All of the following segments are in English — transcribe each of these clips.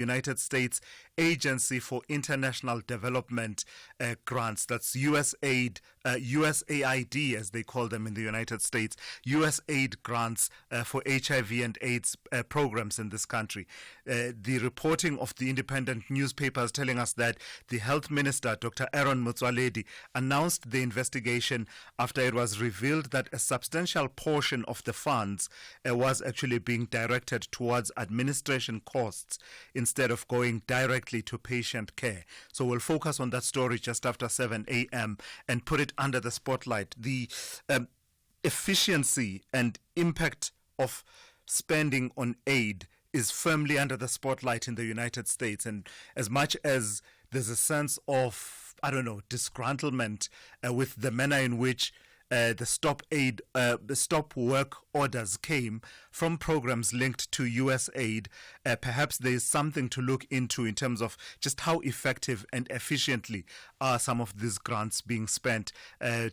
United States Agency for International Development Grants. That's USAID, USAID as they call them in the United States, USAID grants for HIV and AIDS programs in this country. The reporting of the independent newspapers telling us that the Health Minister, Dr. Aaron Motsoaledi, announced the investigation after it was revealed that a substantial portion of the funds was actually being directed towards administration costs instead of going directly to patient care. So we'll focus on that story just after 7 a.m. and put it under the spotlight. The efficiency and impact of spending on aid is firmly under the spotlight in the United States. And as much as there's a sense of, disgruntlement with the manner in which the stop work orders came from programs linked to USAID, perhaps there is something to look into in terms of just how effective and efficiently are some of these grants being spent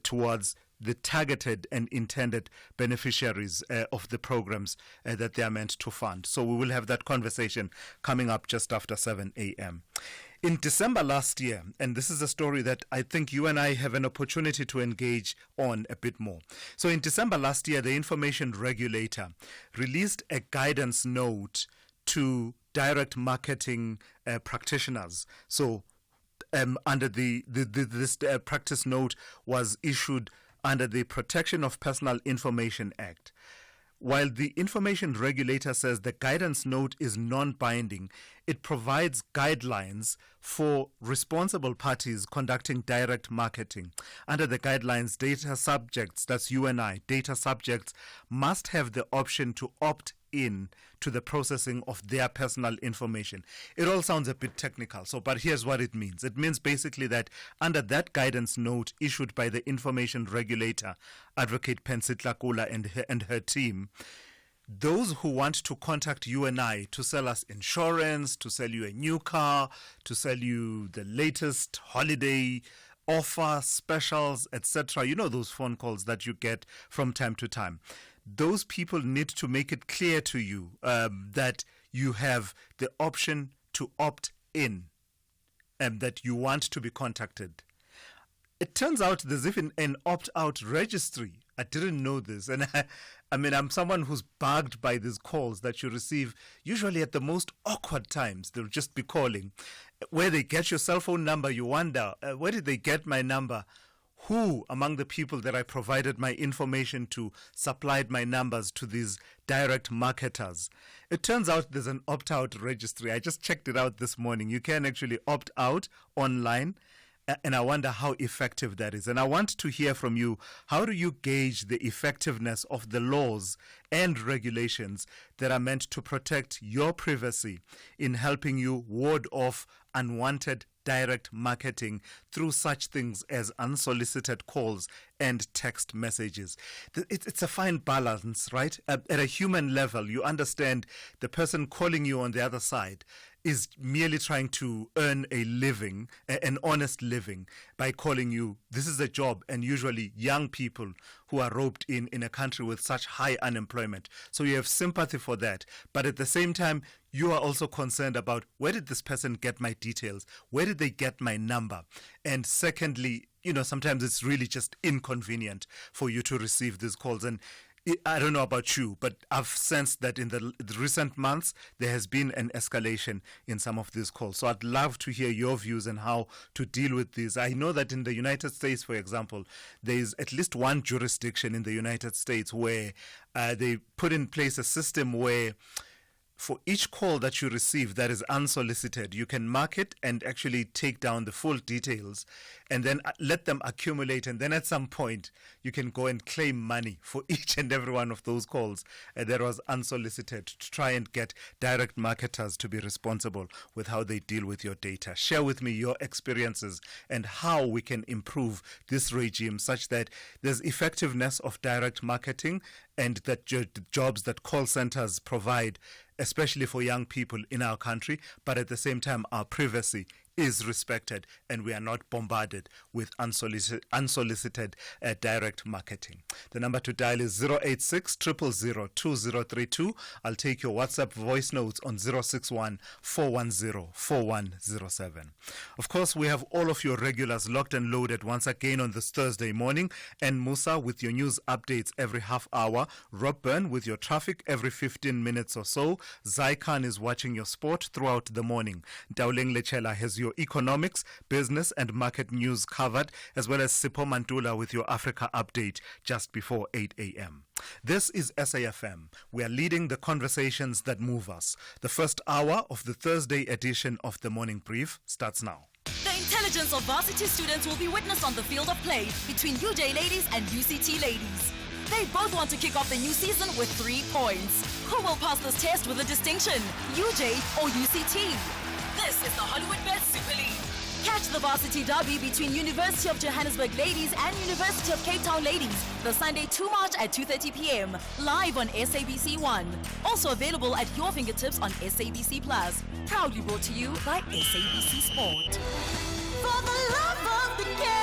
towards the targeted and intended beneficiaries of the programs that they are meant to fund. So we will have that conversation coming up just after 7 a.m. In December last year, and this is a story that I think you and I have an opportunity to engage on a bit more. So in December last year, the information regulator released a guidance note to direct marketing practitioners. So under this practice note was issued under the Protection of Personal Information Act. While the information regulator says the guidance note is non-binding, it provides guidelines for responsible parties conducting direct marketing. Under the guidelines, data subjects, that's you and I, data subjects must have the option to opt in to the processing of their personal information. It all sounds a bit technical, but here's what it means. It means basically that under that guidance note issued by the information regulator, Advocate Pensitlakula and her team, those who want to contact you and I to sell us insurance, to sell you a new car, to sell you the latest holiday offer, specials, etc. You know those phone calls that you get from time to time. Those people need to make it clear to you that you have the option to opt in and that you want to be contacted. It turns out there's even an opt-out registry. I didn't know this. And I'm someone who's bugged by these calls that you receive, usually at the most awkward times. They'll just be calling. Where they get your cell phone number, you wonder, where did they get my number? Who among the people that I provided my information to supplied my numbers to these direct marketers? It turns out there's an opt-out registry. I just checked it out this morning. You can actually opt out online. And I wonder how effective that is. And I want to hear from you. How do you gauge the effectiveness of the laws and regulations that are meant to protect your privacy in helping you ward off unwanted direct marketing through such things as unsolicited calls and text messages? It's a fine balance, right? At a human level, you understand the person calling you on the other side is merely trying to earn a living, an honest living, by calling you. This is a job, and usually young people who are roped in a country with such high unemployment. So you have sympathy for that. But at the same time, you are also concerned about, where did this person get my details? Where did they get my number? And secondly, sometimes it's really just inconvenient for you to receive these calls. And I don't know about you, but I've sensed that in the recent months, there has been an escalation in some of these calls. So I'd love to hear your views on how to deal with these. I know that in the United States, for example, there is at least one jurisdiction in the United States where they put in place a system where for each call that you receive that is unsolicited, you can mark it and actually take down the full details and then let them accumulate. And then at some point, you can go and claim money for each and every one of those calls that was unsolicited, to try and get direct marketers to be responsible with how they deal with your data. Share with me your experiences and how we can improve this regime such that there's effectiveness of direct marketing and that jobs that call centers provide, especially for young people in our country, but at the same time, our privacy is respected and we are not bombarded with unsolicited direct marketing. The number to dial is 086 000 2032. I'll take your WhatsApp voice notes on 061 410 4107. Of course, we have all of your regulars locked and loaded once again on this Thursday morning. And Musa with your news updates every half hour. Rob Byrne with your traffic every 15 minutes or so. Zaikan is watching your sport throughout the morning. Dauleng Lechela has your economics, business and market news covered, as well as Sipho Mantula with your Africa update just before 8 a.m. This is SAFM. We are leading the conversations that move us. The first hour of the Thursday edition of the Morning Brief starts now. The intelligence of varsity students will be witnessed on the field of play between UJ ladies and UCT ladies. They both want to kick off the new season with 3 points. Who will pass this test with a distinction, UJ or UCT? This is the Hollywood Bet Super League. Catch the varsity derby between University of Johannesburg ladies and University of Cape Town ladies the Sunday 2 March at 2:30 p.m. live on SABC 1. Also available at your fingertips on SABC Plus. Proudly brought to you by SABC Sport. For the love of the game.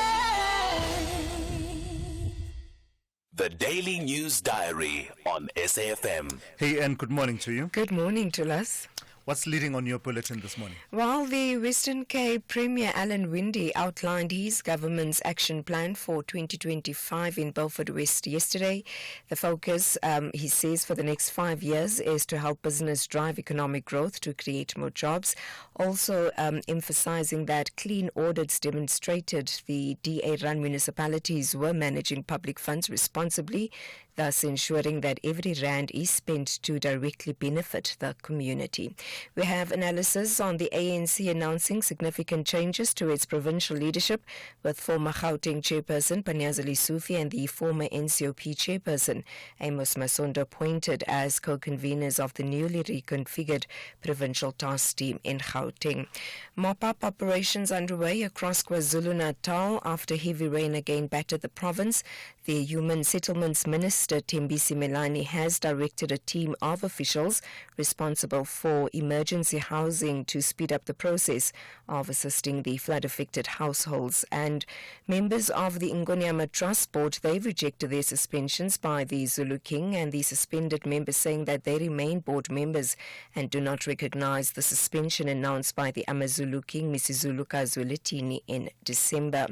The Daily News Diary on SAFM. Hey, and good morning to you. Good morning, Thulas. What's leading on your bulletin this morning? While the Western Cape Premier Alan Winde outlined his government's action plan for 2025 in Beaufort West yesterday, the focus, he says, for the next 5 years is to help business drive economic growth to create more jobs. Also emphasizing that clean audits demonstrated the DA-run municipalities were managing public funds responsibly, thus ensuring that every rand is spent to directly benefit the community. We have analysis on the ANC announcing significant changes to its provincial leadership, with former Gauteng chairperson Panyaza Sufi and the former NCOP chairperson Amos Masondo appointed as co-conveners of the newly reconfigured provincial task team in Gauteng. Mop-up operations underway across KwaZulu-Natal after heavy rain again battered the province. The Human Settlements Minister Thulasizwe Simelane has directed a team of officials responsible for emergency housing to speed up the process of assisting the flood-affected households. And members of the Ngonyama Trust Board, they've rejected their suspensions by the Zulu King, and the suspended members saying that they remain board members and do not recognize the suspension announced by the AmaZulu King, Mrs. Zulu Kazwelithini, in December.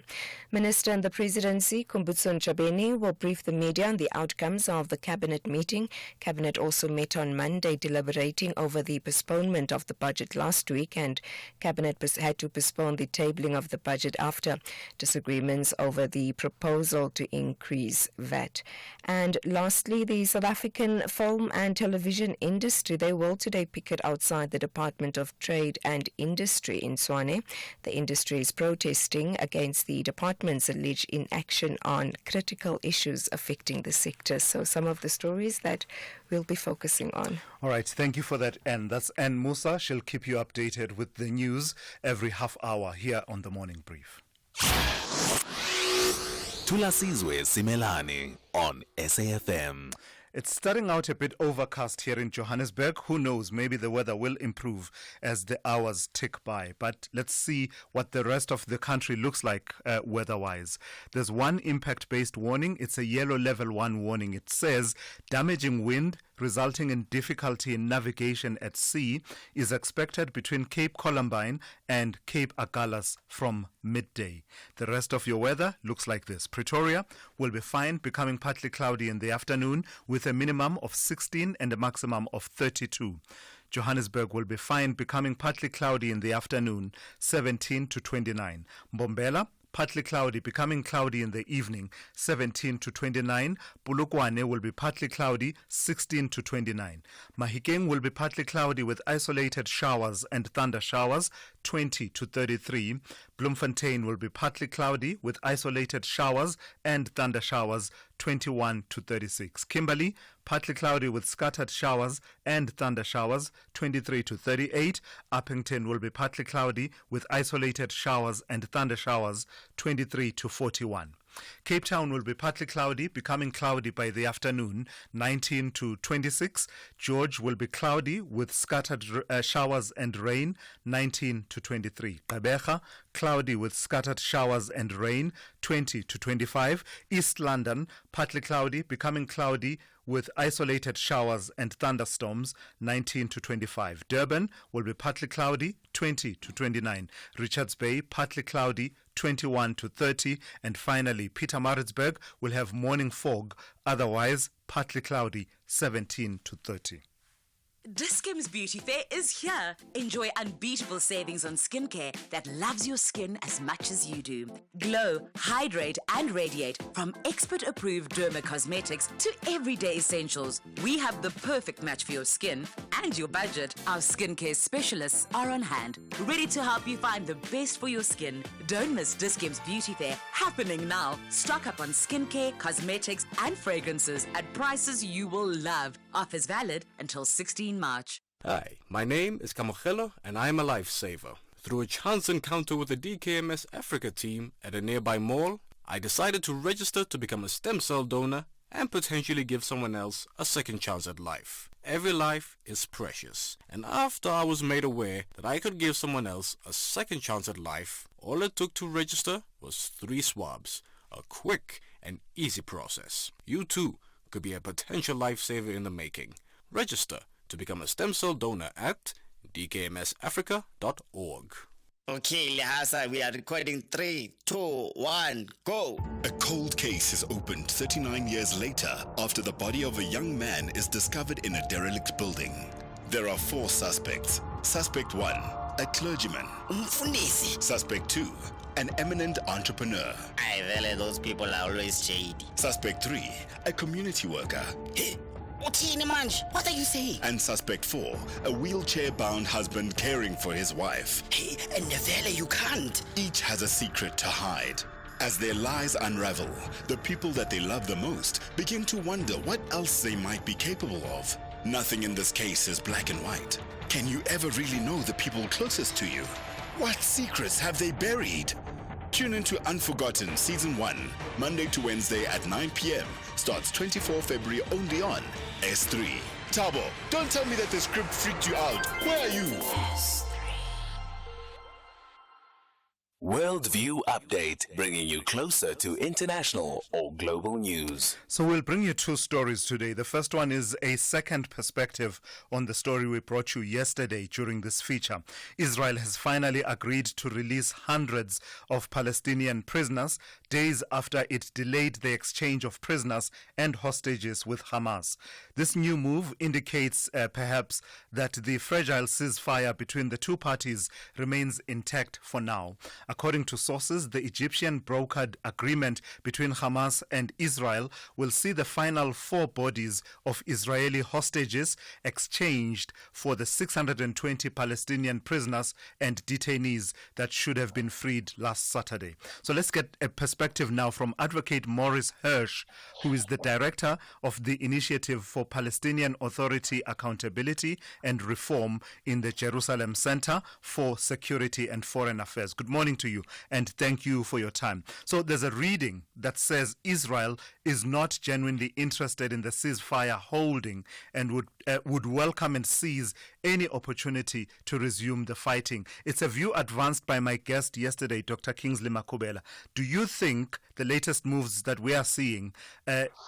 Minister in the Presidency, Kumbutso Ntshabeni, will brief the media on the outcomes of the Cabinet meeting. Cabinet also met on Monday deliberating over the postponement of the budget last week, and Cabinet had to postpone the tabling of the budget after disagreements over the proposal to increase VAT. And lastly, the South African film and television industry, they will today picket outside the Department of Trade and Industry in Tshwane. The industry is protesting against the department's alleged inaction on critical issues affecting the sector. So some of the stories that we'll be focusing on. All right, thank you for that, Anne. That's Anne Musa. She'll keep you updated with the news every half hour here on the Morning Brief. Thulasizwe Simelane on SAFM. It's starting out a bit overcast here in Johannesburg. Who knows, maybe the weather will improve as the hours tick by. But let's see what the rest of the country looks like weather-wise. There's one impact-based warning. It's a yellow level 1 warning. It says damaging wind resulting in difficulty in navigation at sea is expected between Cape Columbine and Cape Agulhas from midday. The rest of your weather looks like this. Pretoria will be fine, becoming partly cloudy in the afternoon with a minimum of 16 and a maximum of 32. Johannesburg will be fine, becoming partly cloudy in the afternoon, 17 to 29. Mbombela, partly cloudy, becoming cloudy in the evening, 17 to 29. Polokwane will be partly cloudy, 16 to 29. Mahikeng will be partly cloudy with isolated showers and thunder showers, 20 to 33. Bloemfontein will be partly cloudy with isolated showers and thunder showers, 21 to 36. Kimberley, partly cloudy with scattered showers and thunder showers, 23 to 38. Uppington will be partly cloudy with isolated showers and thunder showers, 23 to 41. Cape Town will be partly cloudy, becoming cloudy by the afternoon, 19 to 26. George will be cloudy with scattered showers and rain, 19 to 23. Gqeberha, cloudy with scattered showers and rain, 20 to 25. East London, partly cloudy, becoming cloudy with isolated showers and thunderstorms, 19 to 25. Durban will be partly cloudy, 20 to 29. Richards Bay, partly cloudy, 21 to 30. And finally, Pietermaritzburg will have morning fog, otherwise partly cloudy, 17 to 30. Dis-Chem's Beauty Fair is here. Enjoy unbeatable savings on skincare that loves your skin as much as you do. Glow, hydrate and radiate from expert-approved dermacosmetics to everyday essentials. We have the perfect match for your skin and your budget. Our skincare specialists are on hand, ready to help you find the best for your skin. Don't miss Dis-Chem's Beauty Fair, happening now. Stock up on skincare, cosmetics and fragrances at prices you will love. Offers valid until 16 March. Hi, my name is Kamogelo and I'm a lifesaver. Through a chance encounter with the DKMS Africa team at a nearby mall, I decided to register to become a stem cell donor and potentially give someone else a second chance at life. Every life is precious, and after I was made aware that I could give someone else a second chance at life, all it took to register was 3 swabs, a quick and easy process. You too could be a potential lifesaver in the making. Register to become a stem cell donor at dkmsafrica.org. Okay, Lhasa, we are recording 3, 2, 1, go. A cold case is opened 39 years later after the body of a young man is discovered in a derelict building. There are 4 suspects. Suspect 1, a clergyman. Umfundisi. Suspect 2, an eminent entrepreneur. I really, those people are always shady. Suspect 3, a community worker. Hey, Uthini manje? What are you saying? And suspect 4, a wheelchair-bound husband caring for his wife. Hey, and Nevele, you can't. Each has a secret to hide. As their lies unravel, the people that they love the most begin to wonder what else they might be capable of. Nothing in this case is black and white. Can you ever really know the people closest to you? What secrets have they buried? Tune into Unforgotten Season 1, Monday to Wednesday at 9 p.m. Starts 24 February only on S3. Tabo, don't tell me that the script freaked you out. Where are you? Worldview Update, bringing you closer to international or global news. So we'll bring you 2 stories today. The first one is a second perspective on the story we brought you yesterday during this feature. Israel has finally agreed to release hundreds of Palestinian prisoners days after it delayed the exchange of prisoners and hostages with Hamas. This new move indicates perhaps that the fragile ceasefire between the 2 parties remains intact for now. According to sources, the Egyptian brokered agreement between Hamas and Israel will see the final 4 bodies of Israeli hostages exchanged for the 620 Palestinian prisoners and detainees that should have been freed last Saturday. So let's get a perspective now from Advocate Maurice Hirsch, who is the director of the Initiative for Palestinian Authority Accountability and Reform in the Jerusalem Center for Security and Foreign Affairs. Good morning to you, and thank you for your time. So there's a reading that says Israel is not genuinely interested in the ceasefire holding and would welcome and seize any opportunity to resume the fighting. It's a view advanced by my guest yesterday, Dr. Kingsley Makubela. Do you think the latest moves that we are seeing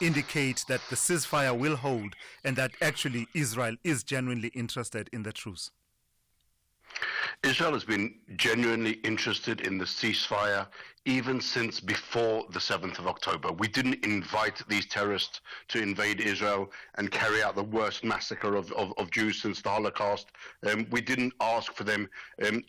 indicate that the ceasefire will hold and that actually Israel is genuinely interested in the truce? Israel has been genuinely interested in the ceasefire even since before the 7th of October. We didn't invite these terrorists to invade Israel and carry out the worst massacre of Jews since the Holocaust. We didn't ask for them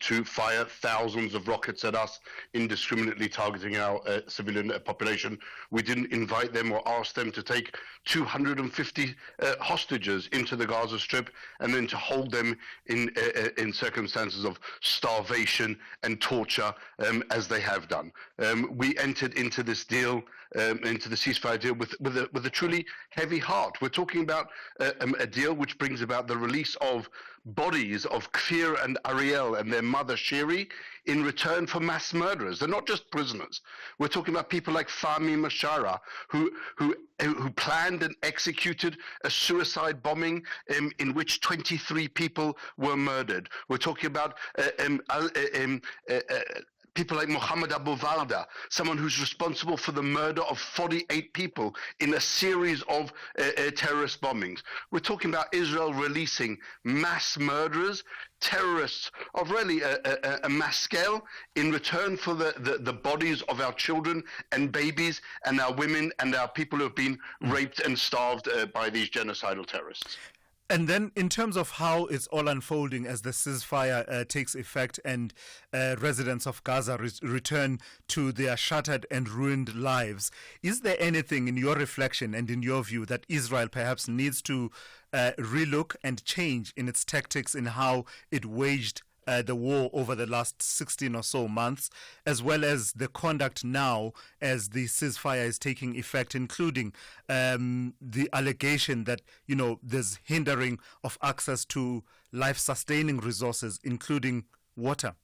to fire thousands of rockets at us, indiscriminately targeting our civilian population. We didn't invite them or ask them to take 250 hostages into the Gaza Strip and then to hold them in circumstances of starvation and torture as they have done. We entered into this deal, into the ceasefire deal, with a truly heavy heart. We're talking about a deal which brings about the release of bodies of Kfir and Ariel and their mother Shiri in return for mass murderers. They're not just prisoners. We're talking about people like Fahmi Mashara, who planned and executed a suicide bombing in which 23 people were murdered. We're talking about people like Mohammed Abu Varda, someone who's responsible for the murder of 48 people in a series of terrorist bombings. We're talking about Israel releasing mass murderers, terrorists of really a mass scale in return for the bodies of our children and babies and our women and our people who have been raped and starved by these genocidal terrorists. And then in terms of how it's all unfolding as the ceasefire takes effect and residents of Gaza return to their shattered and ruined lives, is there anything in your reflection and in your view that Israel perhaps needs to relook and change in its tactics in how it waged the war over the last 16 or so months, as well as the conduct now as the ceasefire is taking effect, including the allegation that, there's hindering of access to life-sustaining resources, including water?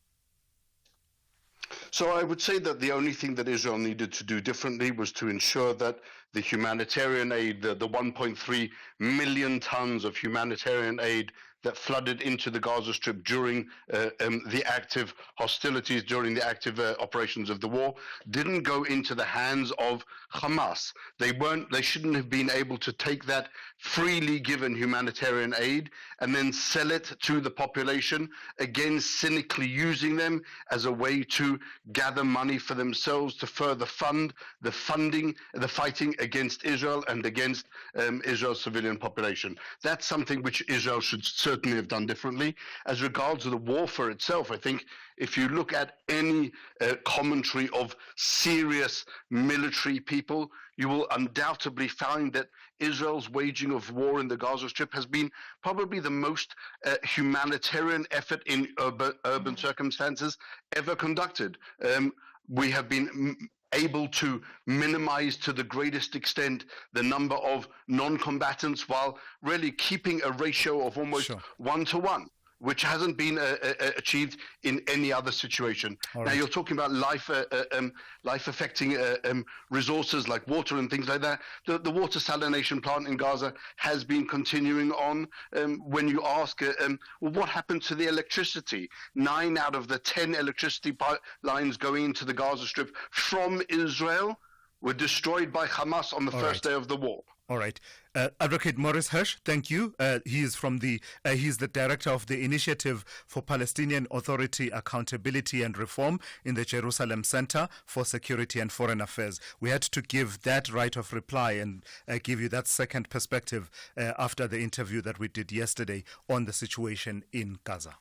So I would say that the only thing that Israel needed to do differently was to ensure that the humanitarian aid, the 1.3 million tons of humanitarian aid that flooded into the Gaza Strip during the active hostilities, during the active operations of the war, didn't go into the hands of Hamas. They shouldn't have been able to take that freely given humanitarian aid and then sell it to the population, again cynically using them as a way to gather money for themselves to further fund the fighting against Israel and against Israel's civilian population. That's something which Israel should certainly have done differently. As regards to the warfare itself, I think if you look at any commentary of serious military people, you will undoubtedly find that Israel's waging of war in the Gaza Strip has been probably the most humanitarian effort in urban circumstances ever conducted. We have been able to minimize to the greatest extent the number of non-combatants while really keeping a ratio of almost 1-to-1, which hasn't been achieved in any other situation. Now you're talking about life-affecting resources like water and things like that. The water salination plant in Gaza has been continuing on. When you ask, well, what happened to the electricity? 9 out of the 10 electricity lines going into the Gaza Strip from Israel were destroyed by Hamas on the first day of the war. All right. Advocate Maurice Hirsch, thank you. He's the director of the Initiative for Palestinian Authority Accountability and Reform in the Jerusalem Center for Security and Foreign Affairs. We had to give that right of reply and give you that second perspective after the interview that we did yesterday on the situation in Gaza.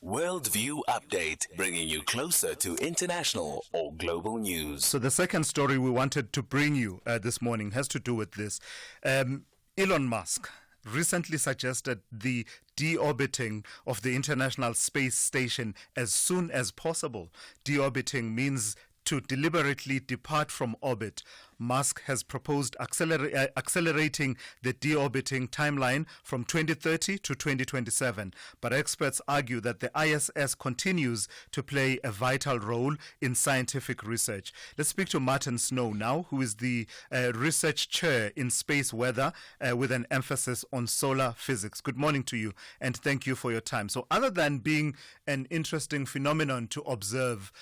Worldview Update, bringing you closer to international or global news. So the second story we wanted to bring you this morning has to do with this. Elon Musk recently suggested the deorbiting of the International Space Station as soon as possible. Deorbiting means to deliberately depart from orbit. Musk has proposed accelerating the deorbiting timeline from 2030 to 2027, but experts argue that the ISS continues to play a vital role in scientific research. Let's speak to Martin Snow now, who is the research chair in space weather with an emphasis on solar physics. Good morning to you, and thank you for your time. So other than being an interesting phenomenon to observe,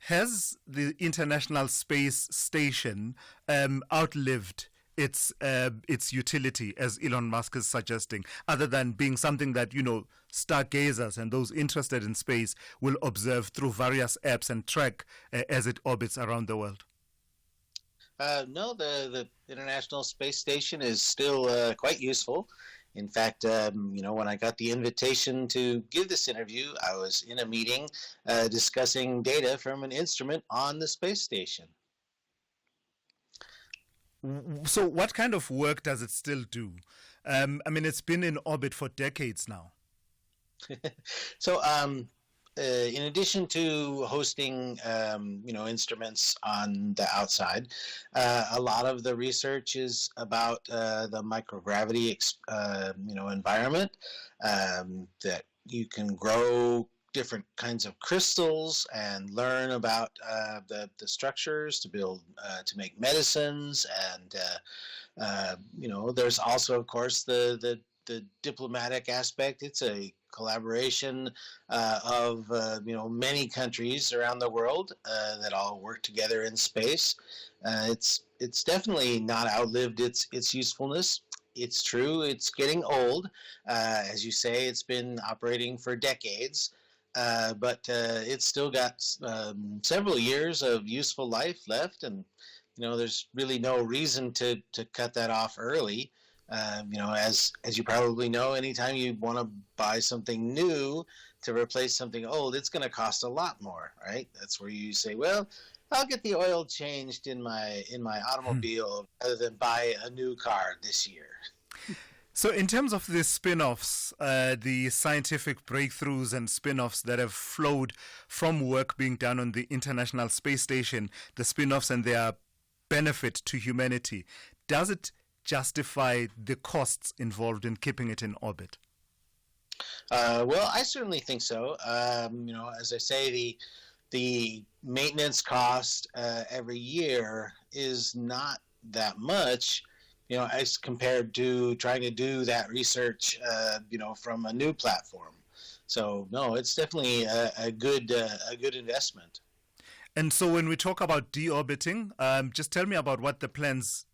has the International Space Station outlived its utility, as Elon Musk is suggesting, other than being something that, stargazers and those interested in space will observe through various apps and track as it orbits around the world? No, the International Space Station is still quite useful. In fact, when I got the invitation to give this interview, I was in a meeting discussing data from an instrument on the space station. So what kind of work does it still do? It's been in orbit for decades now. So in addition to hosting, instruments on the outside, a lot of the research is about the microgravity, environment, that you can grow different kinds of crystals and learn about the structures to build, to make medicines. And, there's also, of course, the diplomatic aspect. It's a collaboration of many countries around the world that all work together in space. It's definitely not outlived its usefulness. It's true, it's getting old. As you say, it's been operating for decades, but it's still got several years of useful life left, and there's really no reason to cut that off early. As you probably know, anytime you want to buy something new to replace something old, it's going to cost a lot more, right? That's where you say, well, I'll get the oil changed in my automobile rather than buy a new car this year. So in terms of the spin-offs, the scientific breakthroughs and spin-offs that have flowed from work being done on the International Space Station, the spin-offs and their benefit to humanity, does it justify the costs involved in keeping it in orbit? Well, I certainly think so. As I say, the maintenance cost every year is not that much, as compared to trying to do that research, from a new platform. So no, it's definitely a good investment. And so when we talk about deorbiting, just tell me about what the plans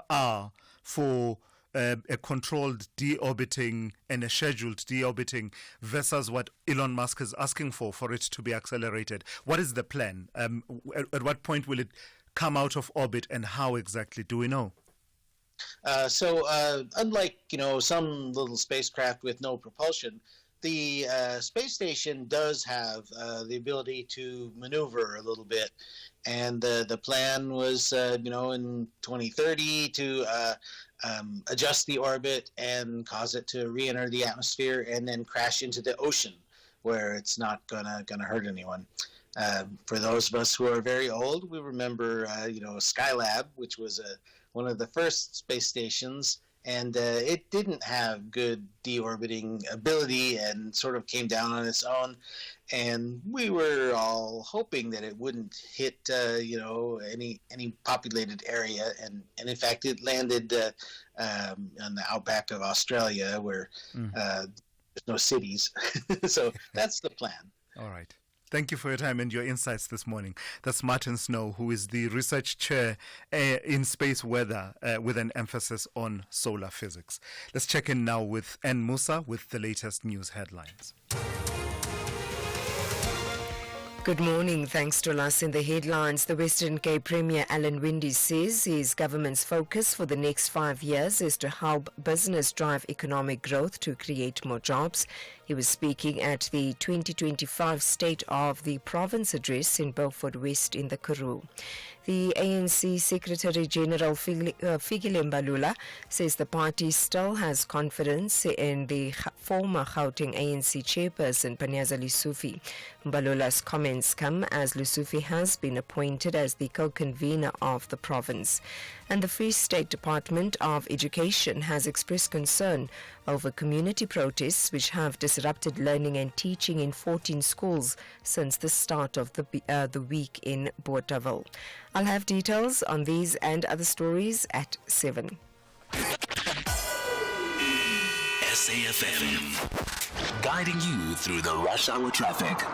are for a controlled deorbiting and a scheduled deorbiting versus what Elon Musk is asking for it to be accelerated. What is the plan? At what point will it come out of orbit, and how exactly do we know? So unlike, some little spacecraft with no propulsion, the space station does have the ability to maneuver a little bit, and the plan was, in 2030 to adjust the orbit and cause it to re-enter the atmosphere and then crash into the ocean, where it's not gonna hurt anyone. For those of us who are very old, we remember, Skylab, which was one of the first space stations. And it didn't have good deorbiting ability and sort of came down on its own. And we were all hoping that it wouldn't hit, any populated area. And in fact, it landed on the outback of Australia, where there's no cities. So that's the plan. All right. Thank you for your time and your insights this morning. That's Martin Snow, who is the research chair in space weather with an emphasis on solar physics. Let's check in now with N. Musa with the latest news headlines. Good morning. Thanks to us in the headlines. The Western Cape Premier Alan Winde says his government's focus for the next 5 years is to help business drive economic growth to create more jobs. He was speaking at the 2025 State of the Province address in Beaufort West in the Karoo. The ANC Secretary General Fikile Mbalula says the party still has confidence in the former Gauteng ANC chairperson Panyaza Lesufi. Mbalula's comments come as Lesufi has been appointed as the co-convener of the province. And the Free State Department of Education has expressed concern over community protests which have disrupted learning and teaching in 14 schools since the start of the week in Bothaville. I'll have details on these and other stories at 7. SAFM, guiding you through the rush hour traffic.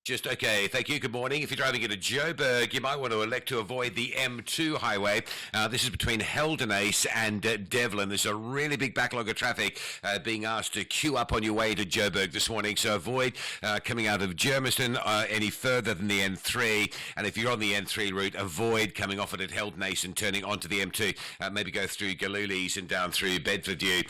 Okay, thank you. Good morning. If you're driving into Joburg, you might want to elect to avoid the M2 highway. This is between Heldenace and Devlin. There's a really big backlog of traffic being asked to queue up on your way to Joburg this morning. So avoid coming out of Germiston any further than the N3. And if you're on the N3 route, avoid coming off it at Heldenace and turning onto the M2. Maybe go through Galulis and down through Bedfordview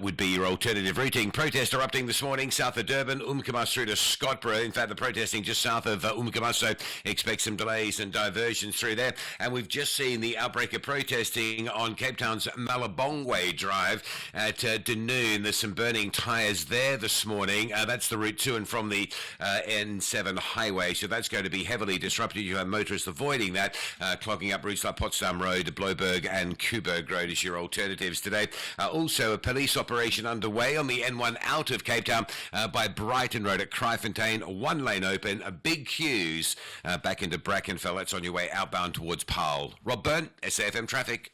would be your alternative routing. Protests erupting this morning south of Durban, Umkomaas through to Scottsboro. In fact, the protest crossing just south of Umgamaso. Expect some delays and diversions through there. And we've just seen the outbreak of protesting on Cape Town's Malabongwe Drive at Dunoon. There's some burning tyres there this morning. That's the route to and from the N7 highway, so that's going to be heavily disrupted. You have motorists avoiding that, clogging up routes like Potsdam Road, Bloberg and Kuberg Road as your alternatives today. Also, a police operation underway on the N1 out of Cape Town by Brighton Road at Kraaifontein. One lane open, big queues back into Brackenfell. That's on your way outbound towards Paarl. Rob Byrne, SAFM Traffic.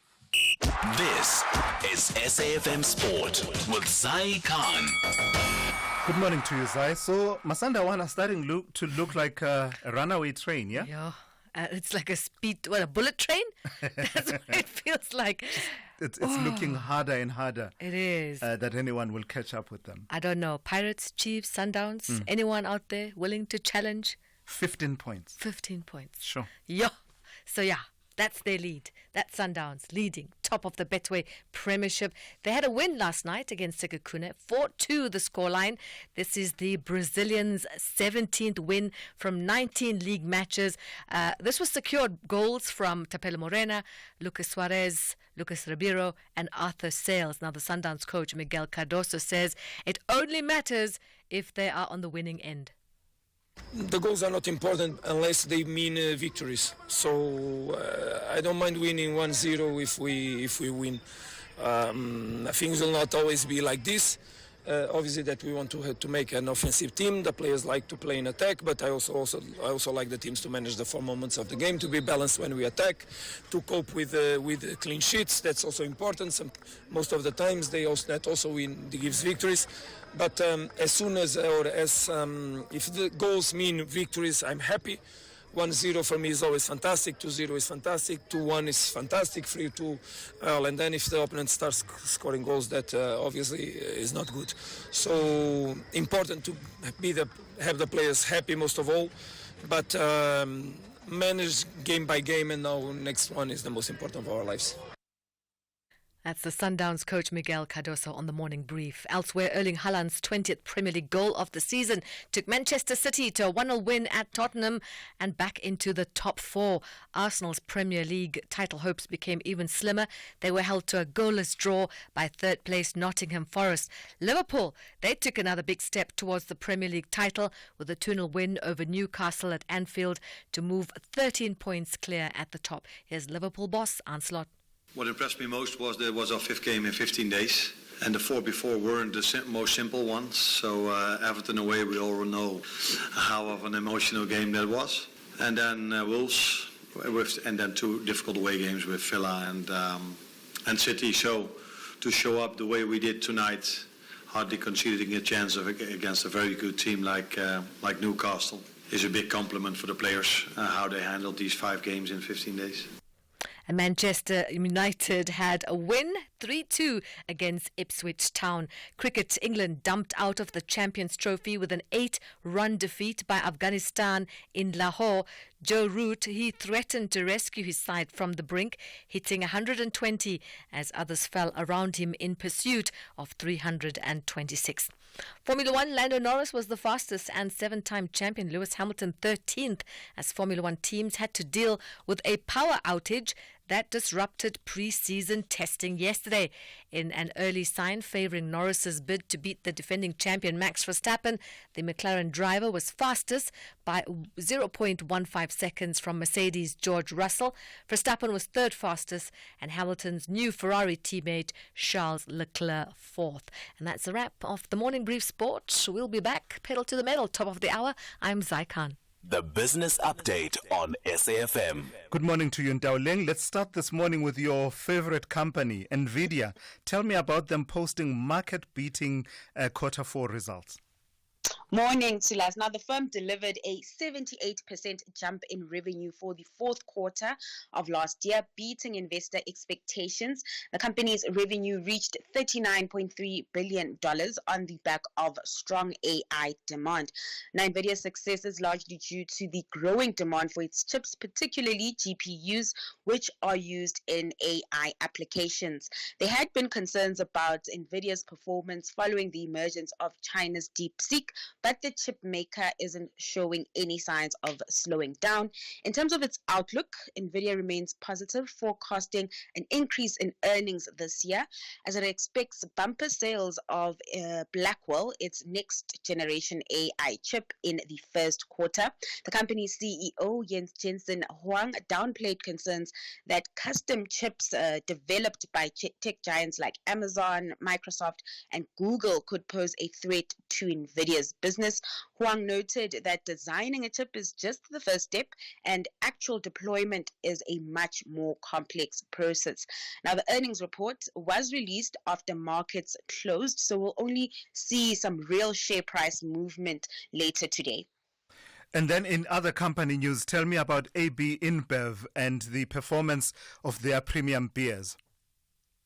This is SAFM Sport with Zai Khan. Good morning to you, Zai. So, Masanda are starting to look like a runaway train, yeah? Yeah. It's like a bullet train? That's what it feels like. It's looking harder and harder. It is. That anyone will catch up with them. I don't know. Pirates, Chiefs, Sundowns, anyone out there willing to challenge? 15 points. 15 points. Sure. Yeah. So, yeah. That's their lead. That's Sundowns leading, top of the Betway Premiership. They had a win last night against Sekhukhune, 4-2 the scoreline. This is the Brazilians' 17th win from 19 league matches. This was secured goals from Tapelo Morena, Lucas Suarez, Lucas Ribeiro, and Arthur Sales. Now, the Sundowns coach, Miguel Cardoso, says it only matters if they are on the winning end. The goals are not important unless they mean victories. So I don't mind winning 1-0 if we win. Things will not always be like this. Obviously, that we want to make an offensive team. The players like to play in attack, but I also like the teams to manage the 4 moments of the game, to be balanced when we attack, to cope with clean sheets. That's also important. Most of the times that also gives victories. But as soon as if the goals mean victories, I'm happy. 1-0 for me is always fantastic. 2-0 is fantastic. 2-1 is fantastic. 3-2, and then if the opponent starts scoring goals, that obviously is not good. So important to have the players happy most of all, but manage game by game. And now next one is the most important of our lives. That's the Sundowns coach Miguel Cardoso on the morning brief. Elsewhere, Erling Haaland's 20th Premier League goal of the season took Manchester City to a 1-0 win at Tottenham and back into the top 4. Arsenal's Premier League title hopes became even slimmer. They were held to a goalless draw by third place Nottingham Forest. Liverpool, they took another big step towards the Premier League title with a 2-0 win over Newcastle at Anfield to move 13 points clear at the top. Here's Liverpool boss Ancelot. What impressed me most was our 5th game in 15 days. And the 4 before weren't the most simple ones. So Everton away, we all know how of an emotional game that was. And then Wolves, and then 2 difficult away games with Villa and City. So to show up the way we did tonight, hardly conceding a chance against a very good team like Newcastle, is a big compliment for the players, how they handled these 5 games in 15 days. And Manchester United had a win 3-2 against Ipswich Town. Cricket, England dumped out of the Champions Trophy with an 8-run defeat by Afghanistan in Lahore. Joe Root, he threatened to rescue his side from the brink, hitting 120 as others fell around him in pursuit of 326. Formula One, Lando Norris was the fastest and 7-time champion Lewis Hamilton 13th as Formula One teams had to deal with a power outage that disrupted pre-season testing yesterday. In an early sign favouring Norris's bid to beat the defending champion Max Verstappen, the McLaren driver was fastest by 0.15 seconds from Mercedes' George Russell. Verstappen was third fastest and Hamilton's new Ferrari teammate Charles Leclerc fourth. And that's a wrap of the Morning Brief Sport. We'll be back, pedal to the metal, top of the hour. I'm Zai Khan. The Business Update on SAFM. Good morning to you, Ndaoleng. Let's start this morning with your favorite company, NVIDIA. Tell me about them posting market-beating Q4 results. Morning, Silas. Now, the firm delivered a 78% jump in revenue for the fourth quarter of last year, beating investor expectations. The company's revenue reached $39.3 billion on the back of strong AI demand. Now, NVIDIA's success is largely due to the growing demand for its chips, particularly GPUs, which are used in AI applications. There had been concerns about NVIDIA's performance following the emergence of China's DeepSeek but the chip maker isn't showing any signs of slowing down. In terms of its outlook, Nvidia remains positive, forecasting an increase in earnings this year as it expects bumper sales of Blackwell, its next generation AI chip, in the first quarter. The company's CEO, Jensen Huang, downplayed concerns that custom chips developed by tech giants like Amazon, Microsoft, and Google could pose a threat to Nvidia's business. Huang noted that designing a chip is just the first step and actual deployment is a much more complex process. Now, the earnings report was released after markets closed, so we'll only see some real share price movement later today. And then in other company news, tell me about AB InBev and the performance of their premium beers.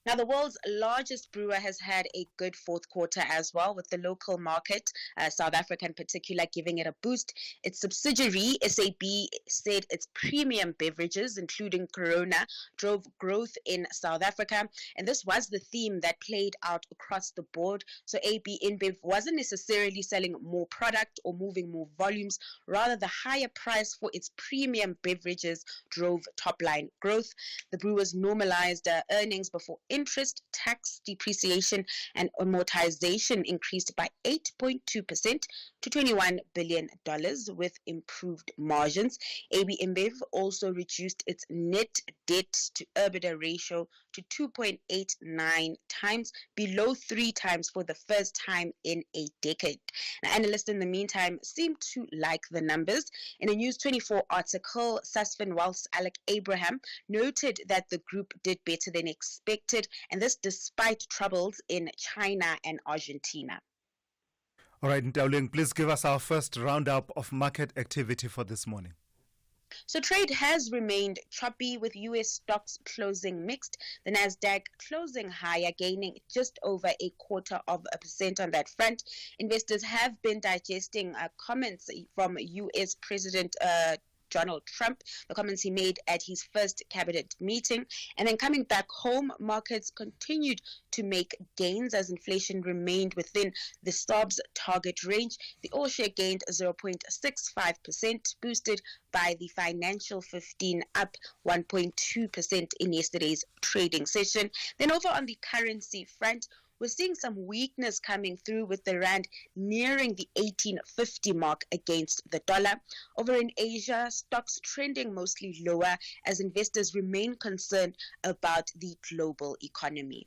Now, the world's largest brewer has had a good fourth quarter as well, with the local market, South Africa in particular, giving it a boost. Its subsidiary, SAB, said its premium beverages, including Corona, drove growth in South Africa. And this was the theme that played out across the board. So AB InBev wasn't necessarily selling more product or moving more volumes. Rather, the higher price for its premium beverages drove top-line growth. The brewers normalized earnings before interest, tax, depreciation, and amortization increased by 8.2% to $21 billion with improved margins. AB InBev also reduced its net debt to EBITDA ratio to 2.89 times, below 3 times for the first time in a decade. Now, analysts in the meantime seem to like the numbers. In a News 24 article, Sasfin Wealth's Alec Abraham noted that the group did better than expected, and this despite troubles in China and Argentina. All right, Ndauling, please give us our first roundup of market activity for this morning. So trade has remained choppy, with U.S. stocks closing mixed. The Nasdaq closing higher, gaining just over 0.25% on that front. Investors have been digesting comments from U.S. President Donald Trump, the comments he made at his first cabinet meeting. And then coming back home, markets continued to make gains as inflation remained within the SARB's target range. The oil share gained 0.65%, boosted by the Financial 15 up 1.2% in yesterday's trading session. Then over on the currency front, we're seeing some weakness coming through, with the rand nearing the 1850 mark against the dollar. Over in Asia, stocks trending mostly lower as investors remain concerned about the global economy.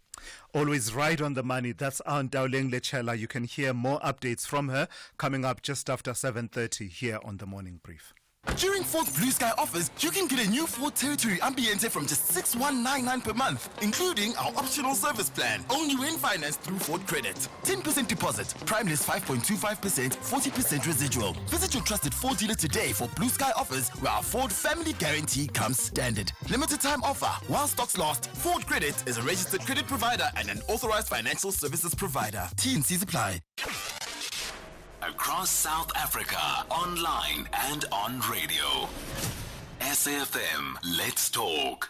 Always right on the money. That's Aunt Ndauling Lechela. You can hear more updates from her coming up just after 7:30 here on the Morning Brief. During Ford's Blue Sky offers, you can get a new Ford Territory Ambiente from just $6,199 per month, including our optional service plan, only when financed through Ford Credit. 10% deposit, prime list 5.25%, 40% residual. Visit your trusted Ford dealer today for Blue Sky offers, where our Ford Family Guarantee comes standard. Limited time offer while stocks last. Ford Credit is a registered credit provider and an authorized financial services provider. T&Cs apply. Across South Africa, online and on radio. SAFM, let's talk.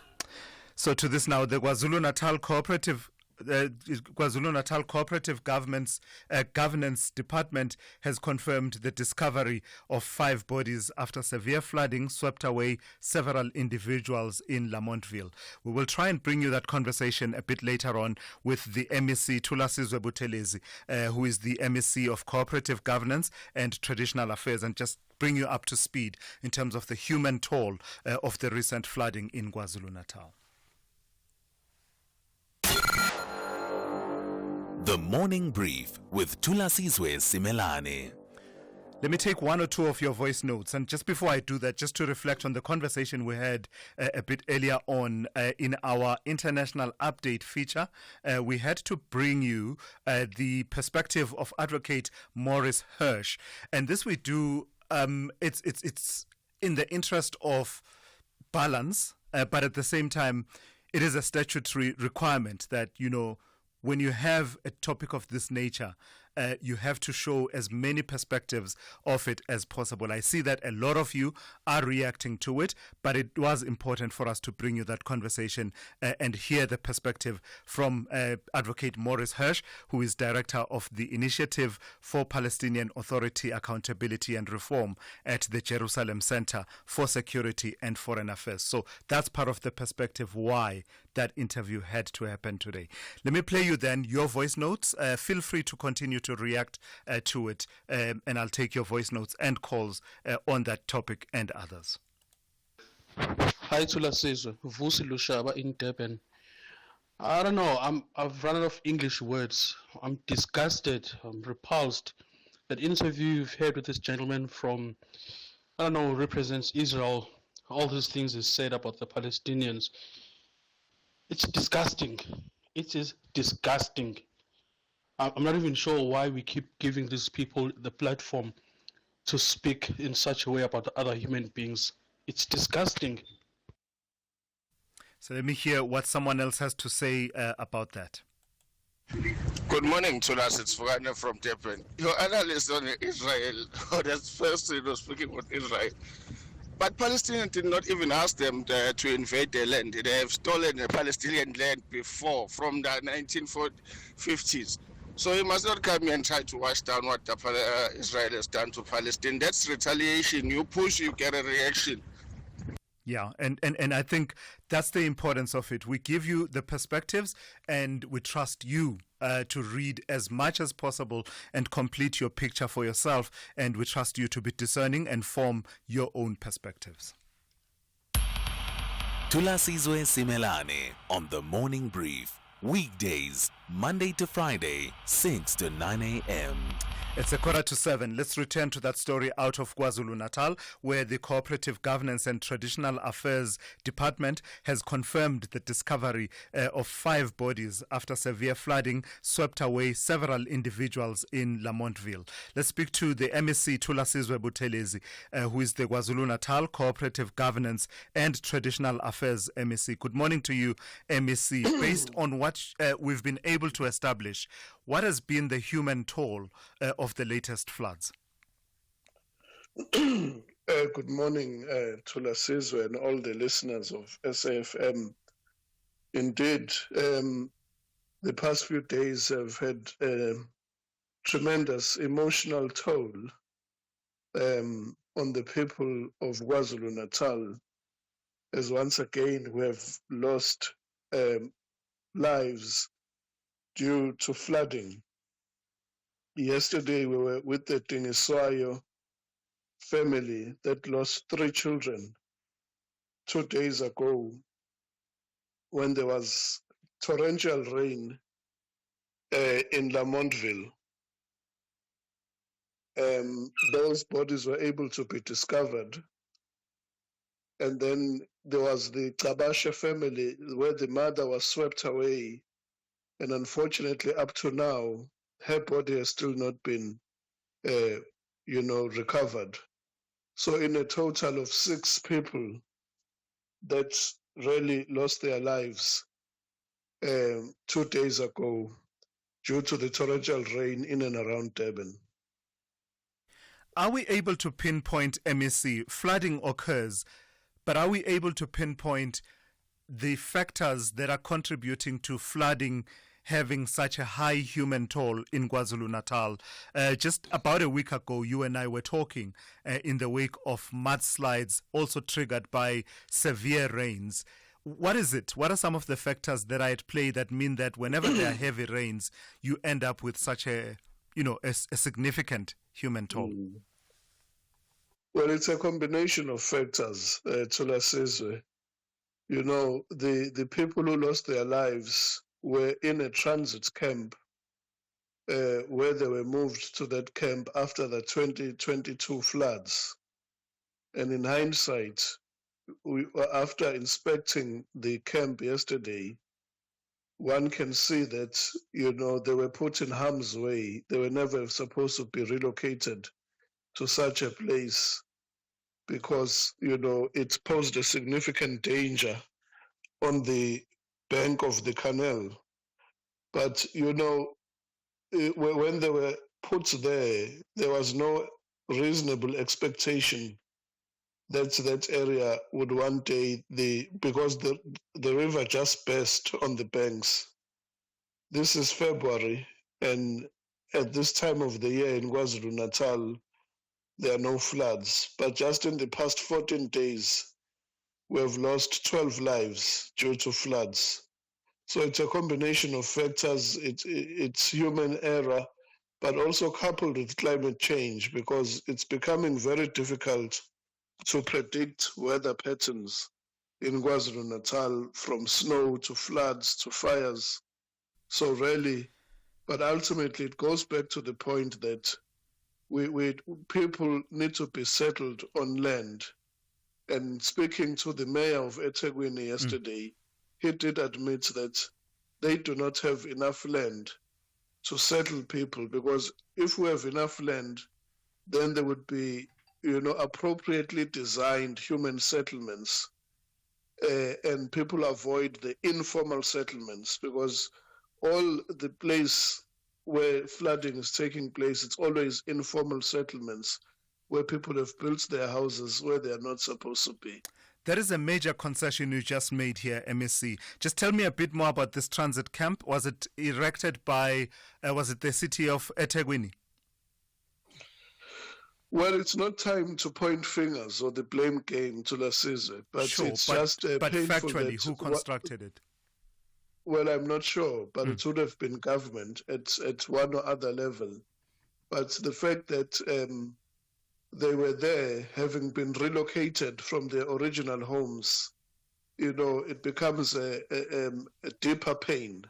So to this now, the KwaZulu-Natal Cooperative Governance Department has confirmed the discovery of 5 bodies after severe flooding swept away several individuals in Lamontville. We will try and bring you that conversation a bit later on with the MEC Thulasizwe Simelane, who is the MEC of Cooperative Governance and Traditional Affairs, and just bring you up to speed in terms of the human toll of the recent flooding in KwaZulu-Natal. The Morning Brief with Thulasizwe Simelane. Let me take one or two of your voice notes. And just before I do that, just to reflect on the conversation we had a bit earlier on in our international update feature, we had to bring you the perspective of Advocate Maurice Hirsch. And this we do, it's in the interest of balance, but at the same time, it is a statutory requirement that, you know, when you have a topic of this nature, you have to show as many perspectives of it as possible. I see that a lot of you are reacting to it, but it was important for us to bring you that conversation and hear the perspective from Advocate Maurice Hirsch, who is director of the Initiative for Palestinian Authority Accountability and Reform at the Jerusalem Center for Security and Foreign Affairs. So that's part of the perspective why that interview had to happen today. Let me play you then your voice notes. Feel free to continue to react to it, and I'll take your voice notes and calls on that topic and others. Hi, Thulasizwe. Vusi Lushaba in Durban. I don't know. I've run out of English words. I'm disgusted. I'm repulsed. That interview you've had with this gentleman from, I don't know, represents Israel. All these things is said about the Palestinians. It's disgusting. It is disgusting. I'm not even sure why we keep giving these people the platform to speak in such a way about other human beings. It's disgusting. So let me hear what someone else has to say about that. Good morning, Thulas. It's Fugane from Durban. Your analyst on Israel, that's first speaking on Israel. But Palestinians did not even ask them to invade their land. They have stolen the Palestinian land before, from the 1950s. So you must not come here and try to wash down what Israel has done to Palestine. That's retaliation. You push, you get a reaction. Yeah, and I think that's the importance of it. We give you the perspectives and we trust you to read as much as possible and complete your picture for yourself. And we trust you to be discerning and form your own perspectives. Thulasizwe Simelane on the Morning Brief. Weekdays, Monday to Friday, 6 to 9 a.m. It's 6:45. Let's return to that story out of KwaZulu-Natal, where the Cooperative Governance and Traditional Affairs Department has confirmed the discovery of 5 bodies after severe flooding swept away several individuals in Lamontville. Let's speak to the MEC Thulasizwe Simelane, who is the KwaZulu-Natal Cooperative Governance and Traditional Affairs MEC. Good morning to you, MEC. Based on what we've been able to establish, what has been the human toll of the latest floods? Good morning, Thulasizwe and all the listeners of SAFM. Indeed, the past few days have had a tremendous emotional toll on the people of KwaZulu-Natal, as once again we have lost lives due to flooding. Yesterday, we were with the Dingiswayo family that lost 3 children 2 days ago when there was torrential rain in Lamontville. Those bodies were able to be discovered. And then there was the Tabasha family where the mother was swept away. And unfortunately, up to now, her body has still not been, recovered. So in a total of 6 people that really lost their lives 2 days ago due to the torrential rain in and around Durban. Are we able to pinpoint, MEC, flooding occurs, but are we able to pinpoint the factors that are contributing to flooding having such a high human toll in KwaZulu-Natal? Just about a week ago, you and I were talking in the wake of mudslides, also triggered by severe rains. What is it? What are some of the factors that are at play that mean that whenever there are heavy rains, you end up with such a significant human toll? Well, it's a combination of factors, Thulasizwe. You know, the people who lost their lives were in a transit camp where they were moved to that camp after the 2022 floods. And in hindsight, after inspecting the camp yesterday, one can see that, they were put in harm's way. They were never supposed to be relocated to such a place because, it posed a significant danger on the bank of the canal. But, when they were put there, there was no reasonable expectation that that area would one day, because the river just burst on the banks. This is February, and at this time of the year in KwaZulu-Natal, there are no floods. But just in the past 14 days, we have lost 12 lives due to floods. So it's a combination of factors. It's human error, but also coupled with climate change, because it's becoming very difficult to predict weather patterns in KwaZulu-Natal, from snow to floods to fires. So really, but ultimately it goes back to the point that people need to be settled on land. And speaking to the mayor of eThekwini yesterday, he did admit that they do not have enough land to settle people, because if we have enough land, then there would be, appropriately designed human settlements, and people avoid the informal settlements, because all the place where flooding is taking place, it's always informal settlements where people have built their houses where they are not supposed to be. That is a major concession you just made here, MEC. Just tell me a bit more about this transit camp. Was it erected by, was it the city of eThekwini? Well, it's not time to point fingers or the blame game to Thulasizwe, but sure, it's just but painful factually, who constructed it? Well, I'm not sure, but it would have been government at one or other level. But the fact that they were there, having been relocated from their original homes, it becomes a deeper pain,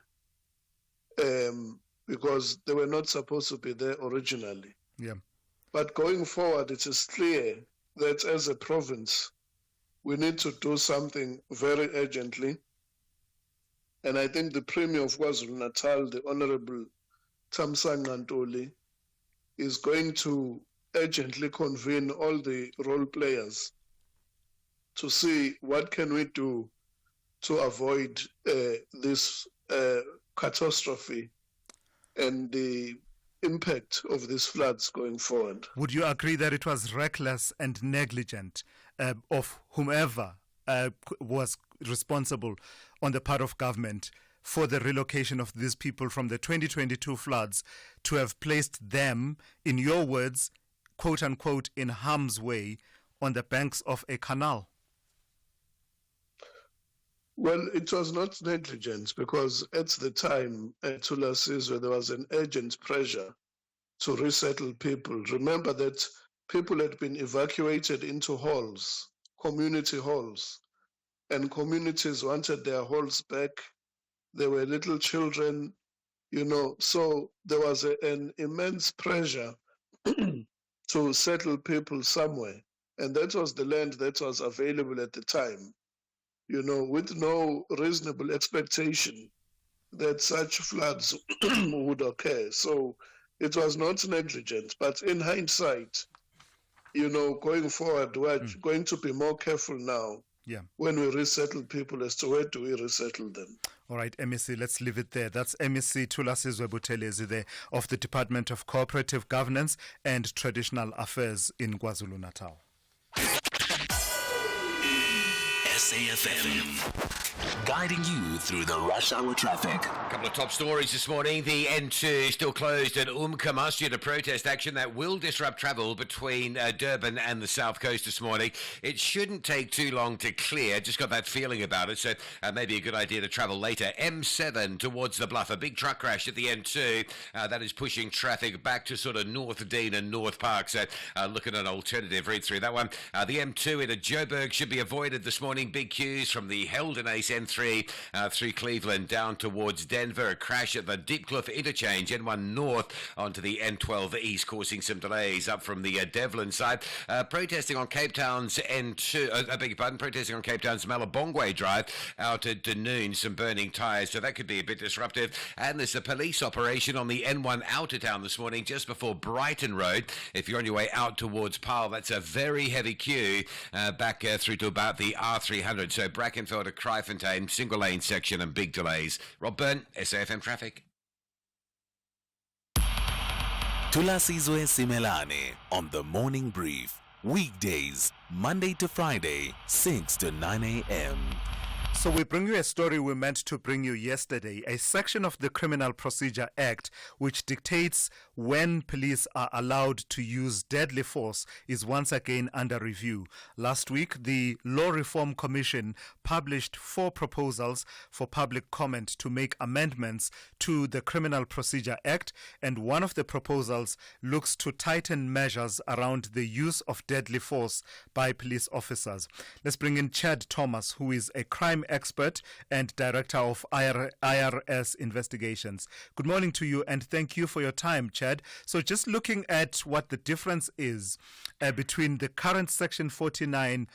because they were not supposed to be there originally. Yeah. But going forward, it is clear that as a province, we need to do something very urgently. And I think the Premier of KwaZulu-Natal, the Honorable Thamsanqa Ntuli, is going to urgently convene all the role players to see what can we do to avoid this catastrophe and the impact of these floods going forward. Would you agree that it was reckless and negligent of whomever was responsible on the part of government for the relocation of these people from the 2022 floods to have placed them, in your words, quote unquote, in harm's way on the banks of a canal? Well, it was not negligence, because at the time at Thulasizwe, there was an urgent pressure to resettle people. Remember that people had been evacuated into halls, community halls, and communities wanted their halls back. There were little children, so there was an immense pressure to settle people somewhere. And that was the land that was available at the time, with no reasonable expectation that such floods would occur. So it was not negligent, but in hindsight, going forward, we're going to be more careful now. Yeah. When we resettle people, as to where do we resettle them. All right, MEC, let's leave it there. That's MEC Thulasizwe Simelane there of the Department of Cooperative Governance and Traditional Affairs in KwaZulu-Natal. SAFM, guiding you through the rush hour traffic. A couple of top stories this morning. The N2 still closed at Umkomaas due to protest action that will disrupt travel between Durban and the south coast this morning. It shouldn't take too long to clear. Just got that feeling about it, so maybe a good idea to travel later. M7 towards the Bluff. A big truck crash at the N2. That is pushing traffic back to sort of North Dean and North Park. So looking at an alternative read through that one. The M2 into Joburg should be avoided this morning. Big queues from the Heldenace N3 through Cleveland down towards Denver. A crash at the Diepkloof interchange. N1 north onto the N12 east, causing some delays up from the Devlin side. Protesting on Cape Town's N2, I beg your pardon, protesting on Cape Town's Malabongwe Drive out at Dunoon, some burning tyres, so that could be a bit disruptive. And there's a police operation on the N1 out of town this morning, just before Brighton Road. If you're on your way out towards Paarl, that's a very heavy queue back through to about the R300. So Brackenfell to Kryfontein, single lane section and big delays. Rob Byrne, SAFM Traffic. Thulasizwe Simelane on the Morning Brief. Weekdays, Monday to Friday, 6 to 9 a.m. So we bring you a story we meant to bring you yesterday. A section of the Criminal Procedure Act which dictates when police are allowed to use deadly force is once again under review. Last week, the Law Reform Commission published 4 proposals for public comment to make amendments to the Criminal Procedure Act, and one of the proposals looks to tighten measures around the use of deadly force by police officers. Let's bring in Chad Thomas, who is a crime expert and director of IRS investigations. Good morning to you, and thank you for your time, Chad. So just looking at what the difference is between the current Section 49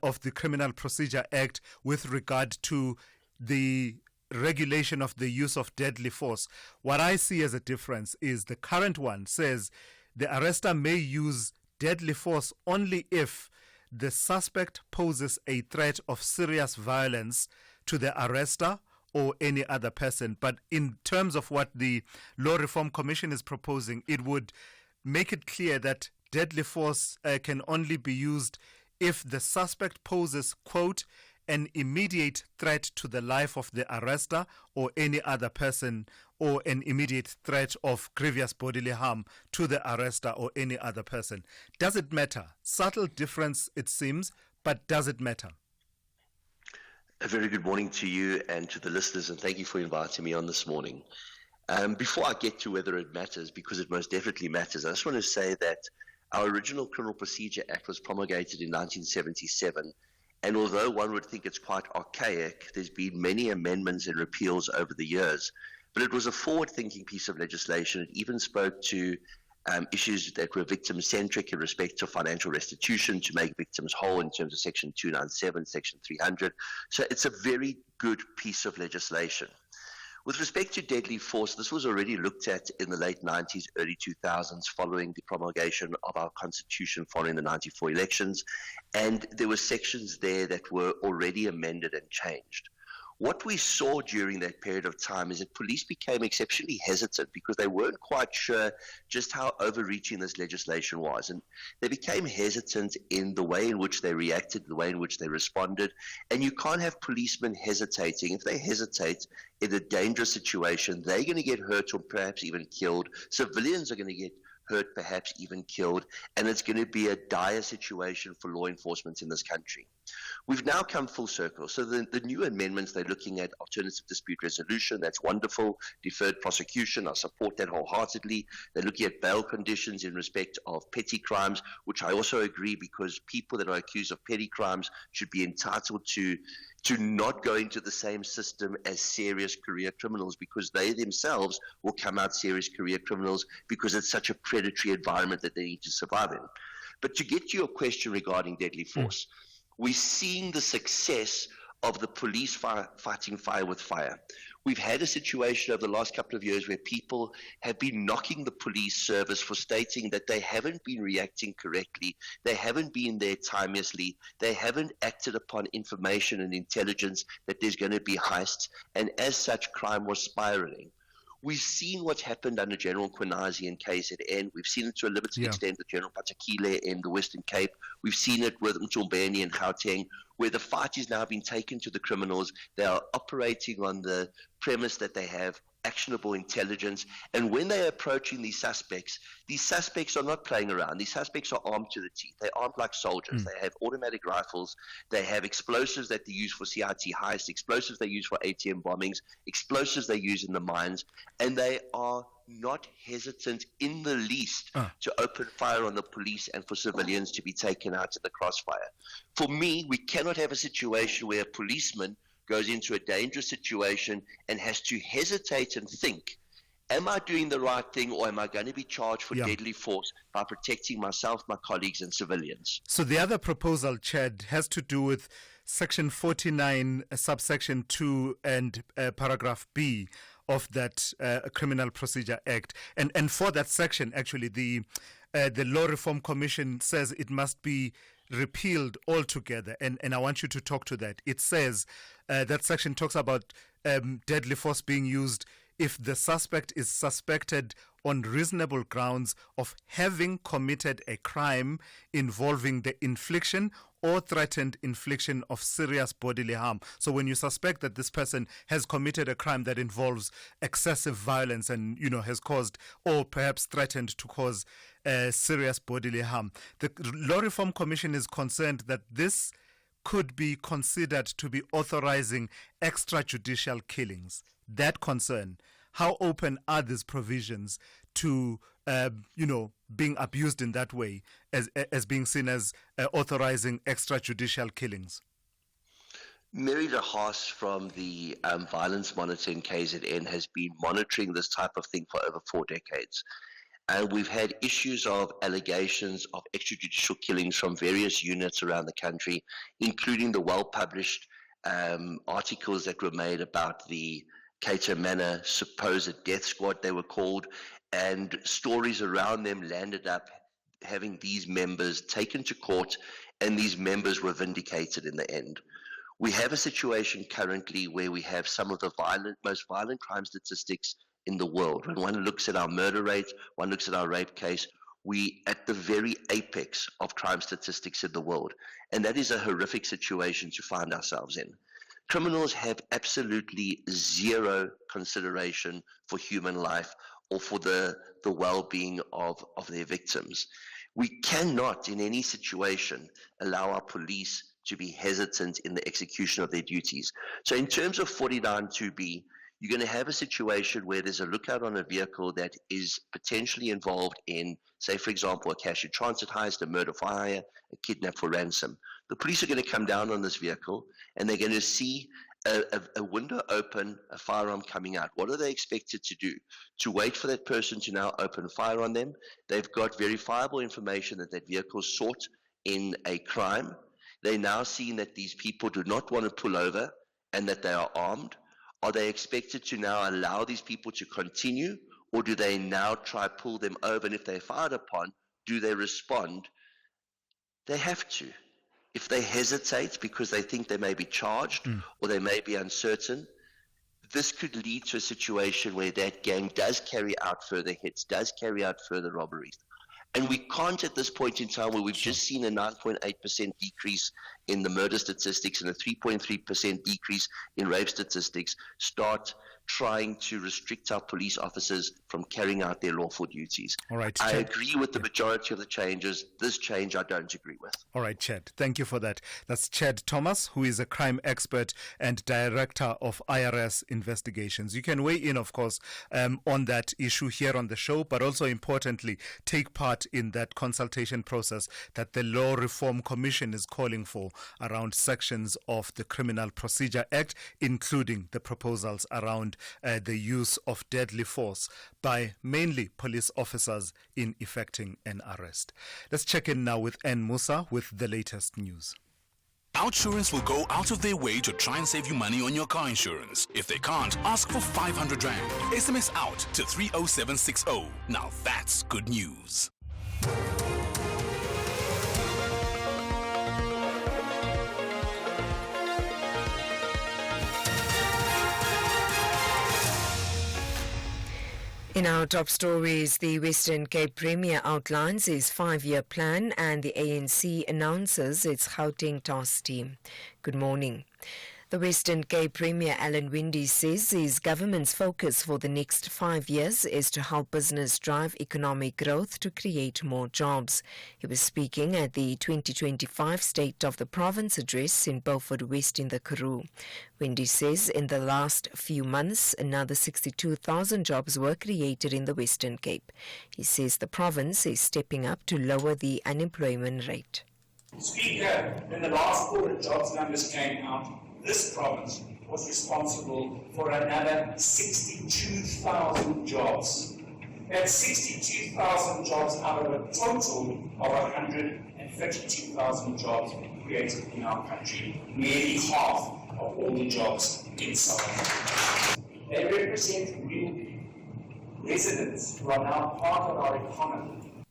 of the Criminal Procedure Act with regard to the regulation of the use of deadly force, what I see as a difference is the current one says the arrester may use deadly force only if the suspect poses a threat of serious violence to the arrester or any other person. But in terms of what the Law Reform Commission is proposing, it would make it clear that deadly force can only be used if the suspect poses, quote, an immediate threat to the life of the arrester or any other person, or an immediate threat of grievous bodily harm to the arrester or any other person. Does it matter? Subtle difference, it seems, but does it matter? A very good morning to you and to the listeners, and thank you for inviting me on this morning. Before I get to whether it matters, because it most definitely matters, I just want to say that our original Criminal Procedure Act was promulgated in 1977, and although one would think it's quite archaic, there's been many amendments and repeals over the years. But it was a forward-thinking piece of legislation. It even spoke to issues that were victim-centric in respect to financial restitution to make victims whole in terms of Section 297, Section 300. So it's a very good piece of legislation. With respect to deadly force, this was already looked at in the late 90s, early 2000s, following the promulgation of our Constitution following the 94 elections. And there were sections there that were already amended and changed. What we saw during that period of time is that police became exceptionally hesitant because they weren't quite sure just how overreaching this legislation was. And they became hesitant in the way in which they reacted, the way in which they responded. And you can't have policemen hesitating. If they hesitate in a dangerous situation, they're going to get hurt or perhaps even killed. Civilians are going to get hurt, perhaps even killed, and it's going to be a dire situation for law enforcement in this country. We've now come full circle. So the new amendments, they're looking at alternative dispute resolution. That's wonderful. Deferred prosecution, I support that wholeheartedly. They're looking at bail conditions in respect of petty crimes, which I also agree, because people that are accused of petty crimes should be entitled to not go into the same system as serious career criminals, because they themselves will come out serious career criminals because it's such a predatory environment that they need to survive in. But to get to your question regarding deadly force, we're seeing the success of the police fighting fire with fire. We've had a situation over the last couple of years where people have been knocking the police service for stating that they haven't been reacting correctly, they haven't been there timeously, they haven't acted upon information and intelligence that there's going to be heists, and as such, crime was spiraling. We've seen what's happened under General Kwanazi in KZN. We've seen it to a limited extent with General Patakile in the Western Cape. We've seen it with Mtombeni in Gauteng, where the fight is now being taken to the criminals. They are operating on the premise that they have actionable intelligence. And when they're approaching these suspects are not playing around. These suspects are armed to the teeth. They're armed like soldiers. They have automatic rifles. They have explosives that they use for CIT heists, explosives they use for ATM bombings, explosives they use in the mines. And they are not hesitant in the least to open fire on the police and for civilians to be taken out in the crossfire. For me, we cannot have a situation where a policeman goes into a dangerous situation and has to hesitate and think, am I doing the right thing, or am I going to be charged for deadly force by protecting myself, my colleagues, and civilians? So the other proposal, Chad, has to do with Section 49, subsection 2 and paragraph B of that Criminal Procedure Act. And for that section, actually, the Law Reform Commission says it must be repealed altogether. And I want you to talk to that. It says that section talks about deadly force being used if the suspect is suspected on reasonable grounds of having committed a crime involving the infliction or threatened infliction of serious bodily harm. So when you suspect that this person has committed a crime that involves excessive violence and, has caused or perhaps threatened to cause serious bodily harm, the Law Reform Commission is concerned that this could be considered to be authorizing extrajudicial killings. That concern, how open are these provisions to, being abused in that way as being seen as authorizing extrajudicial killings? Mary de Haas from the Violence Monitoring KZN has been monitoring this type of thing for over 4 decades. And we've had issues of allegations of extrajudicial killings from various units around the country, including the well-published articles that were made about the Cato Manor supposed death squad, they were called, and stories around them landed up having these members taken to court, and these members were vindicated in the end. We have a situation currently where we have some of the most violent crime statistics in the world. When one looks at our murder rate, one looks at our rape case, we at the very apex of crime statistics in the world. And that is a horrific situation to find ourselves in. Criminals have absolutely zero consideration for human life or for the well-being of their victims. We cannot, in any situation, allow our police to be hesitant in the execution of their duties. So in terms of 49(2)B, you're going to have a situation where there's a lookout on a vehicle that is potentially involved in, say, for example, a cash and transit heist, a murder for hire, a kidnap for ransom. The police are going to come down on this vehicle and they're going to see a window open, a firearm coming out. What are they expected to do? To wait for that person to now open fire on them? They've got verifiable information that that vehicle sought in a crime. They're now seeing that these people do not want to pull over and that they are armed. Are they expected to now allow these people to continue, or do they now try pull them over? And if they're fired upon, do they respond? They have to. If they hesitate because they think they may be charged or they may be uncertain, this could lead to a situation where that gang does carry out further hits, does carry out further robberies. And we can't at this point in time, where we've just seen a 9.8% decrease in the murder statistics and a 3.3% decrease in rape statistics, start trying to restrict our police officers from carrying out their lawful duties. All right, I Chad. agree with the majority of the changes. This change I don't agree with. All right, Chad. Thank you for that. That's Chad Thomas, who is a crime expert and director of IRS investigations. You can weigh in, of course, on that issue here on the show, but also importantly, take part in that consultation process that the Law Reform Commission is calling for around sections of the Criminal Procedure Act, including the proposals around the use of deadly force by mainly police officers in effecting an arrest. Let's check in now with Ann Musa with the latest news. Outsurance will go out of their way to try and save you money on your car insurance. If they can't, ask for 500 Rand. SMS out to 30760. Now that's good news. In our top stories, the Western Cape Premier outlines his 5-year plan and the ANC announces its Gauteng task team. Good morning. The Western Cape Premier Alan Winde says his government's focus for the next 5 years is to help business drive economic growth to create more jobs. He was speaking at the 2025 State of the Province address in Beaufort West in the Karoo. Winde says in the last few months, another 62,000 jobs were created in the Western Cape. He says the province is stepping up to lower the unemployment rate. Speaker, when the last quarter jobs numbers came out, this province was responsible for another 62,000 jobs. That's 62,000 jobs out of a total of 152,000 jobs created in our country, nearly half of all the jobs in South Africa. They represent real residents who are now part of our economy.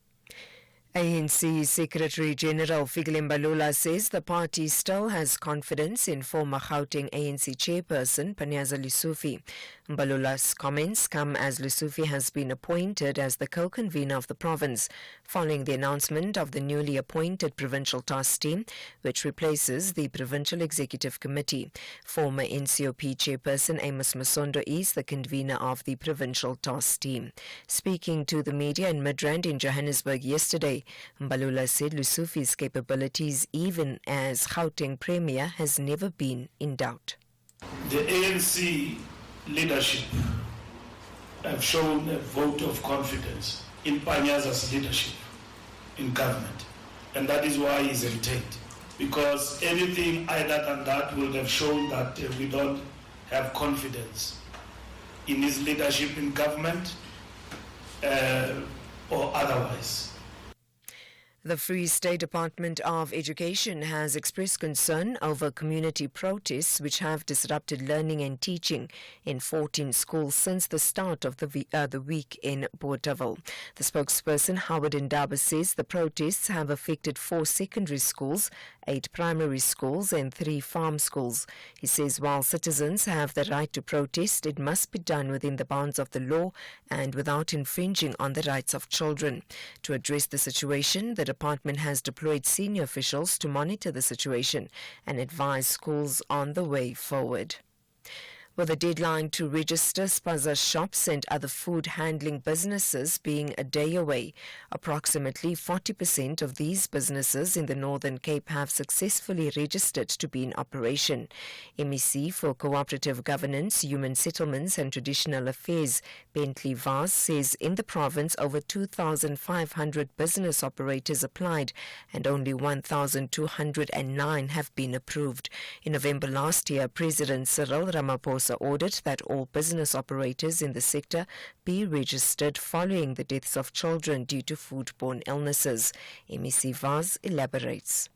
ANC Secretary-General Fikile Mbalula says the party still has confidence in former Gauteng ANC chairperson Panyaza Lesufi. Mbalula's comments come as Lesufi has been appointed as the co-convener of the province, following the announcement of the newly appointed provincial task team, which replaces the Provincial Executive Committee. Former NCOP chairperson Amos Masondo is the convener of the provincial task team. Speaking to the media in Midrand in Johannesburg yesterday, Mbalula said Lesufi's capabilities, even as Gauteng Premier, has never been in doubt. The ANC leadership have shown a vote of confidence in Panyaza's leadership in government, and that is why he's retained. Because anything other than that would have shown that we don't have confidence in his leadership in government or otherwise. The Free State Department of Education has expressed concern over community protests which have disrupted learning and teaching in 14 schools since the start of the week in Bothaville. The spokesperson, Howard Ndaba, says the protests have affected 4 secondary schools, 8 primary schools and 3 farm schools. He says while citizens have the right to protest, it must be done within the bounds of the law and without infringing on the rights of children. To address the situation, the department has deployed senior officials to monitor the situation and advise schools on the way forward. With a deadline to register spaza shops and other food handling businesses being a day away, approximately 40% of these businesses in the Northern Cape have successfully registered to be in operation. MEC for Cooperative Governance, Human Settlements and Traditional Affairs, Bentley Vaz, says in the province over 2,500 business operators applied and only 1,209 have been approved. In November last year, President Cyril Ramaphosa ordered that all business operators in the sector be registered following the deaths of children due to foodborne illnesses. MEC Vaz elaborates.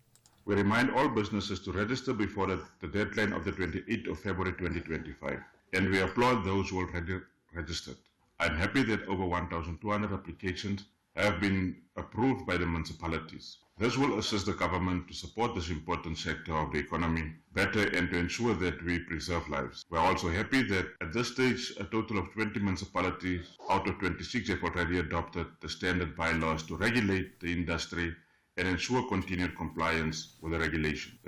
We remind all businesses to register before the deadline of the 28th of February 2025, and we applaud those who already registered. I'm happy that over 1,200 applications have been approved by the municipalities. This will assist the government to support this important sector of the economy better and to ensure that we preserve lives. We are also happy that at this stage, a total of 20 municipalities out of 26 have already adopted the standard bylaws to regulate the industry and ensure continued compliance with the regulation.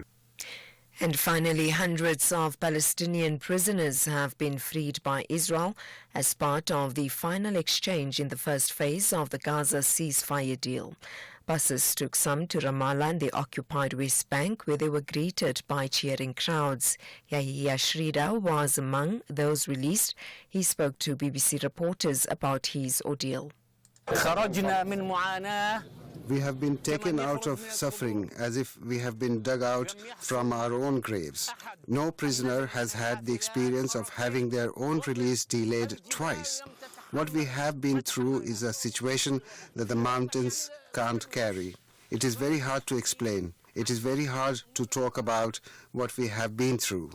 And finally, hundreds of Palestinian prisoners have been freed by Israel as part of the final exchange in the first phase of the Gaza ceasefire deal. Buses took some to Ramallah and the occupied West Bank, where they were greeted by cheering crowds. Yahya Shrida was among those released. He spoke to BBC reporters about his ordeal. We have been taken out of suffering as if we have been dug out from our own graves. No prisoner has had the experience of having their own release delayed twice. What we have been through is a situation that the mountains can't carry. It is very hard to explain. It is very hard to talk about what we have been through.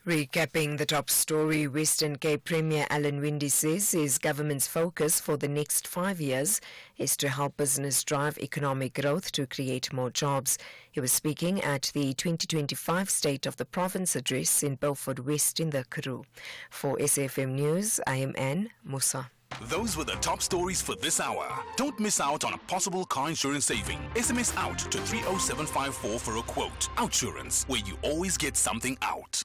Recapping the top story, Western Cape Premier Alan Winde says his government's focus for the next 5 years is to help business drive economic growth to create more jobs. He was speaking at the 2025 State of the Province address in Beaufort West in the Karoo. For SAFM News, I am Anne Musa. Those were the top stories for this hour. Don't miss out on a possible car insurance saving. SMS out to 30754 for a quote. Outsurance, where you always get something out.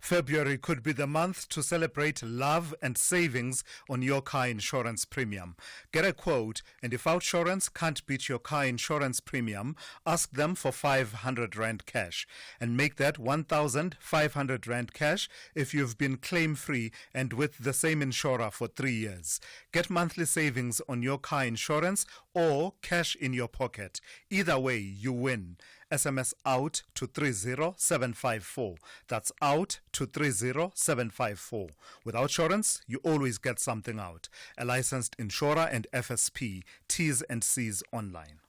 February could be the month to celebrate love and savings on your car insurance premium. Get a quote, and if Outsurance can't beat your car insurance premium, ask them for 500 Rand cash. And make that 1,500 Rand cash if you've been claim-free and with the same insurer for 3 years. Get monthly savings on your car insurance or cash in your pocket. Either way, you win. SMS out to 30754. That's out to 30754. With Outsurance, you always get something out. A licensed insurer and FSP. T's and C's online.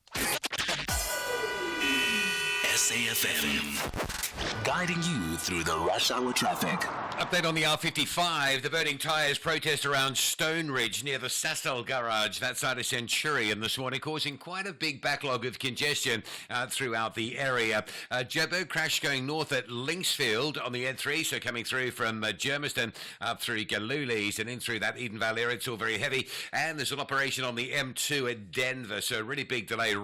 SAFM, guiding you through the rush hour traffic. Update on the R55. The burning tyres protest around Stone Ridge near the Sasol garage, that side of Centurion this morning, causing quite a big backlog of congestion throughout the area. Joburg crash going north at Linksfield on the N3, so coming through from Germiston up through Galulis and in through that Eden Valley area. It's all very heavy. And there's an operation on the M2 at Denver, so really big delay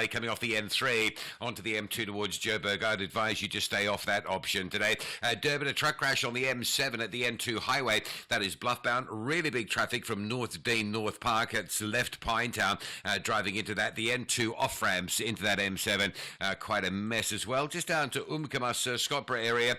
coming off the N3 onto the M2 towards Joburg. I'd advise you just stay off that option today. Durban, a truck crash on the M7 at the N2 highway. That is bluff-bound. Really big traffic from North Dean, North Park. It's left Pinetown driving into that. The N2 off-ramps into that M7. Quite a mess as well. Just down to Umkomas, Scotborough area.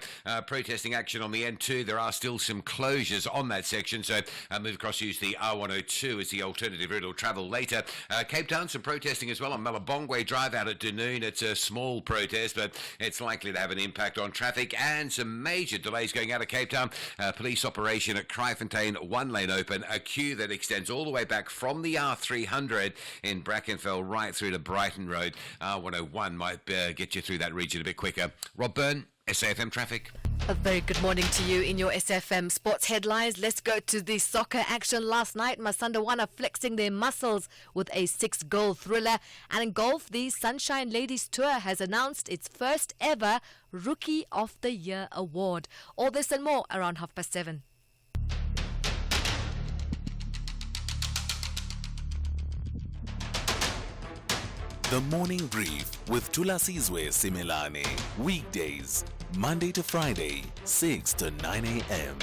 Protesting action on the N2. There are still some closures on that section, so move across, use the R102 as the alternative route or travel later. Cape Town, some protesting as well on Malabongwe Drive out at Dunoon. It's a small protest, but it's likely to have an impact on traffic, and some major delays going out of Cape Town. Police operation at Kraaifontein, one lane open, a queue that extends all the way back from the R300 in Brackenfell right through to Brighton Road. R101 might get you through that region a bit quicker. Rob Byrne, SAFM Traffic. A very good morning to you in your SFM sports headlines. Let's go to the soccer action last night. Masandawana flexing their muscles with a 6-goal thriller. And in golf, the Sunshine Ladies Tour has announced its first ever Rookie of the Year award. All this and more around 7:30. The Morning Brief with Thulasizwe Simelane. Weekdays, Monday to Friday, 6 to 9 a.m.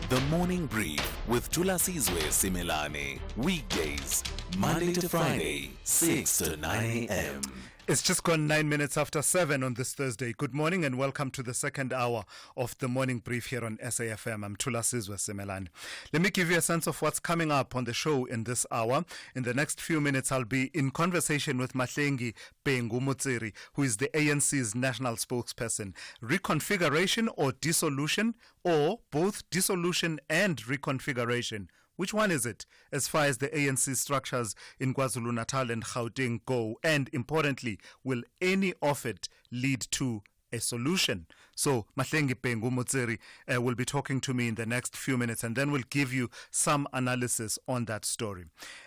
The Morning Brief with Thulasizwe Simelane. Weekdays, Monday to Friday, 6 to 9 a.m. It's just gone 9 minutes after 7 on this Thursday. Good morning and welcome to the second hour of the morning brief here on SAFM. I'm Thulasizwe Simelane. Let me give you a sense of what's coming up on the show in this hour. In the next few minutes, I'll be in conversation with Mahlengi Bhengu-Motsiri, who is the ANC's national spokesperson. Reconfiguration or dissolution, or both dissolution and reconfiguration? Which one is it as far as the ANC structures in KwaZulu-Natal and Gauteng go? And importantly, will any of it lead to a solution? So Mahlengi Bhengu-Motsiri will be talking to me in the next few minutes, and then we'll give you some analysis on that story.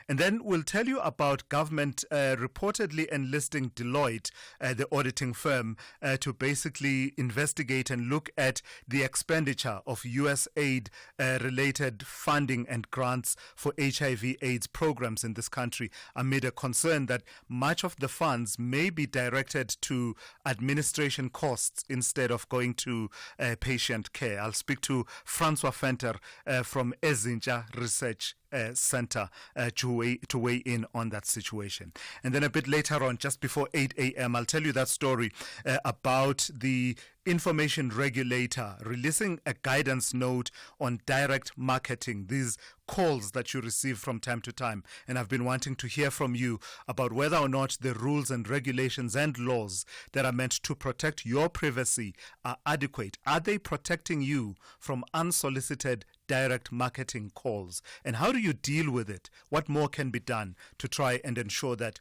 And then we'll tell you about government reportedly enlisting Deloitte, the auditing firm, to basically investigate and look at the expenditure of US aid-related funding and grants for HIV/AIDS programs in this country, amid a concern that much of the funds may be directed to administration costs instead of going to patient care. I'll speak to Francois Venter from Ezinja Research Center to weigh in on that situation. And then a bit later on, just before 8 a.m., I'll tell you that story about the information regulator releasing a guidance note on direct marketing, these calls that you receive from time to time. And I've been wanting to hear from you about whether or not the rules and regulations and laws that are meant to protect your privacy are adequate. Are they protecting you from unsolicited direct marketing calls? And how do you deal with it? What more can be done to try and ensure that,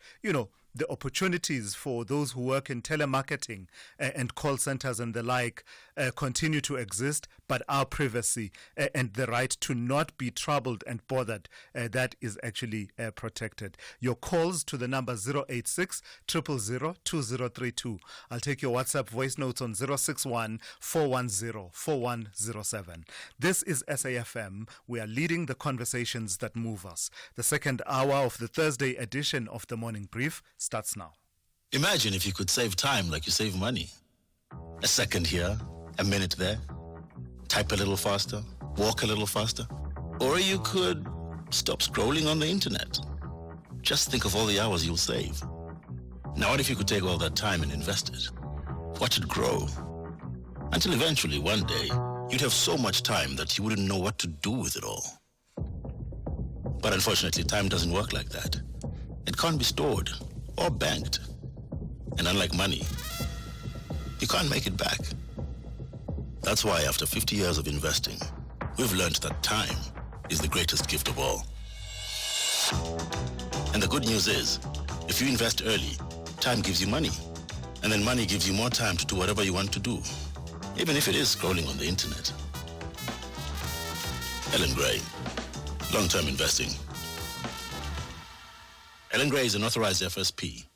the opportunities for those who work in telemarketing and call centers and the like continue to exist, but our privacy and the right to not be troubled and bothered, that is actually protected. Your calls to the number 086 000 2032. I'll take your WhatsApp voice notes on 061 410 4107. This is SAFM. We are leading the conversations that move us. The second hour of the Thursday edition of the Morning Brief starts now. Imagine if you could save time like you save money. A second here, a minute there. Type a little faster, walk a little faster. Or you could stop scrolling on the internet. Just think of all the hours you'll save. Now what if you could take all that time and invest it? Watch it grow. Until eventually, one day, you'd have so much time that you wouldn't know what to do with it all. But unfortunately, time doesn't work like that. It can't be stored or banked. And unlike money, you can't make it back. That's why after 50 years of investing, we've learned that time is the greatest gift of all. And the good news is, if you invest early, Time gives you money. And then money gives you more time to do whatever you want to do, even if it is scrolling on the internet. Ellen Gray, long-term investing. Ellen Gray is an authorized FSP.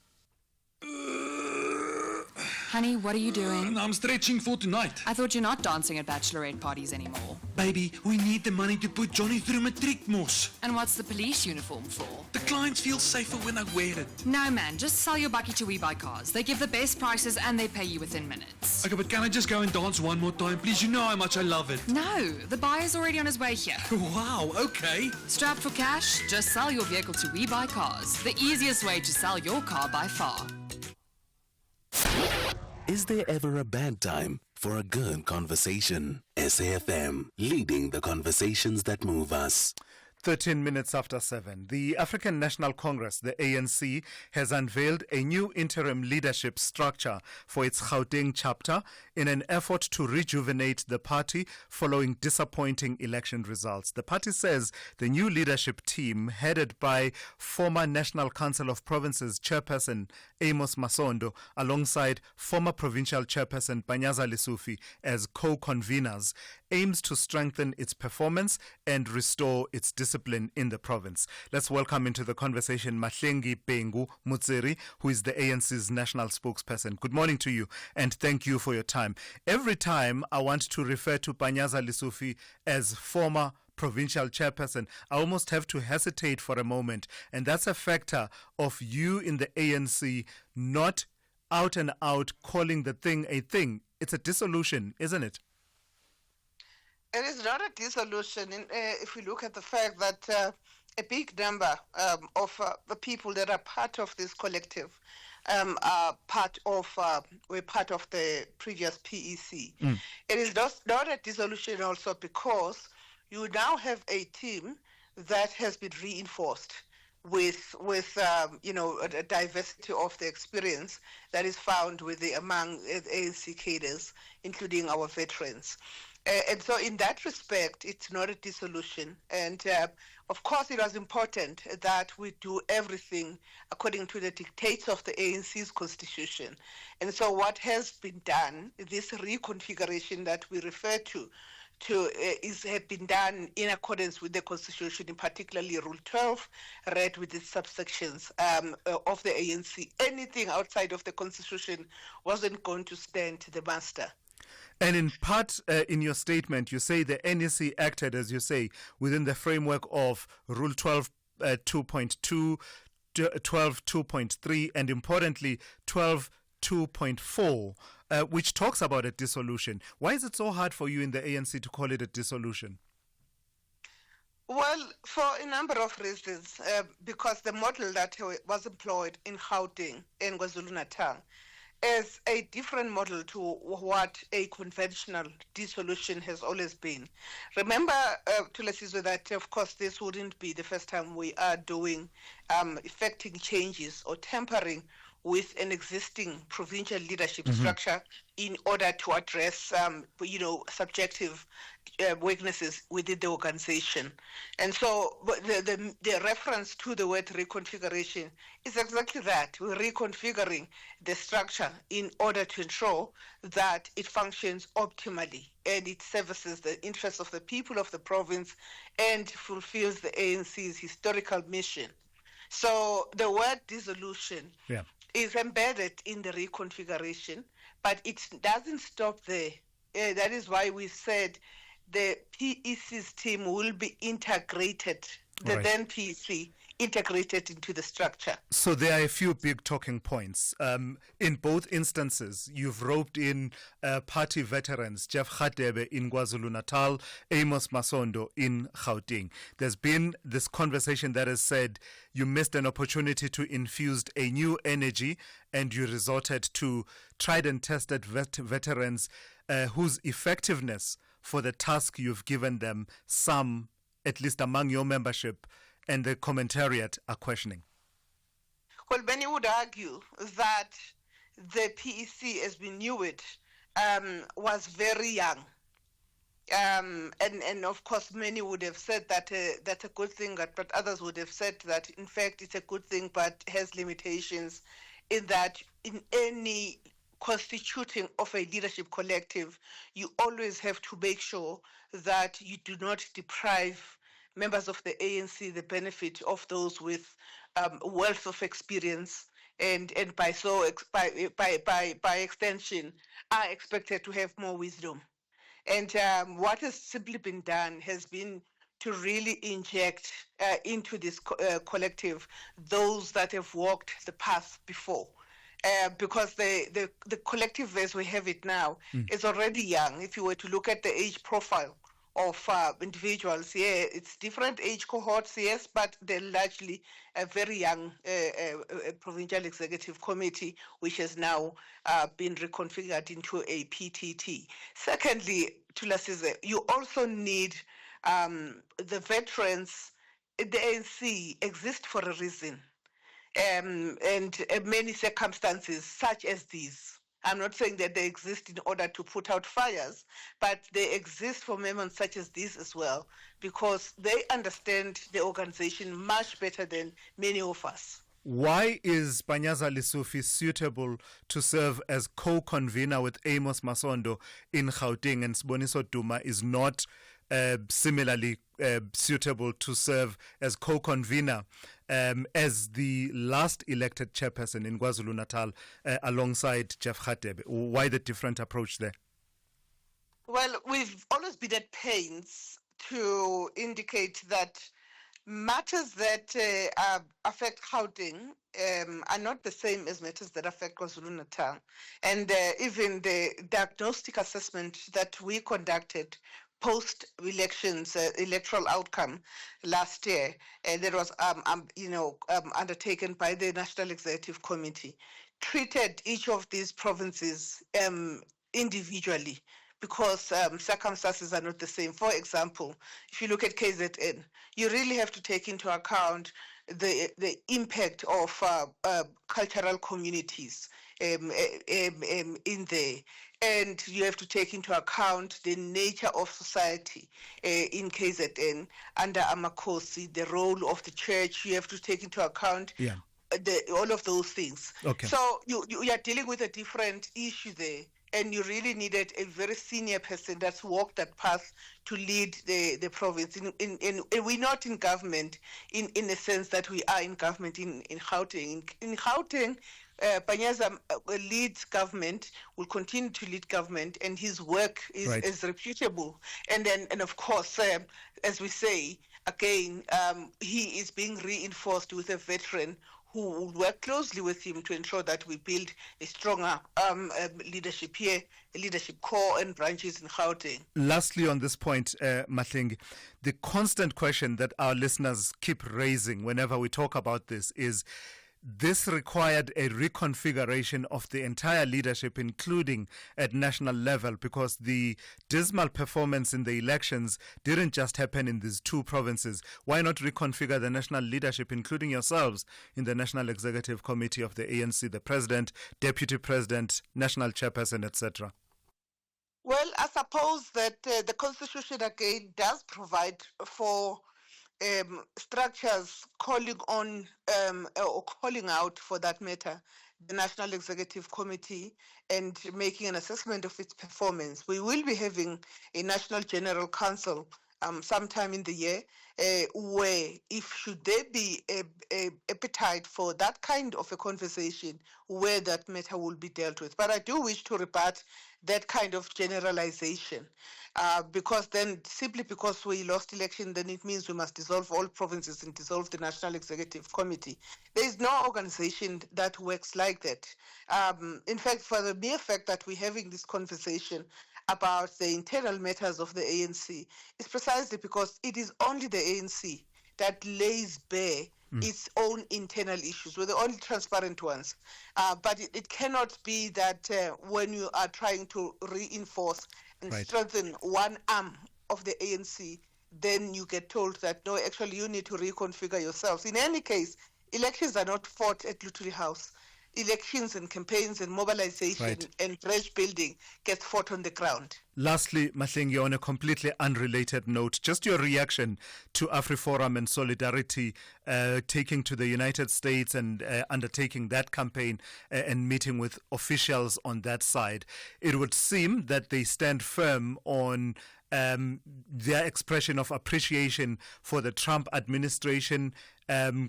Honey, what are you doing? I'm stretching for tonight. I thought you're not dancing at bachelorette parties anymore. Baby, we need the money to put Johnny through matric mos. And what's the police uniform for? The clients feel safer when I wear it. No, man, just sell your bucky to We Buy Cars. They give the best prices and they pay you within minutes. Okay, but can I just go and dance one more time, please? You know how much I love it. No, the buyer's already on his way here. Wow, okay. Strapped for cash? Just sell your vehicle to We Buy Cars. The easiest way to sell your car by far. Is there ever a bad time for a good conversation? SAFM, leading the conversations that move us. 13 minutes after 7, the African National Congress, the ANC, has unveiled a new interim leadership structure for its Gauteng chapter in an effort to rejuvenate the party following disappointing election results. The party says the new leadership team, headed by former National Council of Provinces chairperson Amos Masondo, alongside former provincial chairperson Panyaza Lesufi as co-conveners, aims to strengthen its performance and restore its discipline in the province. Let's welcome into the conversation Mahlengi Pengu Mutsiri, who is the ANC's national spokesperson. Good morning to you and thank you for your time. Every time I want to refer to Panyaza Lesufi as former provincial chairperson, I almost have to hesitate for a moment, and that's a factor of you in the ANC not out and out calling the thing a thing. It's a dissolution, isn't it? It is not a dissolution if we look at the fact that a big number of the people that are part of this collective were part of the previous PEC. It is not a dissolution also because you now have a team that has been reinforced with a diversity of the experience that is found among ANC cadres, including our veterans. And so in that respect, it's not a dissolution. And of course, it was important that we do everything according to the dictates of the ANC's constitution. And so what has been done, this reconfiguration that we refer to have been done in accordance with the constitution, in particularly Rule 12, read with its subsections of the ANC. Anything outside of the constitution wasn't going to stand the master. And in part, in your statement, you say the NEC acted, as you say, within the framework of Rule 12 2.2, 12 2.3, and importantly, 12 2.4, which talks about a dissolution. Why is it so hard for you in the ANC to call it a dissolution? Well, for a number of reasons. Because the model that was employed in Gauteng and KwaZulu-Natal is a different model to what a conventional dissolution has always been. Remember, Thulasizwe, that of course this wouldn't be the first time we are doing effecting changes or tampering with an existing provincial leadership structure in order to address, subjective weaknesses within the organization. And so the reference to the word reconfiguration is exactly that. We're reconfiguring the structure in order to ensure that it functions optimally and it services the interests of the people of the province and fulfills the ANC's historical mission. So the word dissolution is embedded in the reconfiguration, but it doesn't stop there. That is why we said the PEC's team will be integrated, the then PEC integrated into the structure. So there are a few big talking points. In both instances, you've roped in party veterans, Jeff Khadebe in KwaZulu-Natal, Amos Masondo in Gauteng. There's been this conversation that has said you missed an opportunity to infuse a new energy and you resorted to tried and tested veterans whose effectiveness for the task you've given them, some, at least among your membership, and the commentariat are questioning. Well, many would argue that the PEC, as we knew it, was very young. And of course, many would have said that that's a good thing, but others would have said that, in fact, it's a good thing, but has limitations in that in any constituting of a leadership collective, you always have to make sure that you do not deprive members of the ANC the benefit of those with wealth of experience, and by extension are expected to have more wisdom. And what has simply been done has been to really inject into this collective those that have walked the path before. Because the collective as we have it now is already young. If you were to look at the age profile of individuals, yeah, it's different age cohorts, yes, but they're largely a very young provincial executive committee, which has now been reconfigured into a PTT. Secondly, Thulasizwe, you also need the veterans. The ANC exist for a reason. And many circumstances such as these. I'm not saying that they exist in order to put out fires, but they exist for moments such as these as well, because they understand the organization much better than many of us. Why is Panyaza Lesufi suitable to serve as co-convener with Amos Masondo in Gauteng, and Siboniso Duma is not similarly suitable to serve as co-convener as the last elected chairperson in KwaZulu-Natal alongside Jeff Radebe? Why the different approach there? Well, we've always been at pains to indicate that matters that affect Gauteng are not the same as matters that affect KwaZulu-Natal. And even the diagnostic assessment that we conducted post-elections, electoral outcome last year, that was undertaken by the National Executive Committee, treated each of these provinces individually, because circumstances are not the same. For example, if you look at KZN, you really have to take into account the impact of cultural communities in there. And you have to take into account the nature of society in KZN under Amakosi, the role of the church. You have to take into account all of those things. Okay. So you are dealing with a different issue there. And you really needed a very senior person that's walked that path to lead the province. We're not in government in the sense that we are in government in Gauteng. In Gauteng, Panyaza leads government, will continue to lead government, and his work is reputable. And of course, as we say, again, he is being reinforced with a veteran who will work closely with him to ensure that we build a stronger leadership here, a leadership core and branches in Gauteng. Lastly, on this point, Mahlengi, the constant question that our listeners keep raising whenever we talk about this is, this required a reconfiguration of the entire leadership, including at national level, because the dismal performance in the elections didn't just happen in these two provinces. Why not reconfigure the national leadership, including yourselves in the National Executive Committee of the ANC, the president, deputy president, national chairperson, etc.? Well, I suppose that the Constitution again does provide for structures calling on or calling out, for that matter, the National Executive Committee and making an assessment of its performance. We will be having a National General Council sometime in the year where, if should there be a appetite for that kind of a conversation, where that matter will be dealt with. But I do wish to rebut that kind of generalization, because then, simply because we lost election, then it means we must dissolve all provinces and dissolve the National Executive Committee. There is no organization that works like that. In fact, for the mere fact that we're having this conversation about the internal matters of the ANC, is precisely because it is only the ANC that lays bare its own internal issues. We're the only transparent ones. But it cannot be that when you are trying to reinforce and strengthen one arm of the ANC, then you get told that, no, actually you need to reconfigure yourselves. In any case, elections are not fought at Lutuli House. elections and campaigns and mobilization Right. and bridge building gets fought on the ground. Lastly, Mahlengi, on a completely unrelated note, just your reaction to AfriForum and Solidarity taking to the United States and undertaking that campaign and meeting with officials on that side. It would seem that they stand firm on their expression of appreciation for the Trump administration,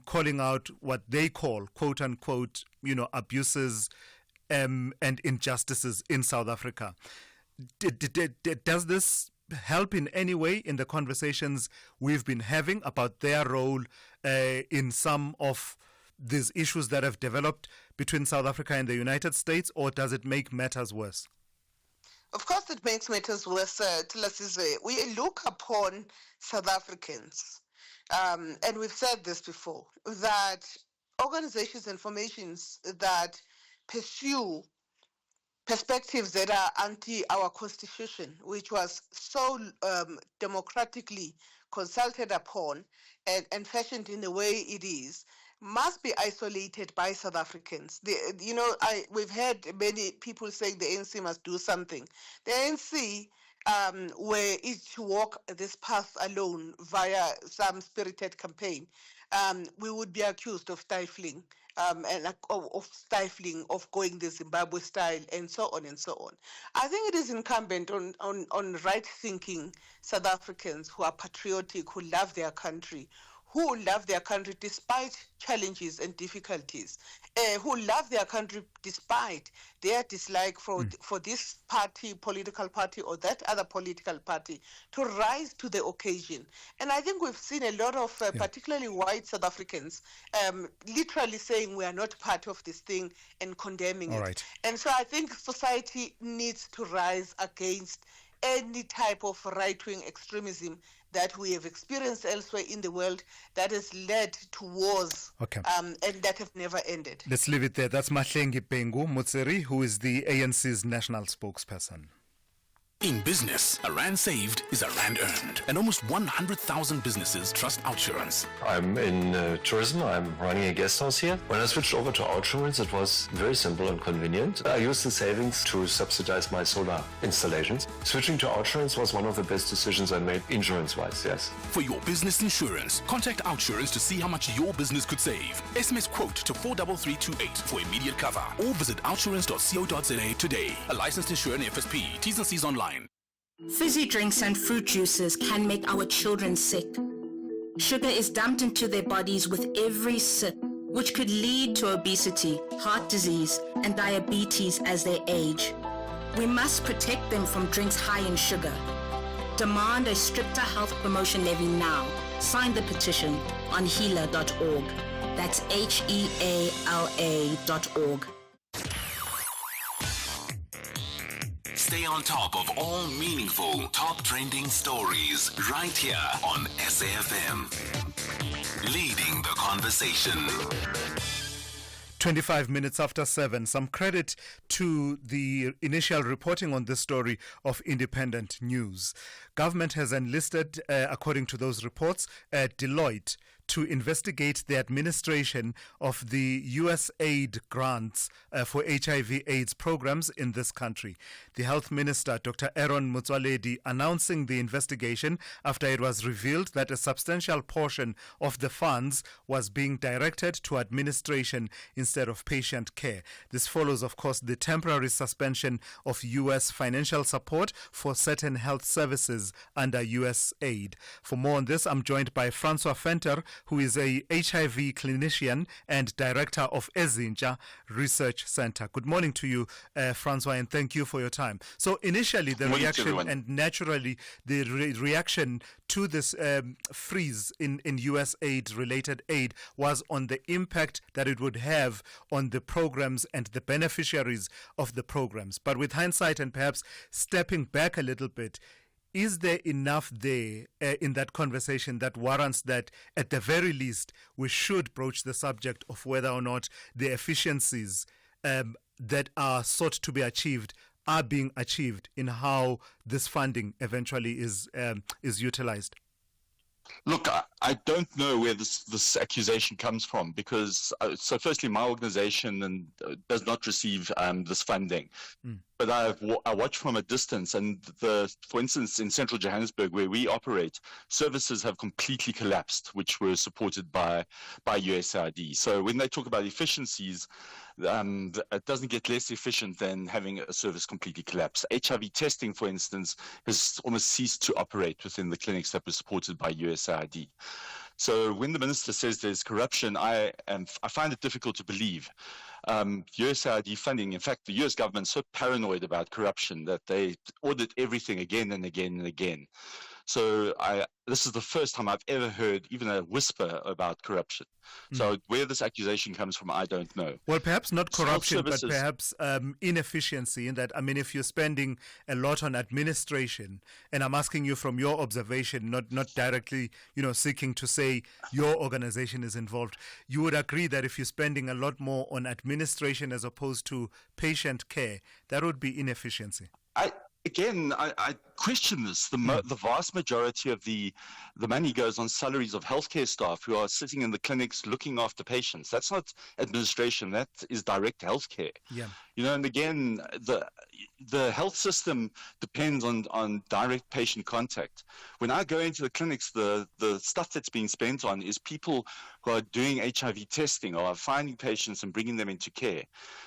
calling out what they call, quote unquote, abuses and injustices in South Africa. Does this help in any way in the conversations we've been having about their role in some of these issues that have developed between South Africa and the United States, or does it make matters worse? Of course, it makes matters worse, Thulasizwe. We look upon South Africans, and we've said this before, that organizations and formations that pursue perspectives that are anti our constitution, which was so democratically consulted upon and fashioned in the way it is, must be isolated by South Africans. We've heard many people saying the ANC must do something. The ANC, were it to walk this path alone via some spirited campaign, we would be accused of stifling. Of going the Zimbabwe style, and so on and so on. I think it is incumbent on right-thinking South Africans who are patriotic, who love their country, despite challenges and difficulties, who love their country despite their dislike for this political party or that other political party, to rise to the occasion. And I think we've seen a lot of particularly white South Africans literally saying we are not part of this thing and condemning it. Right. And so I think society needs to rise against any type of right-wing extremism that we have experienced elsewhere in the world that has led to wars and that have never ended. Let's leave it there. That's Mahlengi Pengu Mutseri, who is the ANC's national spokesperson. In business, a rand saved is a rand earned, and almost 100,000 businesses trust OUTsurance. I'm in tourism. I'm running a guest house here. When I switched over to OUTsurance, it was very simple and convenient. I used the savings to subsidize my solar installations. Switching to OUTsurance was one of the best decisions I made insurance-wise, yes. For your business insurance, contact OUTsurance to see how much your business could save. SMS quote to 43328 for immediate cover, or visit outsurance.co.za today. A licensed insurer in FSP. T's and C's online. Fizzy drinks and fruit juices can make our children sick. Sugar is dumped into their bodies with every sip, which could lead to obesity, heart disease, and diabetes as they age. We must protect them from drinks high in sugar. Demand a stricter health promotion levy now. Sign the petition on heala.org. That's HEALA.org. Stay on top of all meaningful, top trending stories right here on SAFM. Leading the conversation. 25 minutes after 7. Some credit to the initial reporting on this story of independent news. Government has enlisted, according to those reports, Deloitte to investigate the administration of the U.S. aid grants for HIV/AIDS programs in this country. The Health Minister, Dr. Aaron Motsoaledi, announcing the investigation after it was revealed that a substantial portion of the funds was being directed to administration instead of patient care. This follows, of course, the temporary suspension of U.S. financial support for certain health services under U.S. aid. For more on this, I'm joined by Francois Venter, who is a HIV clinician and director of Ezintsha Research Center. Good morning to you, Francois, and thank you for your time. So initially, the reaction and naturally the reaction to this freeze in U.S. aid-related aid was on the impact that it would have on the programs and the beneficiaries of the programs. But with hindsight and perhaps stepping back a little bit, is there enough there in that conversation that warrants that, at the very least, we should broach the subject of whether or not the efficiencies that are sought to be achieved are being achieved in how this funding eventually is utilized? Look, I don't know where this accusation comes from because, so firstly, my organization does not receive this funding. But I watch from a distance, and for instance, in central Johannesburg, where we operate, services have completely collapsed, which were supported by USAID. So when they talk about efficiencies, it doesn't get less efficient than having a service completely collapse. HIV testing, for instance, has almost ceased to operate within the clinics that were supported by USAID. So when the minister says there's corruption, I find it difficult to believe. USAID funding, in fact, the US government's so paranoid about corruption that they audit everything again and again and again. So this is the first time I've ever heard even a whisper about corruption. So where this accusation comes from, I don't know. Well, perhaps not corruption, but perhaps inefficiency in that, I mean, if you're spending a lot on administration, and I'm asking you from your observation, not directly, seeking to say your organization is involved, you would agree that if you're spending a lot more on administration as opposed to patient care, that would be inefficiency. I question this. The vast majority of the money goes on salaries of healthcare staff who are sitting in the clinics looking after patients. That's not administration. That is direct healthcare. Yeah. And again, the health system depends on direct patient contact. When I go into the clinics, the stuff that's being spent on is people who are doing HIV testing or are finding patients and bringing them into care.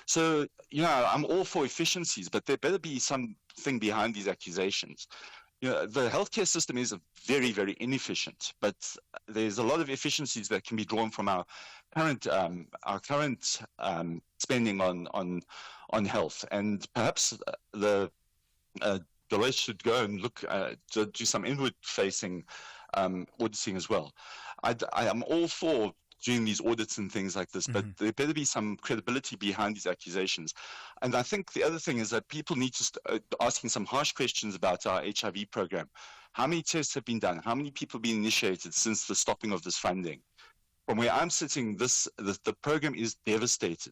So, I'm all for efficiencies, but there better be something behind these accusations. The healthcare system is very, very inefficient, but there's a lot of efficiencies that can be drawn from our current spending on health, and perhaps the Deloitte should go and look to do some inward-facing auditing as well. I am all for doing these audits and things like this, but there better be some credibility behind these accusations. And I think the other thing is that people need to start asking some harsh questions about our HIV program. How many tests have been done? How many people have been initiated since the stopping of this funding? From where I'm sitting, the program is devastated.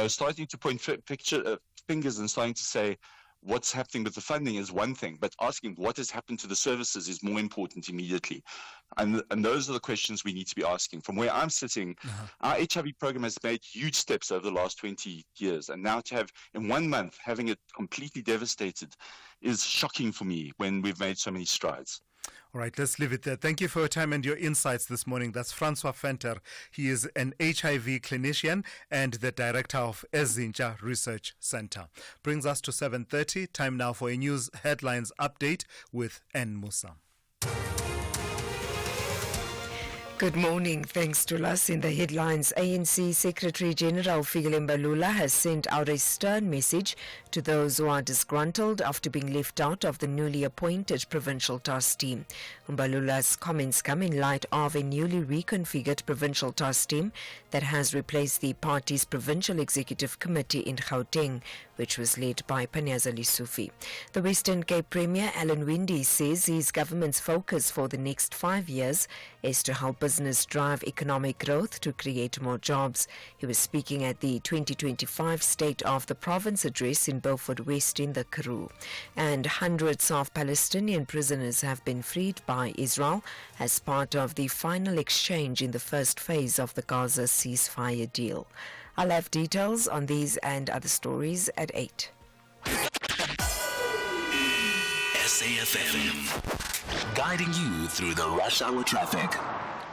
Starting to point fingers and starting to say what's happening with the funding is one thing, but asking what has happened to the services is more important immediately. And those are the questions we need to be asking. From where I'm sitting, our HIV program has made huge steps over the last 20 years. And now to have, in 1 month, having it completely devastated is shocking for me when we've made so many strides. All right, let's leave it there. Thank you for your time and your insights this morning. That's Francois Venter. He is an HIV clinician and the director of Ezintsha Research Center. Brings us to 7:30. Time now for a news headlines update with N. Musa. Good morning. Thanks to us. In the headlines, ANC Secretary General Fikile Mbalula has sent out a stern message to those who are disgruntled after being left out of the newly appointed provincial task team. Mbalula's comments come in light of a newly reconfigured provincial task team that has replaced the party's provincial executive committee in Gauteng, which was led by Panyaza Lesufi. The Western Cape Premier Alan Winde says his government's focus for the next 5 years is to help business drive economic growth to create more jobs. He was speaking at the 2025 State of the Province address in Beaufort West in the Karoo. And hundreds of Palestinian prisoners have been freed by Israel as part of the final exchange in the first phase of the Gaza ceasefire deal. I'll have details on these and other stories at 8. SAFM, guiding you through the rush hour traffic.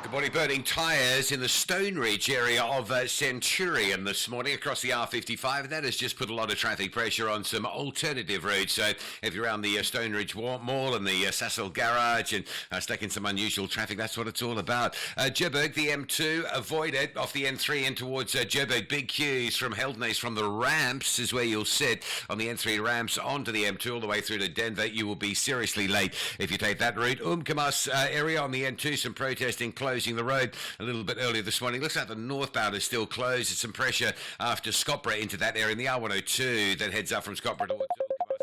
Good morning. Burning tyres in the Stone Ridge area of Centurion this morning across the R55, and that has just put a lot of traffic pressure on some alternative routes. So if you're around the Stone Ridge Mall and the Sasol Garage and stuck in some unusual traffic, that's what it's all about. Joburg, the M2, avoid it. Off the N3 in towards Joburg, big queues from Heldenace from the ramps is where you'll sit on the N3 ramps onto the M2 all the way through to Denver. You will be seriously late if you take that route. Umkomas area on the N2, some protesting closing the road a little bit earlier this morning. Looks like the northbound is still closed. There's some pressure after Scotbra into that area. In the R102 that heads up from Scotbra towards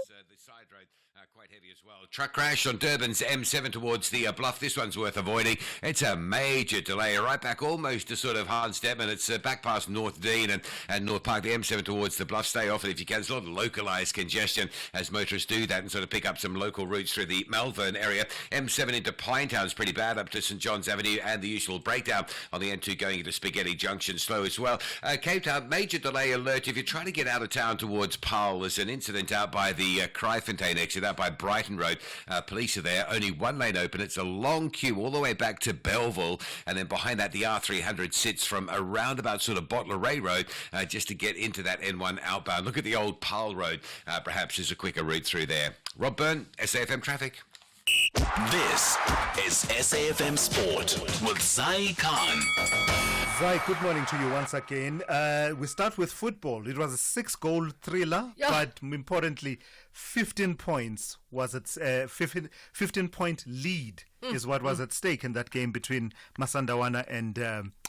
the side road, quite heavy as well. Truck crash on Durban's M7 towards the Bluff. This one's worth avoiding. It's a major delay right back almost to sort of Hans Stedman. It's back past North Dean and North Park. The M7 towards the Bluff. Stay off it if you can. There's a lot of localised congestion as motorists do that and sort of pick up some local routes through the Malvern area. M7 into Pinetown's pretty bad up to St John's Avenue, and the usual breakdown on the N2 going into Spaghetti Junction slow as well. Cape Town, major delay alert. If you're trying to get out of town towards Paarl, there's an incident out by the Kraaifontein exit, out by Brighton Road. Police are there, only one lane open. It's a long queue all the way back to Belleville, and then behind that the R300 sits from around about sort of Bottleray Road just to get into that N1 outbound. Look at the old Paarl Road, perhaps there's a quicker route through there. Rob Byrne, SAFM Traffic. This is SAFM Sport with Zai Khan. Zai, good morning to you once again. We start with football. It was a 6-goal thriller, but importantly, 15 points was its 15-point lead is what was at stake in that game between Masandawana and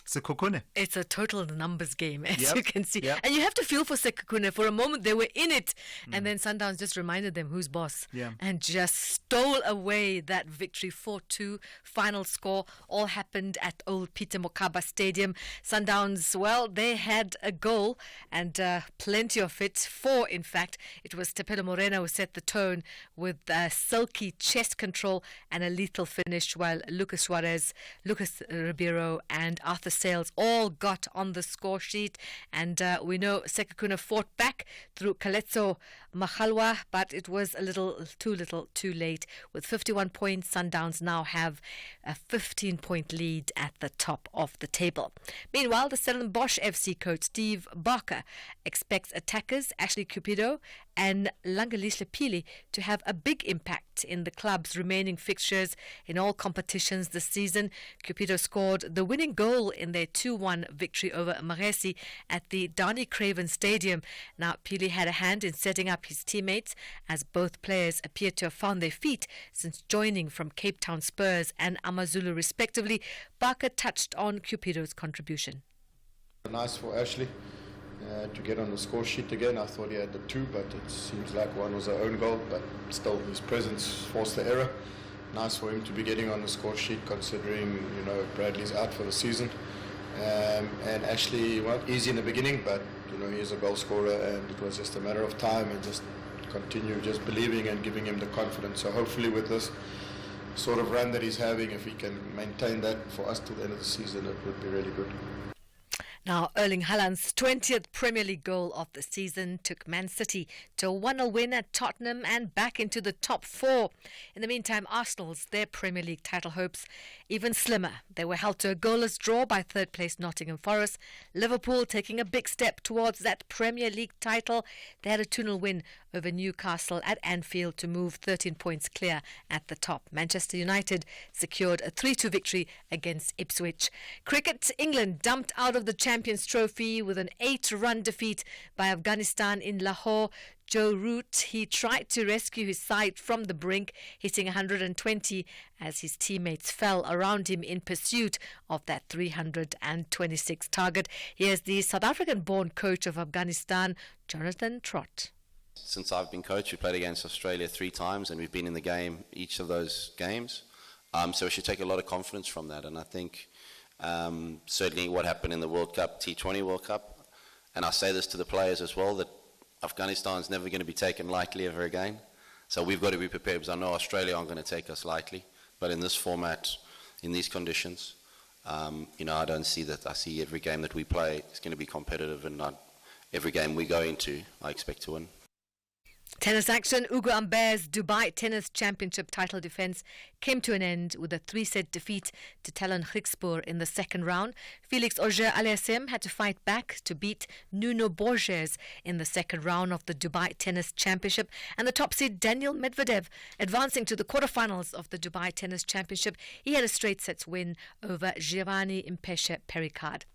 Sekhukhune. It's a total numbers game, as you can see. And you have to feel for Sekhukhune. For a moment, they were in it. And then Sundowns just reminded them who's boss. And just stole away that victory. 4-2 final score. All happened at old Peter Mokaba Stadium. Sundowns, well, they had a goal and plenty of it. 4, in fact. It was Tepelo Morena who set the tone with silky chest control and a lethal finish, while Lucas Suarez, Lucas Ribeiro and Arthur Sales all got on the score sheet. And we know Sekhukhune fought back through Kaletso Mahalwa, but it was a little too late. With 51 points, Sundowns now have a 15-point lead at the top of the table. Meanwhile, the Stellenbosch FC coach Steve Barker expects attackers Ashley Cupido and Langelihle Pili to have a big impact in the club's remaining fixtures in all competitions this season. Cupido scored the winning goal in their 2-1 victory over Magesi at the Dani Craven Stadium. Now, Pili had a hand in setting up his teammates, as both players appear to have found their feet since joining from Cape Town Spurs and Amazulu respectively. Barker touched on Cupido's contribution. Nice for Ashley to get on the score sheet again. I thought he had the 2, but it seems like one was our own goal, but still his presence forced the error. Nice for him to be getting on the score sheet, considering Bradley's out for the season. And Ashley wasn't easy in the beginning, but he is a goal scorer, and it was just a matter of time and just continue just believing and giving him the confidence. So hopefully with this sort of run that he's having, if he can maintain that for us till the end of the season, it would be really good. Now, Erling Haaland's 20th Premier League goal of the season took Man City to a 1-0 win at Tottenham and back into the top 4. In the meantime, Arsenal's, their Premier League title hopes, even slimmer. They were held to a goalless draw by third-place Nottingham Forest. Liverpool taking a big step towards that Premier League title. They had a 2-0 win over Newcastle at Anfield to move 13 points clear at the top. Manchester United secured a 3-2 victory against Ipswich. Cricket, England dumped out of the Champions Trophy with an 8-run defeat by Afghanistan in Lahore. Joe Root, he tried to rescue his side from the brink, hitting 120 as his teammates fell around him in pursuit of that 326 target. Here's the South African-born coach of Afghanistan, Jonathan Trott. Since I've been coach, we played against Australia 3 times, and we've been in the game each of those games. So we should take a lot of confidence from that. And I think certainly what happened in the World Cup, T20 World Cup, and I say this to the players as well, that Afghanistan's never going to be taken lightly ever again. So we've got to be prepared, because I know Australia aren't going to take us lightly. But in this format, in these conditions, I don't see that. I see every game that we play is going to be competitive, and not every game we go into, I expect to win. Tennis action. Ugo Amber's Dubai Tennis Championship title defence came to an end with a 3-set defeat to Talon Griekspoor in the second round. Felix Auger-Aliassime had to fight back to beat Nuno Borges in the second round of the Dubai Tennis Championship. And the top seed Daniel Medvedev advancing to the quarterfinals of the Dubai Tennis Championship. He had a straight sets win over Giovanni Impesce Pericard.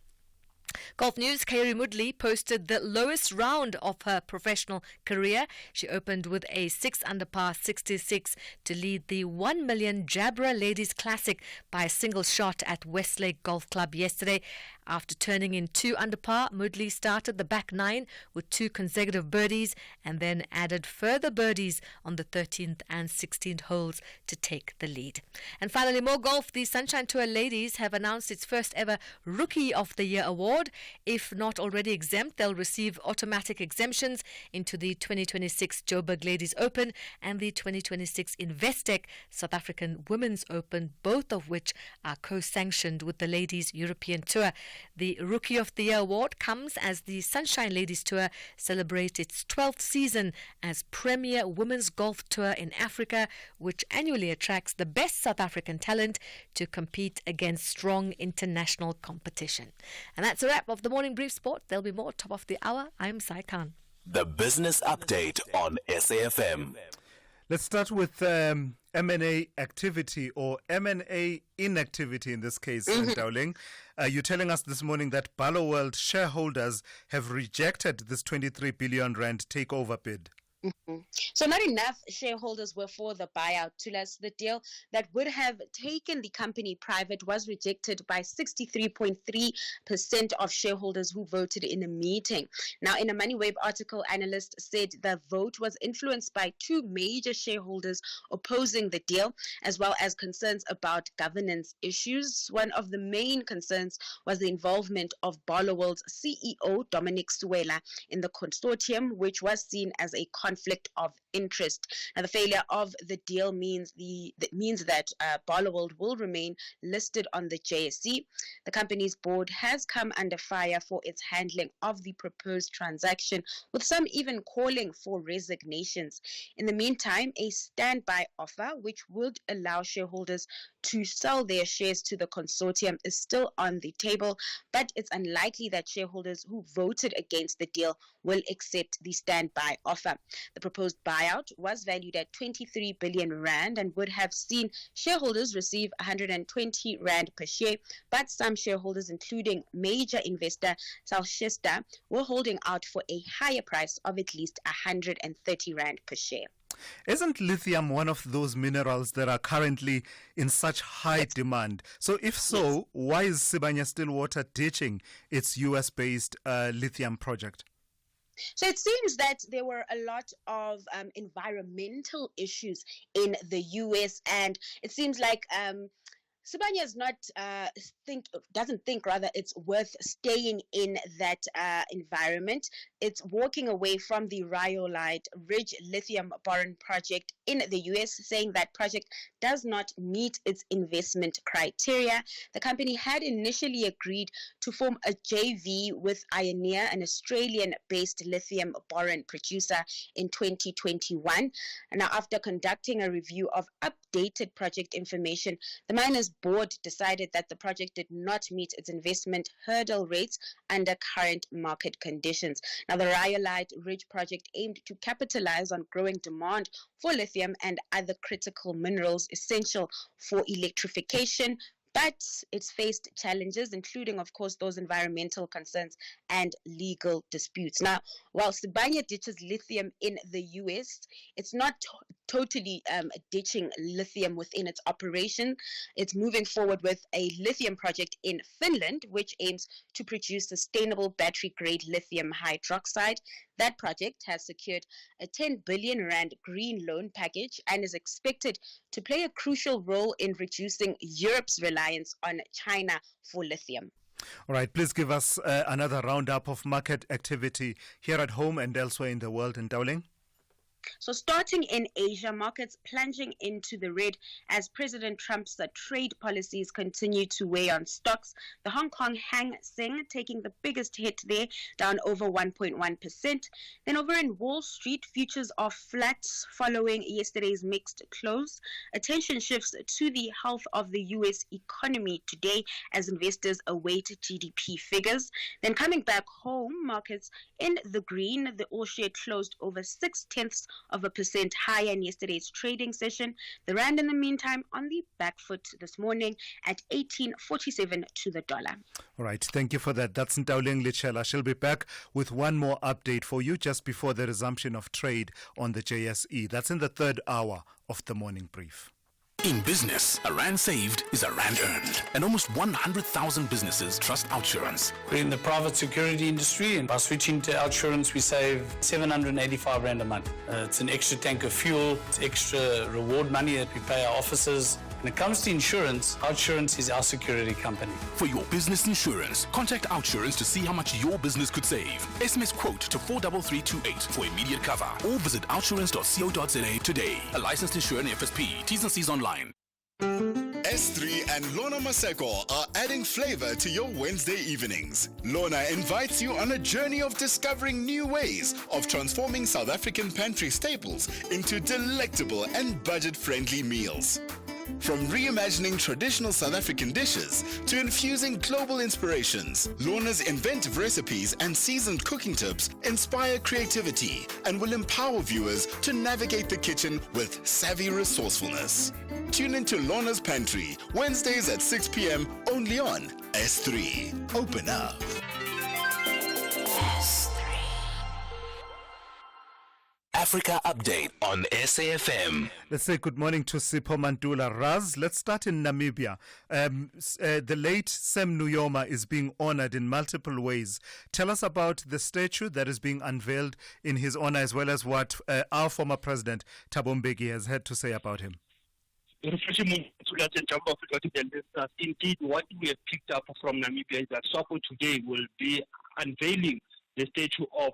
Golf news. Kairi Moodley posted the lowest round of her professional career. She opened with a 6-under par 66 to lead the 1 million Jabra Ladies Classic by a single shot at Westlake Golf Club yesterday. After turning in 2 under par, Moodley started the back 9 with 2 consecutive birdies and then added further birdies on the 13th and 16th holes to take the lead. And finally, more golf. The Sunshine Tour ladies have announced its first ever Rookie of the Year award. If not already exempt, they'll receive automatic exemptions into the 2026 Joburg Ladies Open and the 2026 Investec South African Women's Open, both of which are co-sanctioned with the Ladies European Tour. The Rookie of the Year award comes as the Sunshine Ladies Tour celebrates its 12th season as premier women's golf tour in Africa, which annually attracts the best South African talent to compete against strong international competition. And that's a wrap of the Morning Brief Sport. There'll be more top of the hour. I'm Sai Khan. The Business Update on SAFM. Let's start with M&A activity, or M&A inactivity in this case, Dowling. You're telling us this morning that Barloworld shareholders have rejected this 23 billion rand takeover bid. So not enough shareholders were for the buyout. Thulas, the deal that would have taken the company private was rejected by 63.3% of shareholders who voted in a meeting. Now, in a MoneyWeb article, analysts said the vote was influenced by 2 major shareholders opposing the deal, as well as concerns about governance issues. One of the main concerns was the involvement of Barloworld's CEO, Dominic Suela, in the consortium, which was seen as a conflict of interest. Now, the failure of the deal means that Barloworld will remain listed on the JSE. The company's board has come under fire for its handling of the proposed transaction, with some even calling for resignations. In the meantime, a standby offer, which would allow shareholders to sell their shares to the consortium, is still on the table, but it's unlikely that shareholders who voted against the deal will accept the standby offer. The proposed buyout was valued at 23 billion rand and would have seen shareholders receive 120 rand per share, but some shareholders, including major investor Salchester, were holding out for a higher price of at least 130 rand per share. Isn't lithium one of those minerals that are currently in such high demand? So if so, why is Sibanye-Stillwater ditching its US-based lithium project? So it seems that there were a lot of environmental issues in the US, and it seems like Sibanye is doesn't think it's worth staying in that environment. It's walking away from the Rhyolite Ridge lithium boron project in the US, saying that project does not meet its investment criteria. The company had initially agreed to form a JV with Ioneer, an Australian-based lithium boron producer, in 2021. And now, after conducting a review of updated project information, the miners' board decided that the project did not meet its investment hurdle rates under current market conditions. Now, the Rhyolite Ridge project aimed to capitalize on growing demand for lithium and other critical minerals essential for electrification, but it's faced challenges, including, of course, those environmental concerns and legal disputes. Now, while Sibanye ditches lithium in the US, it's not totally ditching lithium within its operation. It's moving forward with a lithium project in Finland, which aims to produce sustainable battery-grade lithium hydroxide. That project has secured a 10 billion rand green loan package and is expected to play a crucial role in reducing Europe's reliance on China for lithium. All right, please give us another roundup of market activity here at home and elsewhere in the world, and Dowling. So starting in Asia, markets plunging into the red as President Trump's trade policies continue to weigh on stocks. The Hong Kong Hang Seng taking the biggest hit there, down over 1.1%. Then over in Wall Street, futures are flat following yesterday's mixed close. Attention shifts to the health of the U.S. economy today as investors await GDP figures. Then coming back home, markets in the green. The all-share closed over 0.6% higher in yesterday's trading session. The rand, in the meantime, on the back foot this morning at 18.47 to the dollar. All right, thank you for that. That's Ntauling Lichela. She'll be back with one more update for you just before the resumption of trade on the JSE. That's in the third hour of the morning brief. In business, a rand saved is a rand earned. And almost 100,000 businesses trust OUTsurance. We're in the private security industry, and by switching to OUTsurance, we save 785 Rand a month. It's an extra tank of fuel, it's extra reward money that we pay our officers. When it comes to insurance, OUTsurance is our security company. For your business insurance, contact OUTsurance to see how much your business could save. SMS quote to 43328 for immediate cover, or visit outsurance.co.za today. A licensed insurer in FSP. T's and C's online. S3 and Lorna Maseko are adding flavor to your Wednesday evenings. Lorna invites you on a journey of discovering new ways of transforming South African pantry staples into delectable and budget-friendly meals. From reimagining traditional South African dishes to infusing global inspirations, Lorna's inventive recipes and seasoned cooking tips inspire creativity and will empower viewers to navigate the kitchen with savvy resourcefulness. Tune into Lorna's Pantry, Wednesdays at 6 p.m. only on S3. Open up. Africa Update on SAFM. Let's say good morning to Sipho Mantula. Raz, let's start in Namibia. The late Sam Nujoma is being honored in multiple ways. Tell us about the statue that is being unveiled in his honor, as well as what our former president, Thabo Mbeki, has had to say about him. Indeed, what we have picked up from Namibia is that SWAPO today will be unveiling the statue of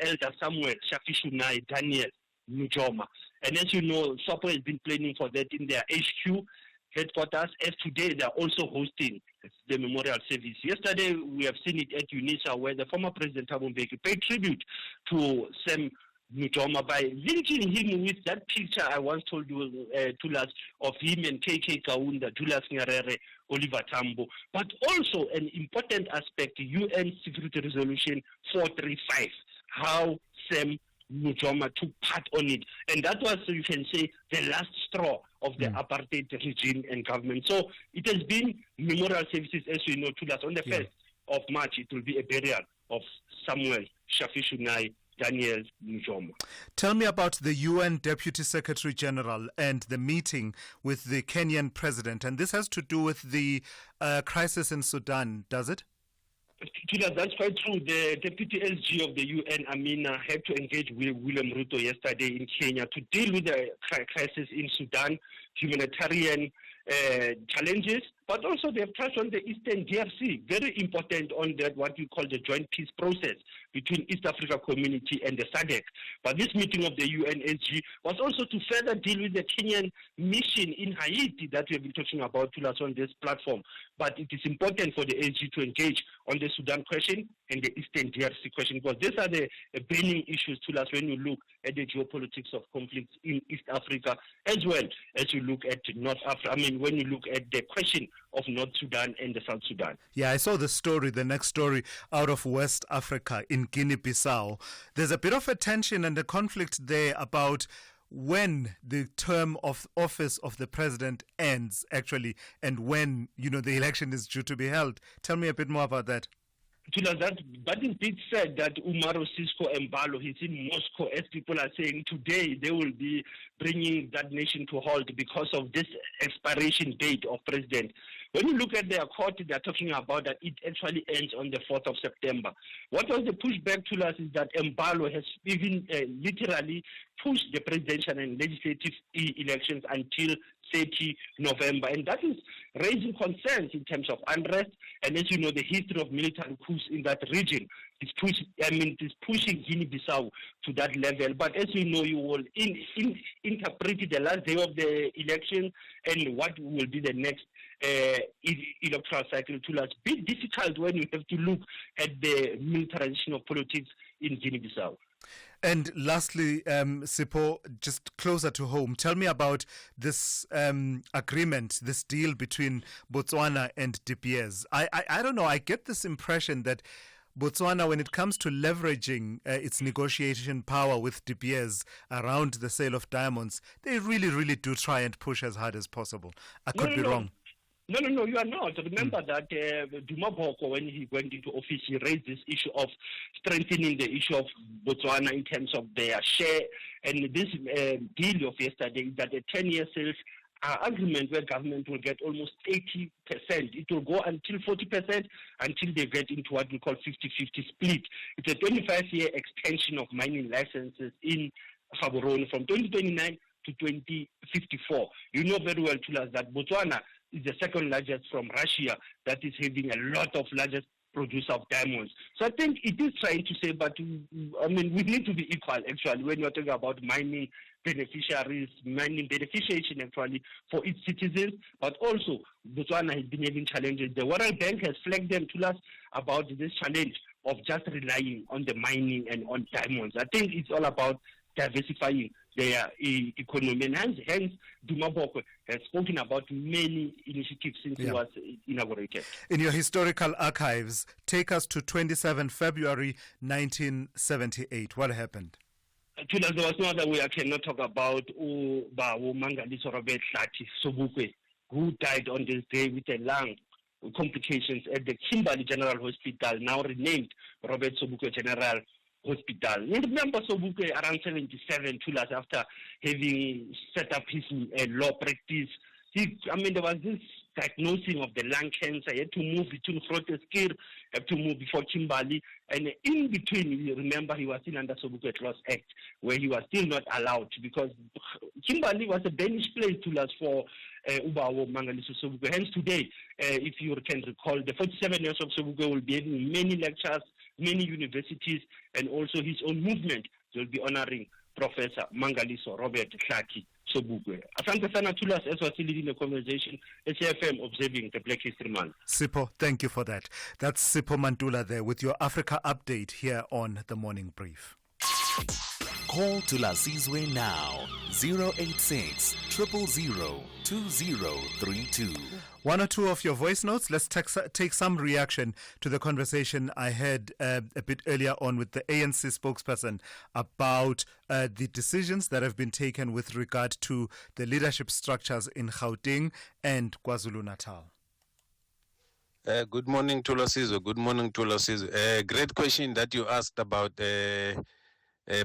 Elder Samuel Shafishunai Daniel Nujoma. And as you know, SWAPO has been planning for that in their HQ headquarters. As today, they are also hosting the memorial service. Yesterday, we have seen it at UNISA, where the former President Thabo Mbeki paid tribute to Sam Nujoma by linking him with that picture I once told you, Thulas, of him and KK Kaunda, Julius Nyerere, Oliver Tambo. But also an important aspect, UN Security Resolution 435, how Sam Nujoma took part on it. And that was, you can say, the last straw of the apartheid regime and government. So it has been memorial services, as we know, Thulas. On the 1st of March, it will be a burial of Samuel Shafishunai Daniel Nujoma. Tell me about the UN Deputy Secretary General and the meeting with the Kenyan president. And this has to do with the crisis in Sudan, does it? That's quite true. The Deputy SG of the UN, Amina, had to engage with William Ruto yesterday in Kenya to deal with the crisis in Sudan, humanitarian challenges, but also they have touched on the Eastern DRC, very important on that, what we call the joint peace process between East Africa Community and the SADC. But this meeting of the UNSG was also to further deal with the Kenyan mission in Haiti that we have been talking about on this platform. But it is important for the SG to engage on the Sudan question and the Eastern DRC question, because these are the burning issues to us when you look at the geopolitics of conflicts in East Africa, as well as you look at North Africa. I mean, when you look at the question of North Sudan and the South Sudan. Yeah, I saw the next story out of West Africa in Guinea-Bissau. There's a bit of a tension and a conflict there about when the term of office of the president ends, actually, and when, the election is due to be held. Tell me a bit more about that. That is being said that Umaro Sisco Embalo, he's in Moscow, as people are saying today, they will be bringing that nation to halt because of this expiration date of president. When you look at their court, they're talking about that it actually ends on the 4th of September. What was the pushback to us is that Embalo has even literally pushed the presidential and legislative elections until 30 November. And that is raising concerns in terms of unrest. And as you know, the history of military coups in that region is pushing Guinea-Bissau to that level. But as you know, you will interpret the last day of the election and what will be the next electoral cycle to us. Bit difficult when you have to look at the militarization of politics in Guinea-Bissau. And lastly, Sipho, just closer to home, tell me about this agreement, this deal between Botswana and De Beers. I don't know, I get this impression that Botswana, when it comes to leveraging its negotiation power with De Beers around the sale of diamonds, they really, really do try and push as hard as possible. I could be wrong. No, you are not. Remember that Duma Boko, when he went into office, he raised this issue of strengthening the issue of Botswana in terms of their share. And this deal of yesterday is that a 10-year sales agreement where government will get almost 80%. It will go until 40% until they get into what we call 50-50 split. It's a 25-year extension of mining licenses in Gaborone from 2029 to 2054. You know very well, Thulas, that Botswana is the second largest from Russia that is having a lot of largest producer of diamonds. So I think it is trying to say, but I mean, we need to be equal actually when you're talking about mining beneficiaries, mining beneficiation actually for its citizens, but also Botswana has been having challenges. The World Bank has flagged them to us about this challenge of just relying on the mining and on diamonds. I think it's all about diversifying their economy. And hence, Duma Bokwe has spoken about many initiatives since he was inaugurated. In your historical archives, take us to 27 February 1978. What happened? There was no other way I cannot talk about Mangaliso Robert Hlati Sobukwe, who died on this day with a lung complications at the Kimberley General Hospital, now renamed Robert Sobukwe General Hospital. You remember Sobukwe around 77, 2 years after having set up his law practice. There was this diagnosing of the lung cancer. He had to move between Grooteskier, had to move before Kimberley, and in between, you remember, he was still under Sobukwe Clause Act, where he was still not allowed, because Kimberley was a banished place to us for Ubawo Mangaliso Sobukwe. Hence today, if you can recall, the 47 years of Sobukwe will be having many lectures, many universities, and also his own movement will be honoring Professor Mangaliso Robert Hlati Sobukwe. Asante sana Thulas, as was leading the conversation, SAFM observing the Black History Month. Sipho, thank you for that. That's Sipho Mantula there with your Africa update here on The Morning Brief. Call Thulasizwe now, 086 000 2032. One or two of your voice notes. Let's take some reaction to the conversation I had a bit earlier on with the ANC spokesperson about the decisions that have been taken with regard to the leadership structures in Gauteng and KwaZulu-Natal. Good morning, Thulasizwe. Good morning, Thulasizwe. Great question that you asked about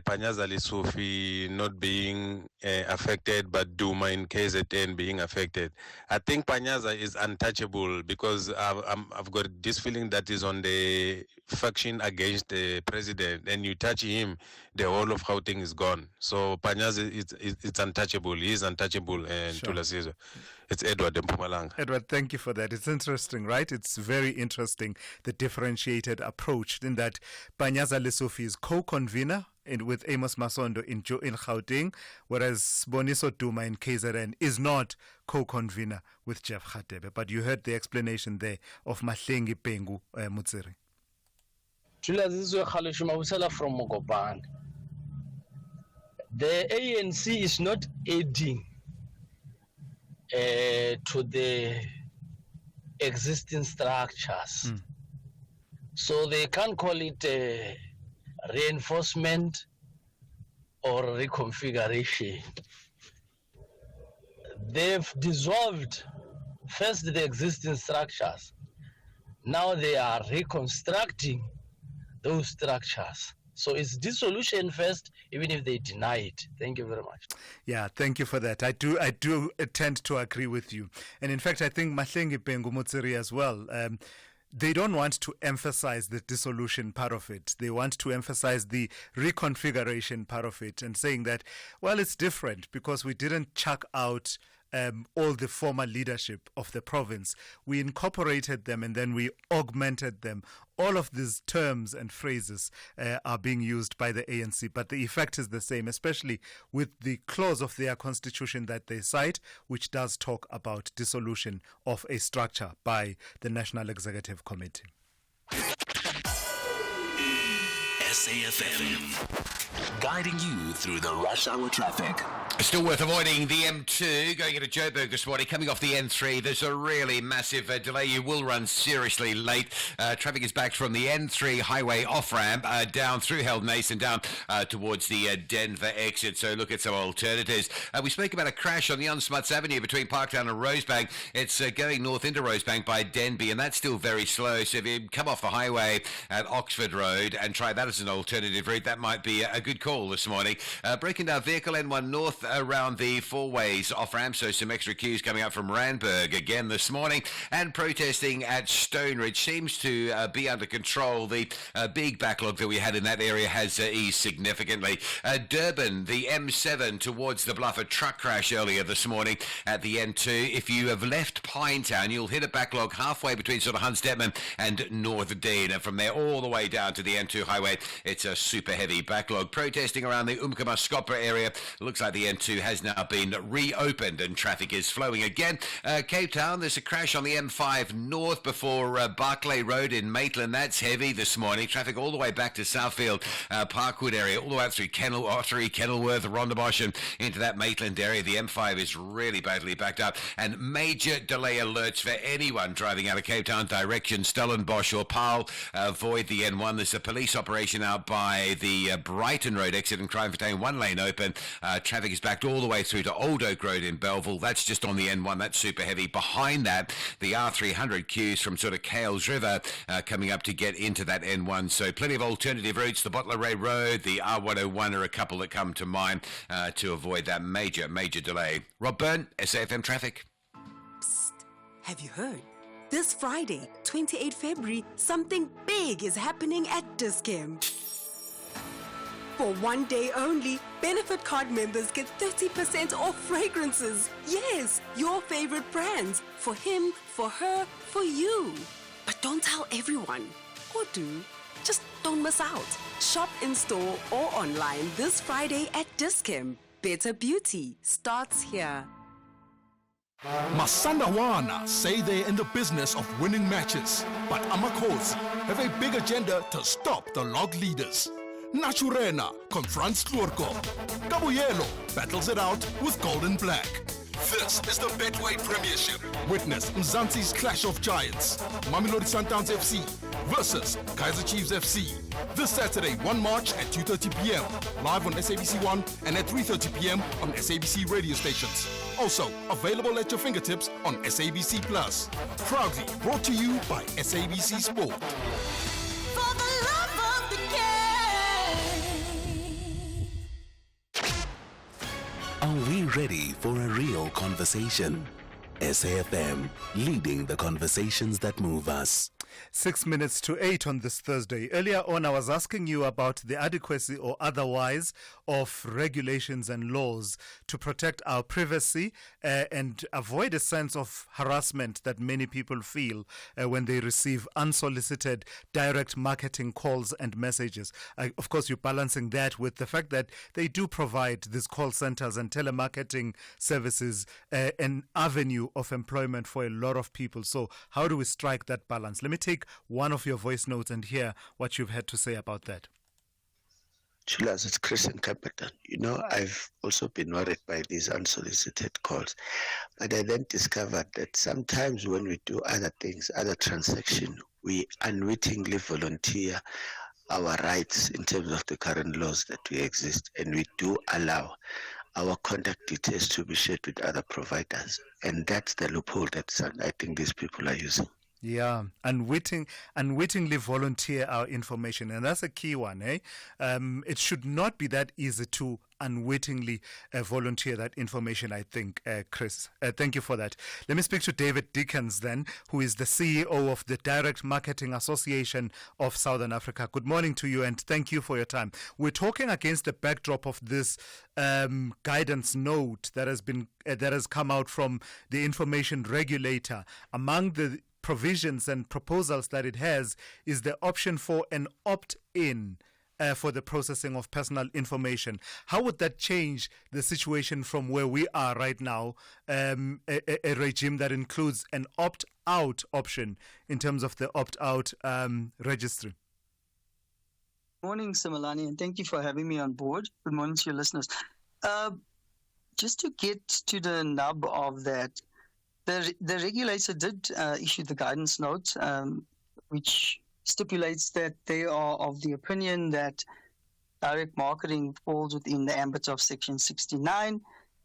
Panyaza Lesufi not being affected, but Duma in KZN being affected. I think Panyaza is untouchable because I've got this feeling that is on the faction against the president, and you touch him, the whole of Gauteng is gone. So Panyaza, it's untouchable. He is untouchable, and sure. Thulasizwe. It's Edward Mpumalanga. Edward, thank you for that. It's interesting, right? It's very interesting, the differentiated approach in that Panyaza Lesufi is co-convener with Amos Masondo in Gauteng, whereas Boniso Duma in KZN is not co-convener with Jeff Radebe. But you heard the explanation there of Mahlengi Pengu Mutsiri. Thulasizwe Khalishimabusela from Mokopane. The ANC is not aiding to the existing structures. So they can't call it reinforcement or reconfiguration. They've dissolved first the existing structures. Now they are reconstructing those structures. So it's dissolution first, even if they deny it. Thank you very much. Yeah, thank you for that. I do tend to agree with you. And in fact, I think Mahlengi Pengu Mutsiri as well, they don't want to emphasize the dissolution part of it. They want to emphasize the reconfiguration part of it and saying that, well, it's different because we didn't chuck out all the former leadership of the province. We incorporated them and then we augmented them. All of these terms and phrases are being used by the ANC, but the effect is the same, especially with the clause of their constitution that they cite, which does talk about dissolution of a structure by the National Executive Committee. SAFM, guiding you through the rush hour traffic. Still worth avoiding the M2 going into Joburg this morning. Coming off the N3, there's a really massive delay. You will run seriously late. Traffic is back from the N3 highway off-ramp down through Heldnace and down towards the Denver exit. So look at some alternatives. We spoke about a crash on the Onsmuts Avenue between Parktown and Rosebank. It's going north into Rosebank by Denby, and that's still very slow. So if you come off the highway at Oxford Road and try that as an alternative route, that might be a good call this morning. Breaking down vehicle N1 north north around the four-ways off-ramp, so some extra queues coming up from Randburg again this morning, and protesting at Stoneridge seems to be under control. The big backlog that we had in that area has eased significantly. Durban, the M7 towards the Bluff, a truck crash earlier this morning at the N2. If you have left Pinetown, you'll hit a backlog halfway between sort of Hans Detman and North Dean, and from there all the way down to the N2 highway, it's a super heavy backlog. Protesting around the Umkamaskopra area, looks like the N2 has now been reopened and traffic is flowing again. Cape Town, there's a crash on the M5 north before Barclay Road in Maitland. That's heavy this morning. Traffic all the way back to Southfield, Parkwood area, all the way up through Kenilworth, Rondebosch, and into that Maitland area. The M5 is really badly backed up, and major delay alerts for anyone driving out of Cape Town direction, Stellenbosch or Paarl. Avoid the N1. There's a police operation out by the Brighton Road exit in Crimefontein, one lane open. Traffic is backed all the way through to Old Oak Road in Belleville. That's just on the N1. That's super heavy. Behind that, the R300 queues from sort of Cales River coming up to get into that N1. So plenty of alternative routes. The Bottler Ray Road, the R101 are a couple that come to mind to avoid that major delay. Rob Byrne, SAFM Traffic. Psst, have you heard? This Friday, 28 February, something big is happening at Dis-Chem. For one day only, Benefit Card members get 30% off fragrances. Yes, your favorite brands. For him, for her, for you. But don't tell everyone. Or do. Just don't miss out. Shop in store or online this Friday at Dis-Chem. Better beauty starts here. Masandawana say they're in the business of winning matches, but Amakhosi have a big agenda to stop the log leaders. Naturena confronts Tlorko. Kabuyelo battles it out with Golden Black. This is the Betway Premiership. Witness Mzansi's clash of giants. Mamelodi Sundowns FC versus Kaizer Chiefs FC. This Saturday, 1 March at 2:30 p.m. Live on SABC1 and at 3:30 p.m. on SABC radio stations. Also available at your fingertips on SABC Plus. Proudly brought to you by SABC Sport. For the love of the game. Are we ready for a real conversation? SAFM, leading the conversations that move us. 6 minutes to 8 on this Thursday. Earlier on, I was asking you about the adequacy or otherwise of regulations and laws to protect our privacy and avoid a sense of harassment that many people feel when they receive unsolicited direct marketing calls and messages. Of course, you're balancing that with the fact that they do provide these call centers and telemarketing services an avenue of employment for a lot of people. So how do we strike that balance? Let me take one of your voice notes and hear what you've had to say about that. Chulas, it's Chris in Capital. You know, I've also been worried by these unsolicited calls. But I then discovered that sometimes when we do other things, other transactions, we unwittingly volunteer our rights in terms of the current laws that we exist, and we do allow our contact details to be shared with other providers. And that's the loophole that I think these people are using. Yeah, unwittingly volunteer our information. And that's a key one, eh? It should not be that easy to unwittingly volunteer that information, I think, Chris. Thank you for that. Let me speak to David Dickens then, who is the CEO of the Direct Marketing Association of Southern Africa. Good morning to you and thank you for your time. We're talking against the backdrop of this guidance note that has come out from the information regulator. Among the provisions and proposals that it has is the option for an opt-in for the processing of personal information. How would that change the situation from where we are right now, a regime that includes an opt-out option in terms of the opt-out registry? Morning, Simelane, and thank you for having me on board. Good morning to your listeners. Just to get to the nub of that, the regulator did issue the guidance note, which stipulates that they are of the opinion that direct marketing falls within the ambit of Section 69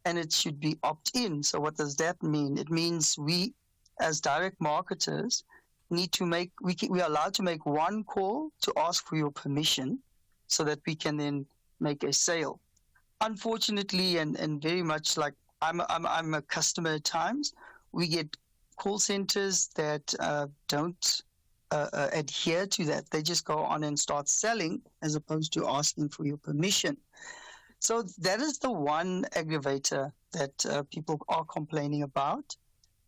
and it should be opt-in. So what does that mean? It means we, as direct marketers, need to make, we are allowed to make one call to ask for your permission so that we can then make a sale. unfortunately, and very much like I'm a customer at times, we get call centers that don't adhere to that. They just go on and start selling as opposed to asking for your permission. So that is the one aggravator that people are complaining about.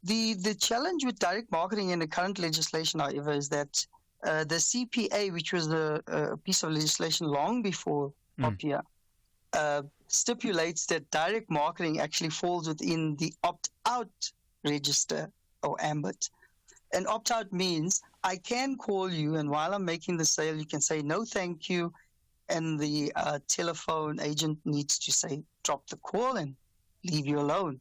The challenge with direct marketing in the current legislation, however, is that the CPA, which was a piece of legislation long before POPIA, stipulates that direct marketing actually falls within the opt-out register or ambit. And opt-out means I can call you, and while I'm making the sale, you can say no, thank you, and the telephone agent needs to say drop the call and leave you alone.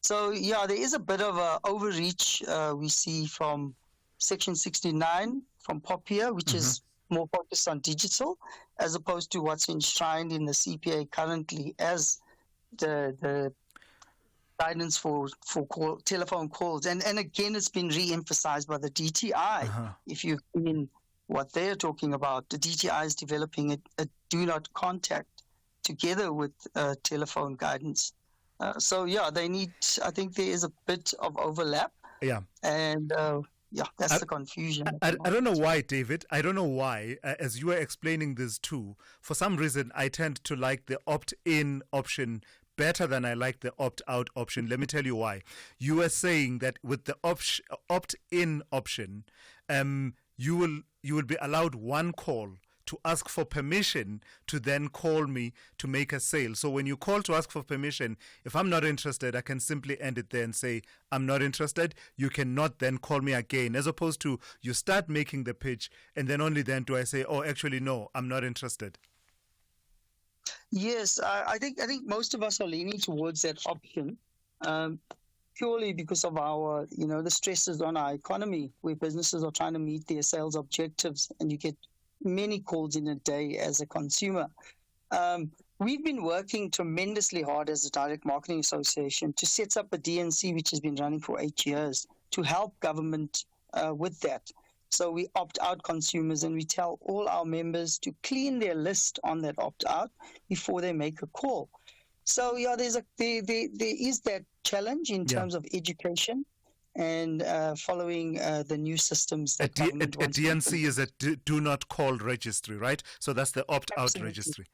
So yeah, there is a bit of a overreach we see from Section 69 from POPIA, which is more focused on digital, as opposed to what's enshrined in the CPA currently as the guidance for telephone calls. And again, it's been re-emphasized by the DTI. If you've seen what they're talking about, the DTI is developing a do not contact together with telephone guidance. So yeah, they need, I think there is a bit of overlap. Yeah. And yeah, that's the confusion. I don't know why, David. I don't know why. As you were explaining this too, for some reason, I tend to like the opt-in option better than I like the opt-out option. Let me tell you why. You were saying that with the opt-in option, you will be allowed one call to ask for permission to then call me to make a sale. So when you call to ask for permission, if I'm not interested, I can simply end it there and say, I'm not interested. You cannot then call me again, as opposed to you start making the pitch and then only then do I say, oh, actually, no, I'm not interested. Yes, I think most of us are leaning towards that option, purely because of our, the stresses on our economy, where businesses are trying to meet their sales objectives, and you get many calls in a day as a consumer. We've been working tremendously hard as a Direct Marketing Association to set up a DNC, which has been running for 8 years, to help government with that. So we opt out consumers, and we tell all our members to clean their list on that opt out before they make a call. So yeah, there is that challenge in terms of education and following the new systems that government wants. A DNC is a do not call registry, right? So that's the opt-out registry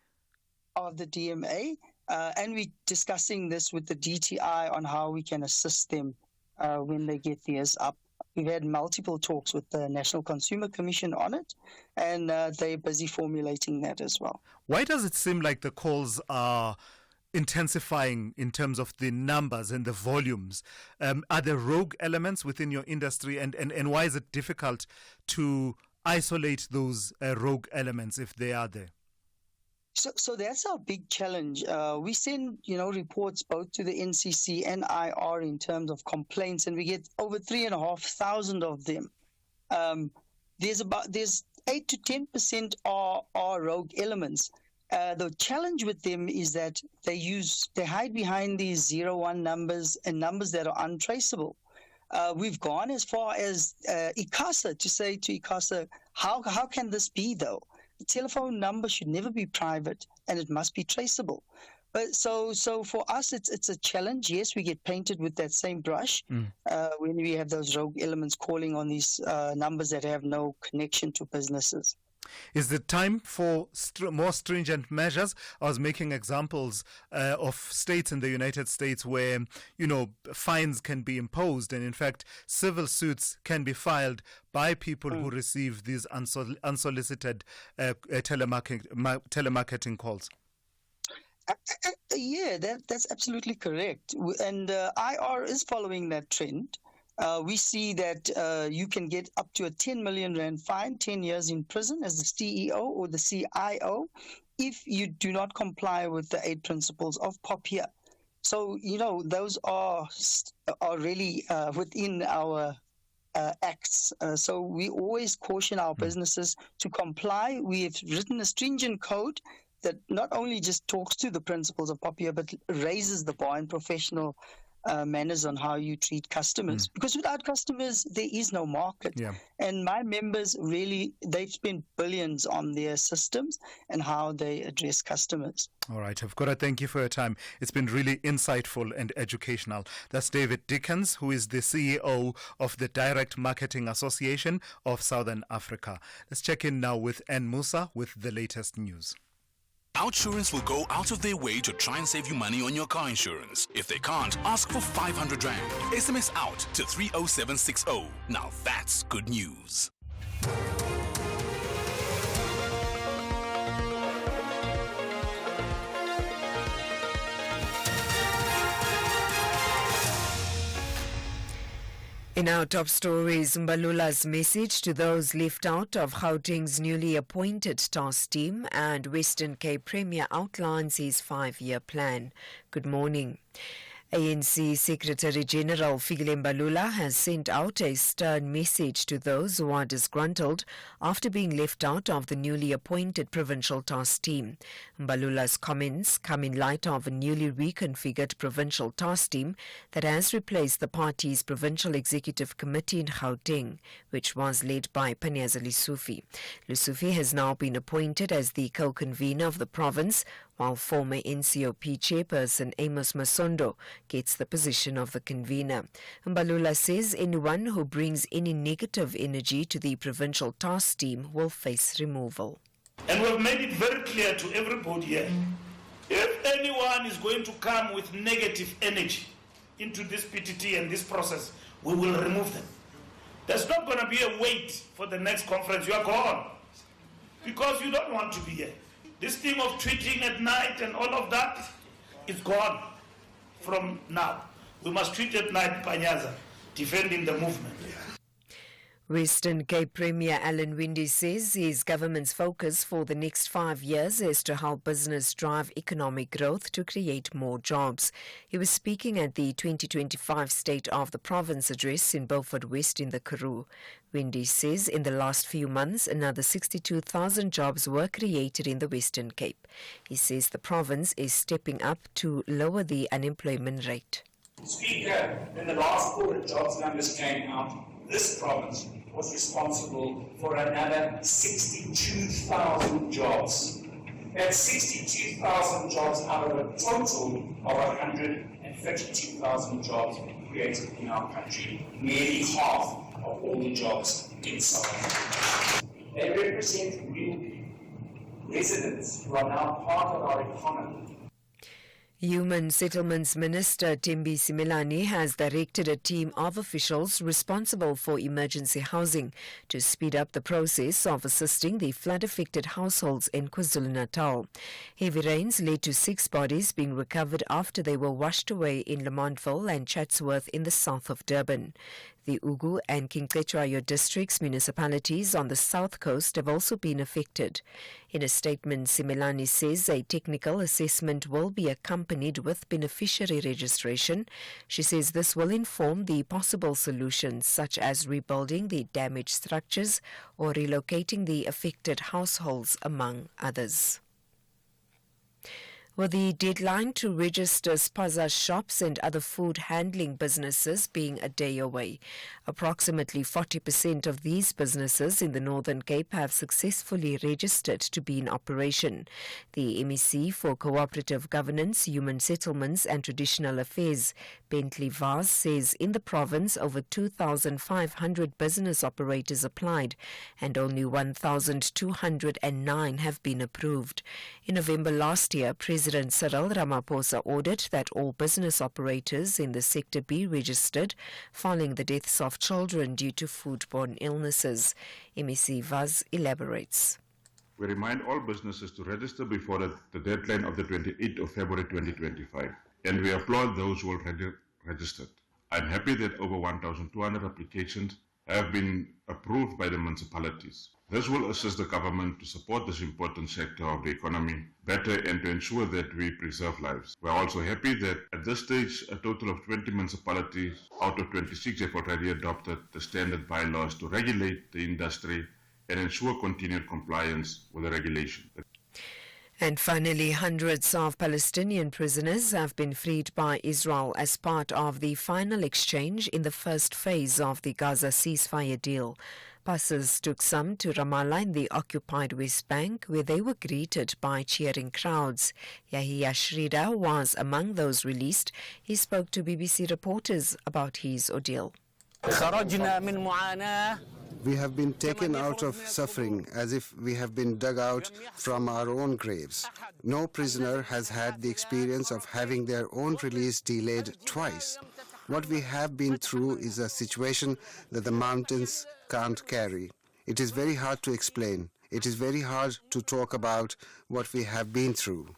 of the DMA, and we're discussing this with the DTI on how we can assist them when they get theirs up. We've had multiple talks with the National Consumer Commission on it, and they're busy formulating that as well. Why does it seem like the calls are intensifying in terms of the numbers and the volumes? Are there rogue elements within your industry, and why is it difficult to isolate those rogue elements if they are there? So that's our big challenge. We send, reports both to the NCC and IR in terms of complaints, and we get over 3,500 of them. There's 8 to 10% are rogue elements. The challenge with them is that they hide behind these 01 numbers and numbers that are untraceable. We've gone as far as ICASA to say to ICASA, how can this be though? The telephone number should never be private, and it must be traceable. But so for us, it's a challenge. Yes, we get painted with that same brush when we have those rogue elements calling on these numbers that have no connection to businesses. Is it time for more stringent measures? I was making examples of states in the United States where, fines can be imposed, and in fact, civil suits can be filed by people who receive these unsolicited telemarketing calls. Yeah, that's absolutely correct. And IR is following that trend. We see that you can get up to a 10 million rand fine, 10 years in prison as the CEO or the CIO if you do not comply with the 8 principles of POPIA. So, those are really within our acts. So we always caution our businesses to comply. We have written a stringent code that not only just talks to the principles of POPIA, but raises the bar in professional manners on how you treat customers. Because without customers, there is no market. Yeah. And my members really, they've spent billions on their systems and how they address customers. All right, I've got to thank you for your time. It's been really insightful and educational. That's David Dickens, who is the CEO of the Direct Marketing Association of Southern Africa. Let's check in now with Ann Musa with the latest news. Outsurance will go out of their way to try and save you money on your car insurance. If they can't, ask for 500 Rand. SMS out to 30760. Now that's good news. In our top stories, Mbalula's message to those left out of Gauteng's newly appointed task team, and Western Cape Premier outlines his 5-year plan. Good morning. ANC Secretary-General Fikile Mbalula has sent out a stern message to those who are disgruntled after being left out of the newly appointed provincial task team. Mbalula's comments come in light of a newly reconfigured provincial task team that has replaced the party's provincial executive committee in Gauteng, which was led by Thulasizwe Simelane. Lesufi has now been appointed as the co-convener of the province, while former NCOP chairperson Amos Masondo gets the position of the convener. Mbalula says anyone who brings any negative energy to the provincial task team will face removal. And we've made it very clear to everybody here, if anyone is going to come with negative energy into this PTT and this process, we will remove them. There's not going to be a wait for the next conference. You are gone because you don't want to be here. This thing of tweeting at night and all of that is gone from now. We must tweet at night, Panyaza, defending the movement. Western Cape Premier Alan Winde says his government's focus for the next 5 years is to help business drive economic growth to create more jobs. He was speaking at the 2025 State of the Province address in Beaufort West in the Karoo. Winde says in the last few months, another 62,000 jobs were created in the Western Cape. He says the province is stepping up to lower the unemployment rate. Speaker, when the last quarter jobs numbers came out, this province was responsible for another 62,000 jobs. That's 62,000 jobs out of a total of 152,000 jobs created in our country, nearly half of all the jobs in South Africa. They represent real residents who are now part of our economy. Human Settlements Minister Thulasizwe Simelane has directed a team of officials responsible for emergency housing to speed up the process of assisting the flood-affected households in KwaZulu-Natal. Heavy rains led to 6 bodies being recovered after they were washed away in Lamontville and Chatsworth in the south of Durban. The Ugu and King Cetshwayo districts municipalities on the south coast have also been affected. In a statement, Simelane says a technical assessment will be accompanied with beneficiary registration. She says this will inform the possible solutions such as rebuilding the damaged structures or relocating the affected households, among others. With the deadline to register spaza shops and other food handling businesses being a day away, approximately 40% of these businesses in the Northern Cape have successfully registered to be in operation. The MEC for Cooperative Governance, Human Settlements and Traditional Affairs, Bentley Vaz, says in the province over 2,500 business operators applied and only 1,209 have been approved. In November last year, President Cyril Ramaphosa ordered that all business operators in the sector be registered following the deaths of children due to foodborne illnesses. MEC Vaz elaborates. We remind all businesses to register before the deadline of the 28th of February 2025, and we applaud those who already registered. I'm happy that over 1,200 applications have been approved by the municipalities. This will assist the government to support this important sector of the economy better and to ensure that we preserve lives. We are also happy that at this stage, a total of 20 municipalities out of 26 have already adopted the standard bylaws to regulate the industry and ensure continued compliance with the regulation. And finally, hundreds of Palestinian prisoners have been freed by Israel as part of the final exchange in the first phase of the Gaza ceasefire deal. Buses took some to Ramallah in the occupied West Bank, where they were greeted by cheering crowds. Yahya Shrida was among those released. He spoke to BBC reporters about his ordeal. We have been taken out of suffering as if we have been dug out from our own graves. No prisoner has had the experience of having their own release delayed twice. What we have been through is a situation that the mountains can't carry. It is very hard to explain. It is very hard to talk about what we have been through.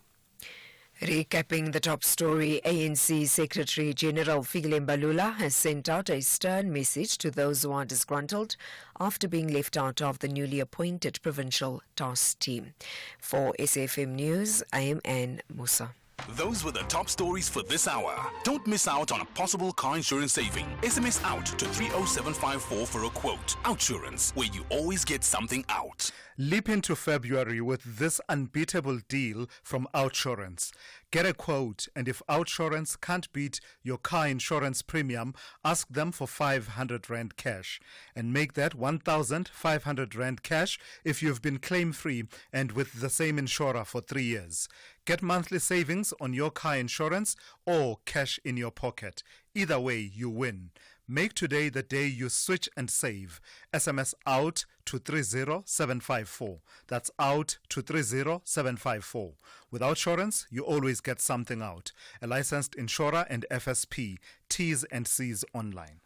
Recapping the top story, ANC Secretary General Fikile Mbalula has sent out a stern message to those who are disgruntled after being left out of the newly appointed provincial task team. For SAFM News, I am Anne Musa. Those were the top stories for this hour. Don't miss out on a possible car insurance saving. SMS out to 30754 for a quote. Outsurance, where you always get something out. Leap into February with this unbeatable deal from Outsurance. Get a quote, and if Outsurance can't beat your car insurance premium, ask them for 500 Rand cash. And make that 1,500 Rand cash if you've been claim-free and with the same insurer for 3 years. Get monthly savings on your car insurance or cash in your pocket. Either way, you win. Make today the day you switch and save. SMS out to 30754. That's out to 30754. With Outsurance, you always get something out. A licensed insurer and FSP. T's and C's online.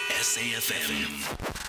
SAFM.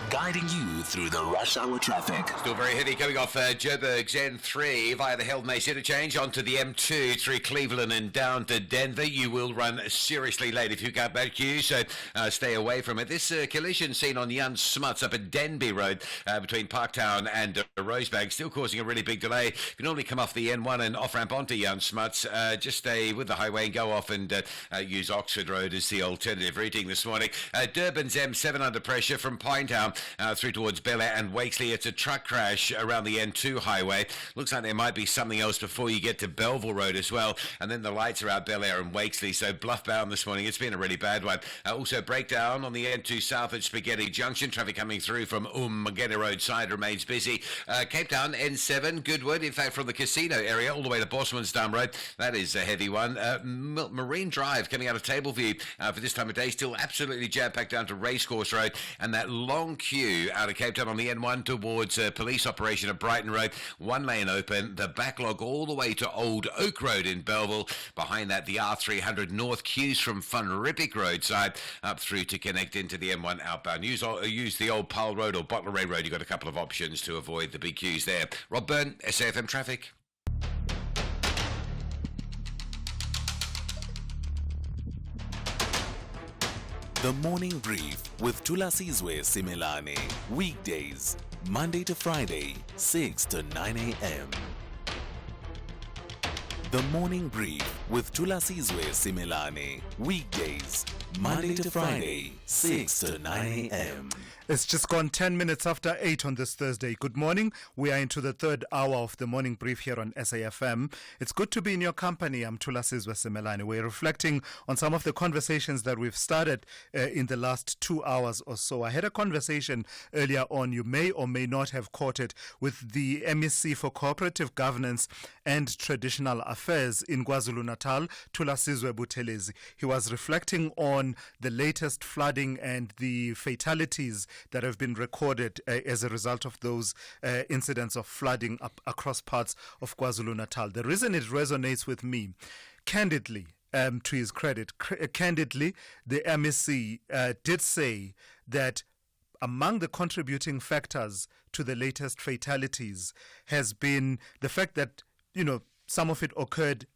Guiding you through the rush hour traffic. Still very heavy coming off Joburg's N3 via the Held Mace interchange onto the M2 through Cleveland and down to Denver. You will run seriously late if you can't back queue, so stay away from it. This collision seen on Jan Smuts up at Denby Road between Parktown and Rosebank still causing a really big delay. If you normally come off the N1 and off-ramp onto Jan Smuts, just stay with the highway and go off and use Oxford Road as the alternative routing this morning. Durban's M7 under pressure from Pinetown through towards Bel Air and Wakesley. It's a truck crash around the N2 highway. Looks like there might be something else before you get to Belleville Road as well. And then the lights are out Bel Air and Wakesley. So Bluff bound this morning. It's been a really bad one. Also breakdown on the N2 south at Spaghetti Junction. Traffic coming through from Magena Road side remains busy. Cape Town N7 Goodwood. In fact, from the casino area all the way to Bosmansdam Road. That is a heavy one. Marine Drive coming out of Tableview for this time of day. Still absolutely jam-packed down to Racecourse Road. And that long queue out of Cape Town on the N1 towards police operation at Brighton Road. One lane open. The backlog all the way to Old Oak Road in Belleville. Behind that, the R300 North queues from Van Riebeeck Road side up through to connect into the M1 outbound. Use the old Paarl Road or Bottleray Road. You've got a couple of options to avoid the big queues there. Rob Byrne, SAFM Traffic. The Morning Brief with Thulasizwe Simelane. Weekdays, Monday to Friday, 6 to 9 a.m. The Morning Brief with Thulasizwe Simelane. Weekdays, Monday to Friday, 6 to 9 a.m. It's just gone 10 minutes after 8 on this Thursday. Good morning. We are into the third hour of the morning brief here on SAFM. It's good to be in your company. I'm Thulasizwe Simelane. We're reflecting on some of the conversations that we've started in the last 2 hours or so. I had a conversation earlier on, you may or may not have caught it, with the MEC for Cooperative Governance and Traditional Affairs in KwaZulu-Natal, Thulasizwe Buthelezi. He was reflecting on the latest flooding and the fatalities that have been recorded as a result of those incidents of flooding across parts of KwaZulu-Natal. The reason it resonates with me, candidly, to his credit, candidly, the MEC did say that among the contributing factors to the latest fatalities has been the fact that, some of it occurred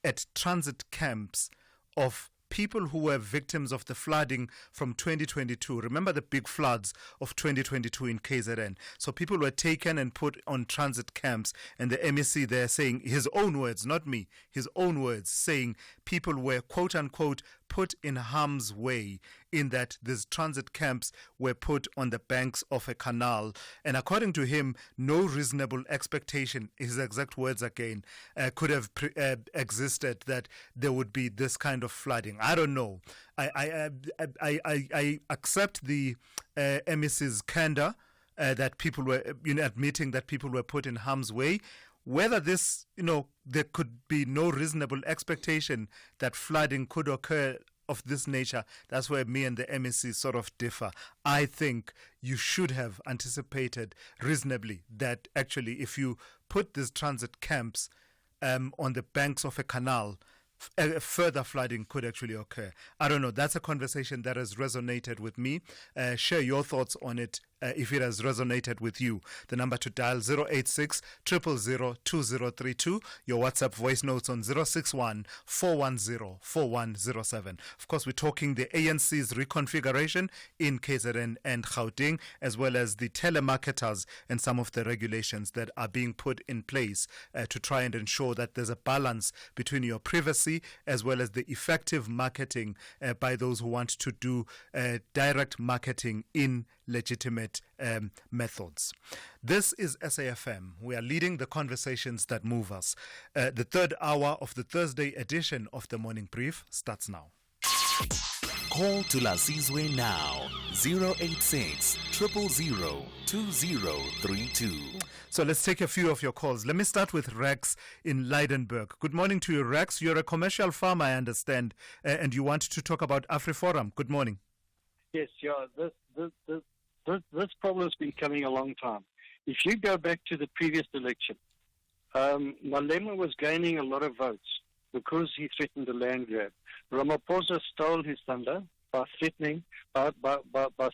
at transit camps of people who were victims of the flooding from 2022. Remember the big floods of 2022 in KZN. So people were taken and put on transit camps, and the MEC there saying, his own words, not me, his own words, saying people were, quote unquote, put in harm's way in that these transit camps were put on the banks of a canal. And according to him, no reasonable expectation, his exact words again, could have existed that there would be this kind of flooding. I don't know. I accept the MEC's candor that people were admitting that people were put in harm's way. Whether this, there could be no reasonable expectation that flooding could occur of this nature, that's where me and the MEC sort of differ. I think you should have anticipated reasonably that actually if you put these transit camps on the banks of a canal, further flooding could actually occur. I don't know. That's a conversation that has resonated with me. Share your thoughts on it if it has resonated with you. The number to dial 086 000 2032. Your WhatsApp voice notes on 061 410 4107. Of course, we're talking the ANC's reconfiguration in KZN and Gauteng, as well as the telemarketers and some of the regulations that are being put in place to try and ensure that there's a balance between your privacy as well as the effective marketing by those who want to do direct marketing in legitimate methods. This is SAFM. We are leading the conversations that move us. The third hour of the Thursday edition of the Morning Brief starts now. Call Thulasizwe now, 086 000 2032. So let's take a few of your calls. Let me start with Rex in Leidenburg. Good morning to you, Rex. You're a commercial farmer, I understand, and you want to talk about AfriForum. Good morning. Yes, yeah. This problem has been coming a long time. If you go back to the previous election, Malema was gaining a lot of votes because he threatened the land grab. Ramaphosa stole his thunder by threatening, by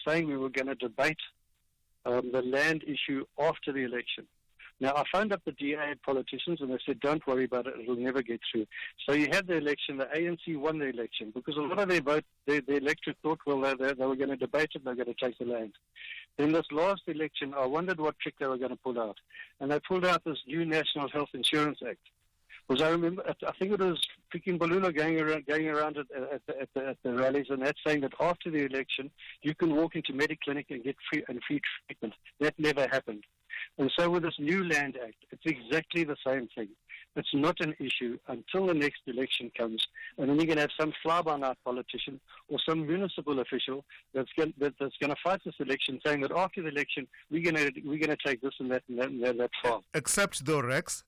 saying we were going to debate the land issue after the election. Now, I phoned up the DA politicians and they said, don't worry about it, it'll never get through. So you had the election, the ANC won the election because a lot of their vote, the electorate thought, well, they were going to debate it, they were going to take the land. Then this last election, I wondered what trick they were going to pull out. And they pulled out this new National Health Insurance Act. Because I remember, I think it was freaking Balula going around at the rallies, and that's saying that after the election, you can walk into Mediclinic and get free treatment. That never happened. And so with this new Land Act, it's exactly the same thing. It's not an issue until the next election comes, and then you're going to have some fly-by-night politician or some municipal official that's going to fight this election, saying that after the election we're going to take this and that farm. Except though, Rex.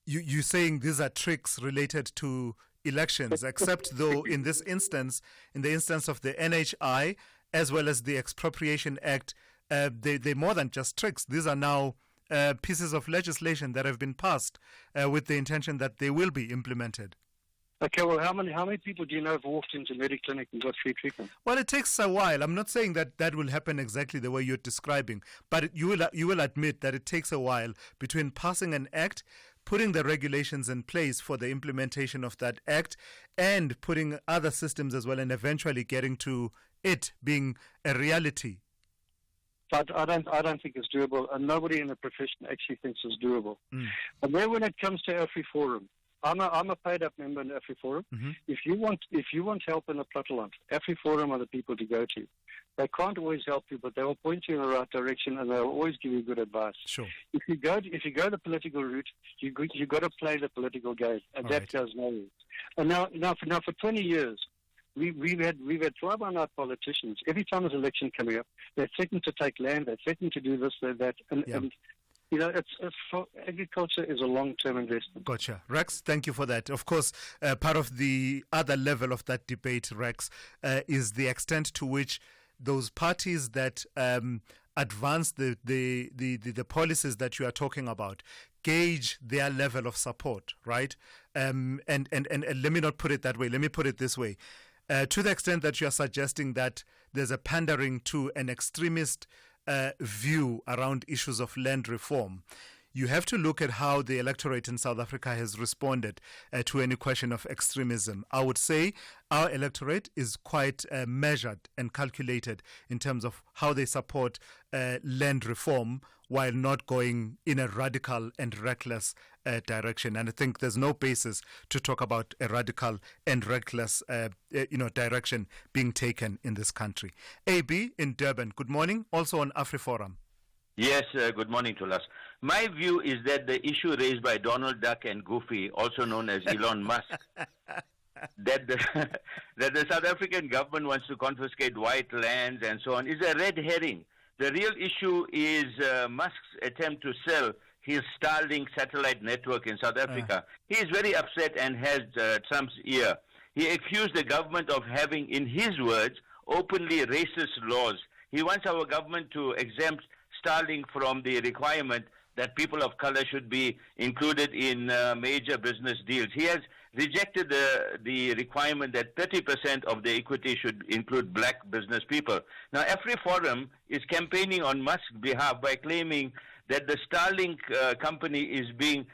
You're saying these are tricks related to elections, except though in this instance, in the instance of the NHI as well as the Expropriation Act, they're more than just tricks. These are now pieces of legislation that have been passed with the intention that they will be implemented. Okay, well, how many people do you know have walked into Mediclinic and got free treatment? Well, it takes a while. I'm not saying that will happen exactly the way you're describing, but you will admit that it takes a while between passing an act, putting the regulations in place for the implementation of that act, and putting other systems as well, and eventually getting to it being a reality. But I don't think it's doable, and nobody in the profession actually thinks it's doable. And then when it comes to AfriForum, I'm a paid-up member in AfriForum. Mm-hmm. If you want help in the platteland, AfriForum are the people to go to. They can't always help you, but they will point you in the right direction, and they will always give you good advice. Sure. If you go the political route, you got to play the political game, and that goes nowhere. And now for 20 years, we've had fly-by-night politicians. Every time there's an election coming up, they're threatened to take land, they're threatened to do this, that, and you know, agriculture is a long-term investment. Gotcha. Rex, thank you for that. Of course, part of the other level of that debate, Rex, is the extent to which those parties that advance the policies that you are talking about gauge their level of support, right? And let me not put it that way. Let me put it this way. To the extent that you are suggesting that there's a pandering to an extremist view around issues of land reform, you have to look at how the electorate in South Africa has responded to any question of extremism. I would say our electorate is quite measured and calculated in terms of how they support land reform while not going in a radical and reckless direction. And I think there's no basis to talk about a radical and reckless direction being taken in this country. AB in Durban, good morning, also on AfriForum. Yes, good morning to us. My view is that the issue raised by Donald Duck and Goofy, also known as Elon Musk, that the South African government wants to confiscate white lands and so on, is a red herring. The real issue is Musk's attempt to sell his Starlink satellite network in South Africa. He is very upset and has Trump's ear. He accused the government of having, in his words, openly racist laws. He wants our government to exempt Starlink from the requirement that people of color should be included in major business deals. He has rejected the requirement that 30% of the equity should include black business people. Now, AfriForum is campaigning on Musk's behalf by claiming that the Starlink company is being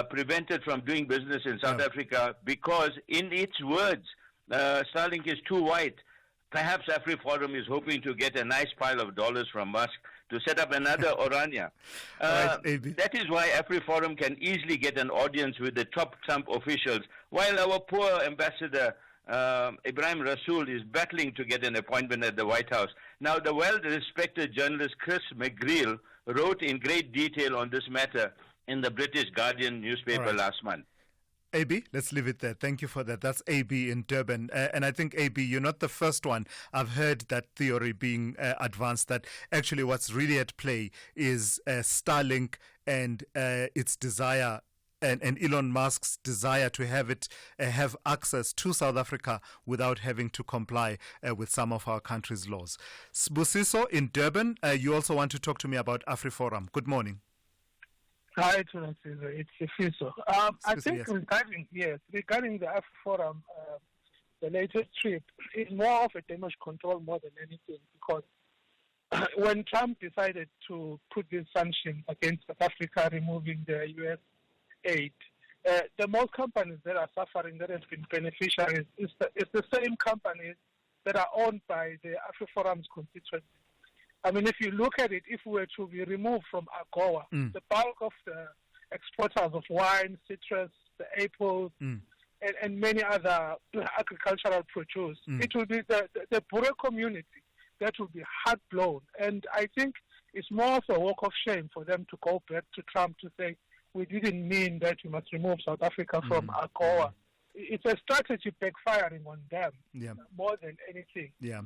prevented from doing business in South Africa because, in its words, Starlink is too white. Perhaps AfriForum is hoping to get a nice pile of dollars from Musk to set up another Orania. That is why AfriForum can easily get an audience with the top Trump officials, while our poor ambassador, Ibrahim Rasool, is battling to get an appointment at the White House. Now, the well-respected journalist Chris McGreal wrote in great detail on this matter in the British Guardian newspaper last month. AB, let's leave it there. Thank you for that. That's AB in Durban. And I think, AB, you're not the first one. I've heard that theory being advanced, that actually what's really at play is Starlink and its desire and Elon Musk's desire to have access to South Africa without having to comply with some of our country's laws. Sbusiso in Durban, you also want to talk to me about AfriForum. Good morning. Hi, Thulasizwe. It's Fiso. I think regarding the AfriForum, the latest trip is more of a damage control more than anything, because when Trump decided to put this sanction against South Africa, removing the U.S. aid, the most companies that are suffering, that have been beneficiaries, is the same companies that are owned by the AfriForum's constituency. I mean, if you look at it, if we were to be removed from AGOA, the bulk of the exporters of wine, citrus, the apples, and many other agricultural produce, it will be the Boer community that will be hard-blown. And I think it's more of a walk of shame for them to go back to Trump to say, we didn't mean that we must remove South Africa from AGOA. It's a strategy backfiring on them more than anything. Yeah.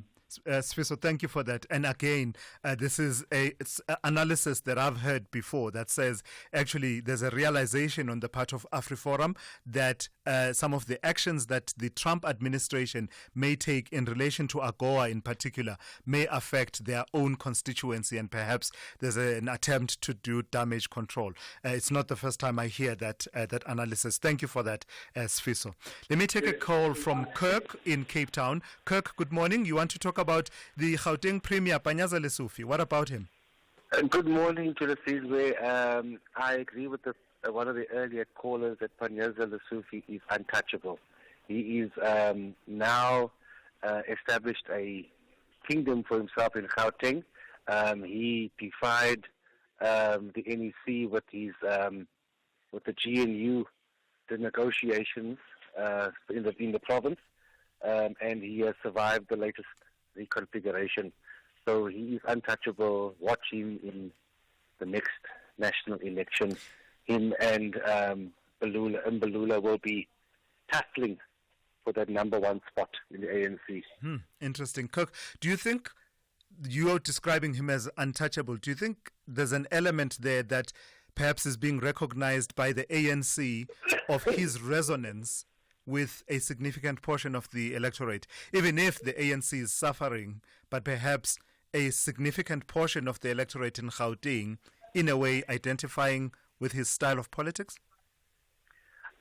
Sfiso, thank you for that. And again, this is it's analysis that I've heard before that says actually there's a realization on the part of AfriForum that some of the actions that the Trump administration may take in relation to AGOA in particular may affect their own constituency, and perhaps there's an attempt to do damage control. It's not the first time I hear that analysis. Thank you for that, Sfiso. Let me take a call from Kirk in Cape Town. Kirk, good morning. You want to talk about the Gauteng Premier Panyaza Lesufi. What about him? Good morning to the Thulasizwe. I agree with one of the earlier callers that Panyaza Lesufi is untouchable. He is now established a kingdom for himself in Gauteng. He defied the NEC with his with the GNU, the negotiations in the province, and he has survived the latest reconfiguration. So he is untouchable. Watch him in the next national election. Him and Mbalula will be tackling for that number one spot in the ANC. Interesting. Kirk, do you think you are describing him as untouchable? Do you think there's an element there that perhaps is being recognized by the ANC of his resonance with a significant portion of the electorate, even if the ANC is suffering, but perhaps a significant portion of the electorate in Gauteng, in a way, identifying with his style of politics?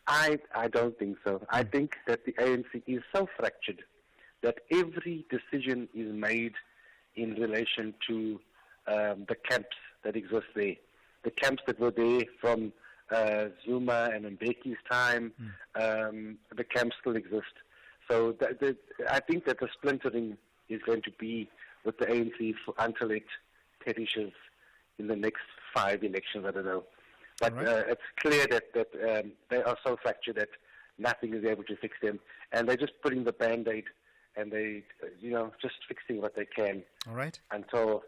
I don't think so. I think that the ANC is so fractured that every decision is made in relation to the camps that exist there. the camps that were there from Zuma and Mbeki's time, the camps still exist. So I think that the splintering is going to be with the ANC until it perishes in the next 5 elections, I don't know. But it's clear that they are so fractured that nothing is able to fix them. And they're just putting the Band-Aid and they, just fixing what they can. All right. Until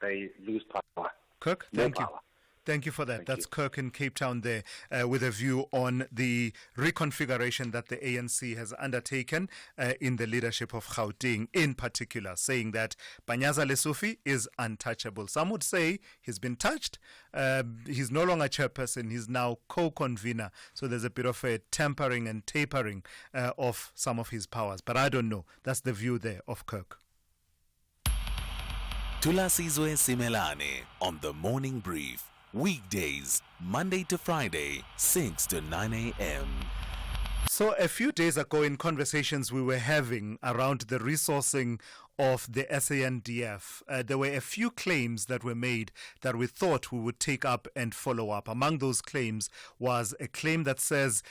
they lose power. Kirk, thank you. Thank you for that. That's Kirk in Cape Town there with a view on the reconfiguration that the ANC has undertaken in the leadership of Gauteng in particular, saying that Panyaza Lesufi is untouchable. Some would say he's been touched. He's no longer chairperson. He's now co-convener. So there's a bit of a tempering and tapering of some of his powers. But I don't know. That's the view there of Kirk. Thulasizwe Simelane on the Morning Brief. Weekdays, Monday to Friday, 6 to 9 a.m. So a few days ago in conversations we were having around the resourcing of the SANDF, there were a few claims that were made that we thought we would take up and follow up. Among those claims was a claim that says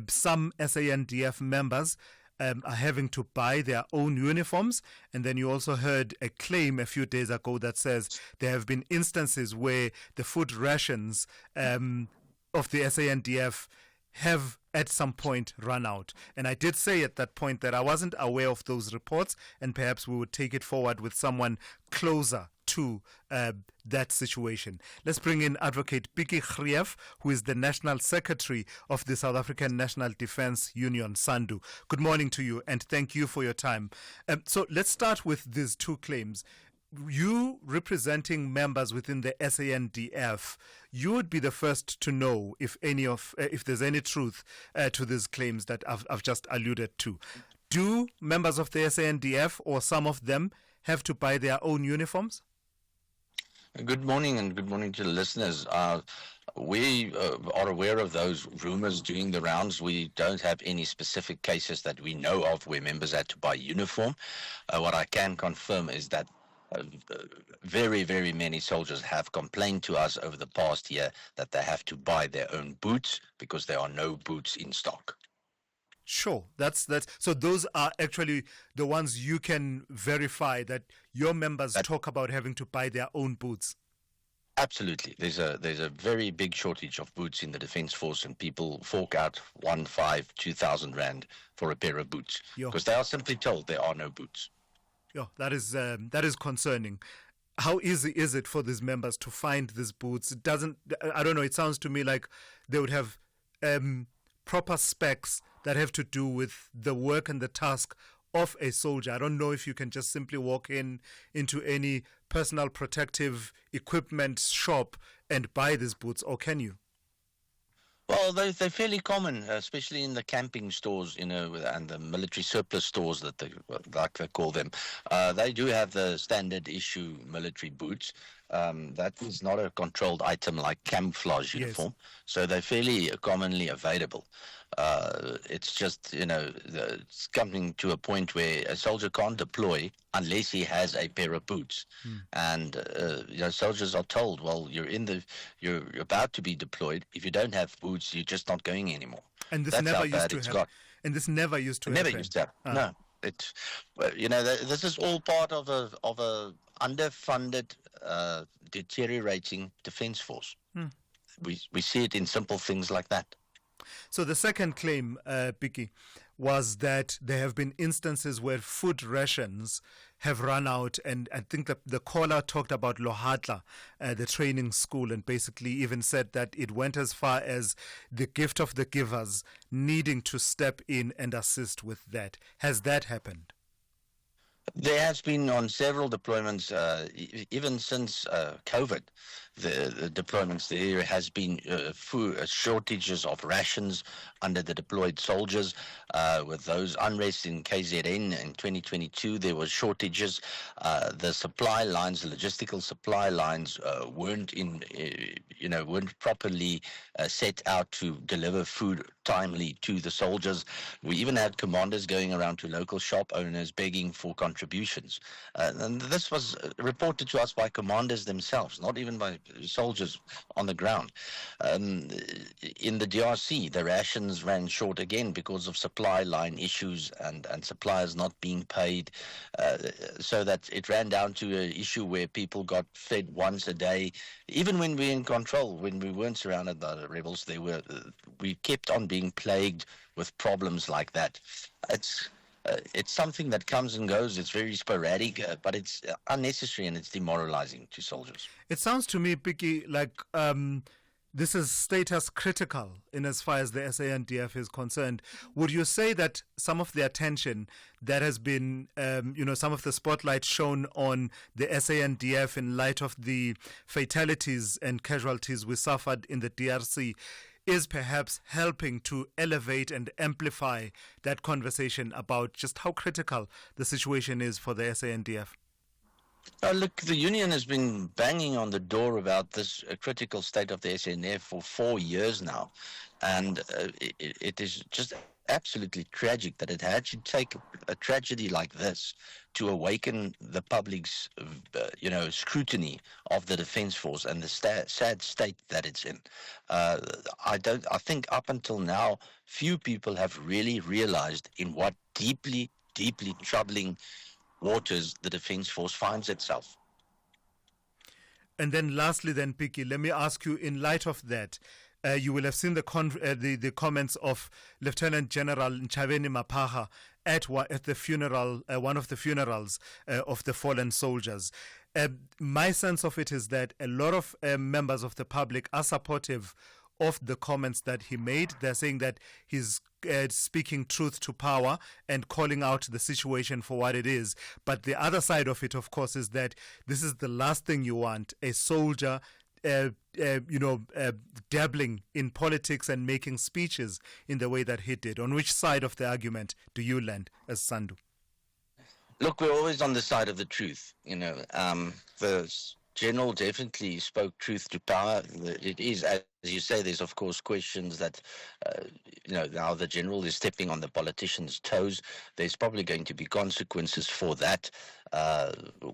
some SANDF members are having to buy their own uniforms. And then you also heard a claim a few days ago that says there have been instances where the food rations of the SANDF have at some point run out. And I did say at that point that I wasn't aware of those reports, and perhaps we would take it forward with someone closer to that situation. Let's bring in Advocate Biki Grief, who is the National Secretary of the South African National Defence Union, SANDU. Good morning to you, and thank you for your time. So let's start with these two claims. You representing members within the SANDF, you would be the first to know if there's any truth to these claims that I've just alluded to. Do members of the SANDF or some of them have to buy their own uniforms? Good morning, and good morning to the listeners. We are aware of those rumors doing the rounds. We don't have any specific cases that we know of where members had to buy uniform. What I can confirm is that very, very many soldiers have complained to us over the past year that they have to buy their own boots because there are no boots in stock. Sure, that's so those are actually the ones you can verify that your members talk about having to buy their own boots. Absolutely. There's a very big shortage of boots in the Defence Force, and people fork out 2,000 rand for a pair of boots because they are simply told there are no boots. Yeah, that is concerning. How easy is it for these members to find these boots? I don't know, it sounds to me like they would have proper specs that have to do with the work and the task of a soldier. I don't know if you can just simply walk into any personal protective equipment shop and buy these boots, or can you? Well, they're fairly common, especially in the camping stores, and the military surplus stores that they call them. They do have the standard issue military boots. That is not a controlled item like camouflage uniform, so they're fairly commonly available. It's just, it's coming to a point where a soldier can't deploy unless he has a pair of boots. And, soldiers are told, well, you're about to be deployed. If you don't have boots, you're just not going anymore. And this never used to happen. And this never used to happen. Never used to happen. No. It's, this is all part of a underfunded, deteriorating defense force. We see it in simple things like that. So the second claim, Biki, was that there have been instances where food rations have run out, and I think that the caller talked about Lohatla, the training school, and basically even said that it went as far as the gift of the givers needing to step in and assist with that. Has that happened? There has been on several deployments, even since COVID, the deployments, there has been food shortages of rations under the deployed soldiers. With those unrest in KZN in 2022, there was shortages. The supply lines, the logistical supply lines weren't properly set out to deliver food timely to the soldiers. We even had commanders going around to local shop owners begging for contributions. And this was reported to us by commanders themselves, not even by soldiers on the ground. In the DRC, the rations ran short again because of supply line issues and suppliers not being paid, so that it ran down to an issue where people got fed once a day. Even when we were in control, when we weren't surrounded by the rebels, we kept on being plagued with problems like that. It's something that comes and goes. It's very sporadic, but it's unnecessary and it's demoralizing to soldiers. It sounds to me, Piki, like this is status critical in as far as the SANDF is concerned. Would you say that some of the attention that has been, some of the spotlight shown on the SANDF in light of the fatalities and casualties we suffered in the DRC is perhaps helping to elevate and amplify that conversation about just how critical the situation is for the SANDF? Look, the union has been banging on the door about this critical state of the SANDF for 4 years now, and it is just absolutely tragic that it had to take a tragedy like this to awaken the public's, scrutiny of the Defence Force and the sad state that it's in. I think up until now, few people have really realized in what deeply, deeply troubling waters the Defence Force finds itself. And then lastly, Piki, let me ask you, in light of that, you will have seen the comments of Lieutenant General Nchaveni Mapaha at the funeral, one of the funerals of the fallen soldiers. My sense of it is that a lot of members of the public are supportive of the comments that he made. They're saying that he's speaking truth to power and calling out the situation for what it is. But the other side of it, of course, is that this is the last thing you want, a soldier dabbling in politics and making speeches in the way that he did. On which side of the argument do you land as Sandu? Look, we're always on the side of the truth. The general definitely spoke truth to power. It is, as you say, there's of course questions that, now the general is stepping on the politicians' toes. There's probably going to be consequences for that,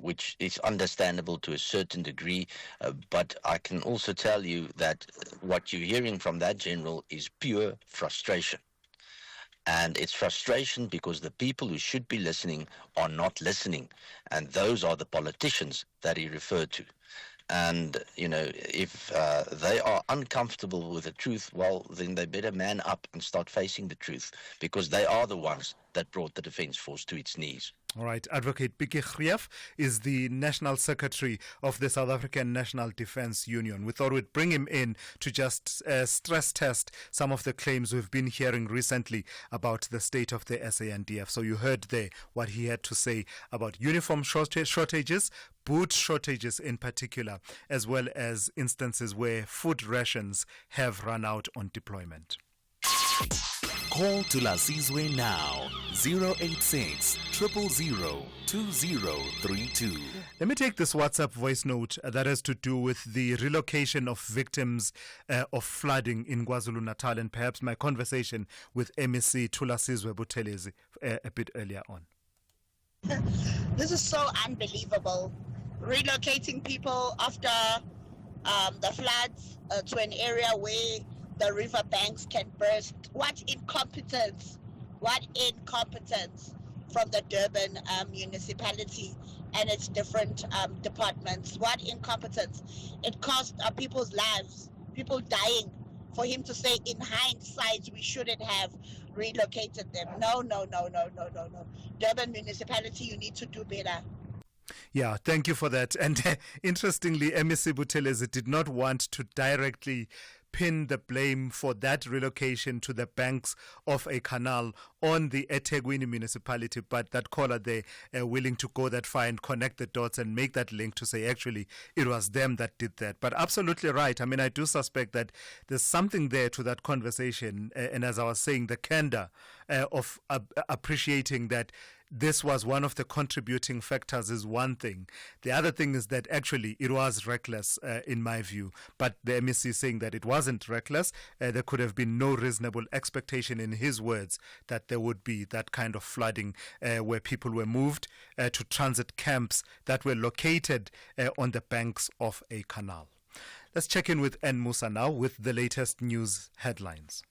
which is understandable to a certain degree. But I can also tell you that what you're hearing from that general is pure frustration. And it's frustration because the people who should be listening are not listening. And those are the politicians that he referred to. And, if they are uncomfortable with the truth, well, then they better man up and start facing the truth, because they are the ones that brought the Defence Force to its knees. All right. Advocate Piki Grief is the National Secretary of the South African National Defence Union. We thought we'd bring him in to just stress test some of the claims we've been hearing recently about the state of the SANDF. So you heard there what he had to say about uniform shortages, boot shortages in particular, as well as instances where food rations have run out on deployment. Call Thulasizwe now, 086 000 2032. Let me take this WhatsApp voice note that has to do with the relocation of victims of flooding in KwaZulu-Natal, and perhaps my conversation with MEC Thulasizwe Simelane a bit earlier on. This is so unbelievable. Relocating people after the floods to an area where the river banks can burst. What incompetence from the Durban municipality and its different departments. What incompetence. It cost people's lives, people dying, for him to say in hindsight we shouldn't have relocated them. No. Durban municipality, you need to do better. Yeah, thank you for that. And interestingly, MEC Simelane did not want to directly pin the blame for that relocation to the banks of a canal on the eThekwini municipality, but that caller there willing to go that far and connect the dots and make that link to say actually it was them that did that. But absolutely right. I mean, I do suspect that there's something there to that conversation, and as I was saying, the candor of appreciating that this was one of the contributing factors is one thing. The other thing is that actually it was reckless in my view. But the MEC is saying that it wasn't reckless. There could have been no reasonable expectation, in his words, that there would be that kind of flooding where people were moved to transit camps that were located on the banks of a canal. Let's check in with N. Musa now with the latest news headlines.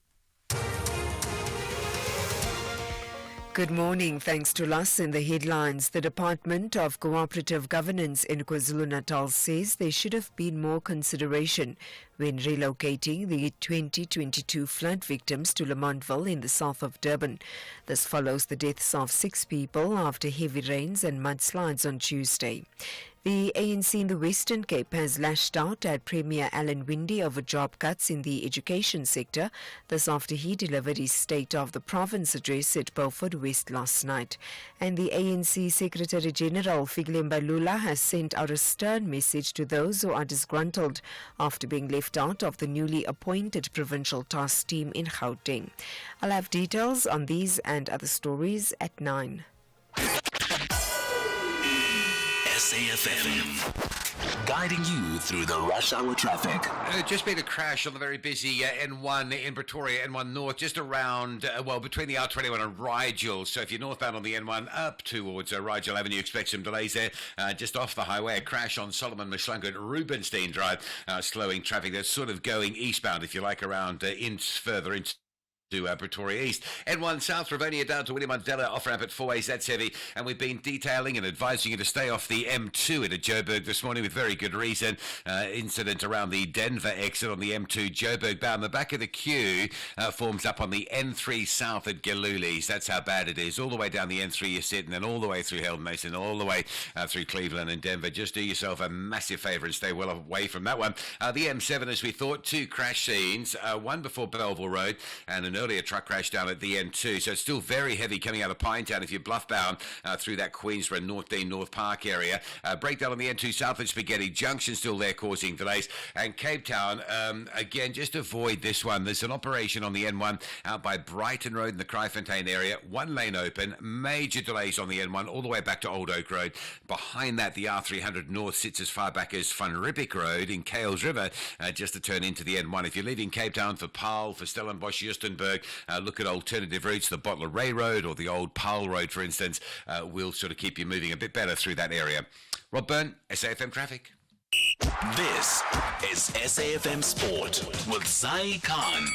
Good morning. Thanks to us in the headlines. The Department of Cooperative Governance in KwaZulu-Natal says there should have been more consideration when relocating the 2022 flood victims to Lamontville in the south of Durban. This follows the deaths of 6 people after heavy rains and mudslides on Tuesday. The ANC in the Western Cape has lashed out at Premier Alan Winde over job cuts in the education sector. This after he delivered his State of the Province address at Beaufort West last night. And the ANC Secretary General Fikile Mbalula has sent out a stern message to those who are disgruntled after being left out of the newly appointed provincial task team in Gauteng. I'll have details on these and other stories at 9. SAFM, guiding you through the rush hour traffic. Just been a crash on the very busy N1 in Pretoria, N1 North, just around, between the R21 and Rigel. So if you're northbound on the N1 up towards Rigel Avenue, expect some delays there. Just off the highway, a crash on Solomon Mashlangu at Rubenstein Drive, slowing traffic that's sort of going eastbound, if you like, around further into Pretoria East. N1 South, Rivonia down to William Mandela, off-ramp at 4 ways, that's heavy. And we've been detailing and advising you to stay off the M2 into Joburg this morning with very good reason. Incident around the Denver exit on the M2 Joburg bound. The back of the queue forms up on the N3 South at Galulis. That's how bad it is. All the way down the N3 you sit, and then all the way through Held Mason, all the way through Cleveland and Denver. Just do yourself a massive favour and stay well away from that one. The M7, as we thought, 2 crash scenes, one before Belleville Road and an earlier truck crash down at the N2, so it's still very heavy coming out of Pinetown if you're bluff bound through that Queensborough, North Dean, North Park area. Breakdown on the N2 South at Spaghetti Junction, still there causing delays. And Cape Town, again, just avoid this one. There's an operation on the N1 out by Brighton Road in the Kraaifontein area. 1 lane open, major delays on the N1 all the way back to Old Oak Road. Behind that, the R300 North sits as far back as Van Riebeeck Road in Kales River, just to turn into the N1. If you're leaving Cape Town for Paarl, for Stellenbosch, Justenburg, look at alternative routes, the Bottler Ray Road or the old Paarl Road, for instance, will sort of keep you moving a bit better through that area. Rob Byrne, SAFM Traffic. This is SAFM Sport with Zai Khan.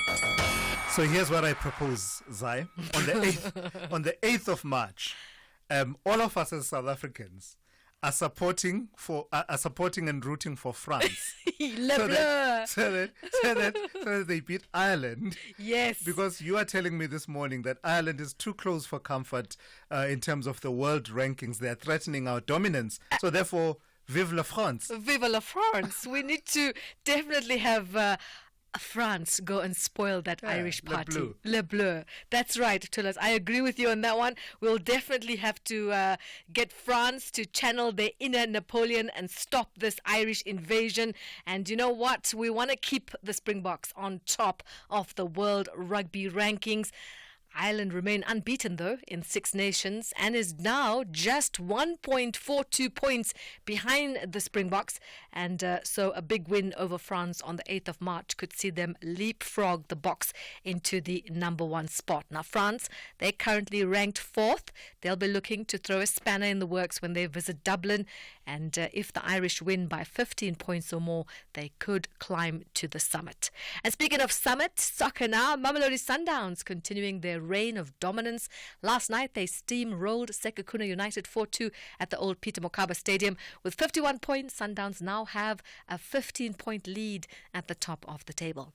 So here's what I propose, Zai. On the 8th of March, all of us as South Africans are supporting and rooting for France. so that they beat Ireland. Yes. Because you are telling me this morning that Ireland is too close for comfort in terms of the world rankings. They are threatening our dominance. So therefore, vive la France. Vive la France. We need to definitely have France go and spoil that Irish party. Le Bleu. That's right, Thulas. I agree with you on that one. We'll definitely have to get France to channel their inner Napoleon and stop this Irish invasion. And you know what? We want to keep the Springboks on top of the world rugby rankings. Ireland remain unbeaten, though, in Six Nations and is now just 1.42 points behind the Springboks. And so a big win over France on the 8th of March could see them leapfrog the Boks into the number 1 spot. Now, France, they're currently ranked 4th. They'll be looking to throw a spanner in the works when they visit Dublin. And if the Irish win by 15 points or more, they could climb to the summit. And speaking of summit, soccer now, Mamelodi Sundowns continuing their reign of dominance. Last night, they steamrolled Sekhukhune United 4-2 at the old Peter Mokaba Stadium. With 51 points, Sundowns now have a 15-point lead at the top of the table.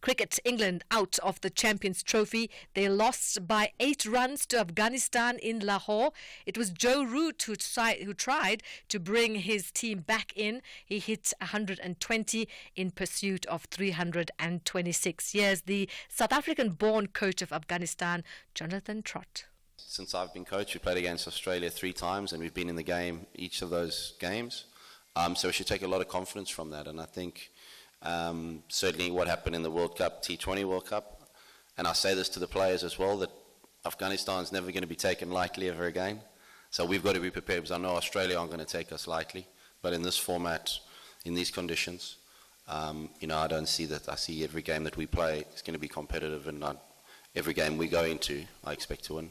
Cricket, England out of the Champions Trophy. They lost by 8 runs to Afghanistan in Lahore. It was Joe Root who tried to bring his team back in. He hit 120 in pursuit of 326. Here's the South African-born coach of Afghanistan, Jonathan Trott. Since I've been coach, we played against Australia 3 times, and we've been in the game each of those games. So we should take a lot of confidence from that, and I think certainly what happened in the World Cup, T20 World Cup, and I say this to the players as well, that Afghanistan's never going to be taken lightly ever again. So we've got to be prepared, because I know Australia aren't going to take us lightly, but in this format, in these conditions, I don't see that. I see every game that we play is going to be competitive, and every game we go into, I expect to win.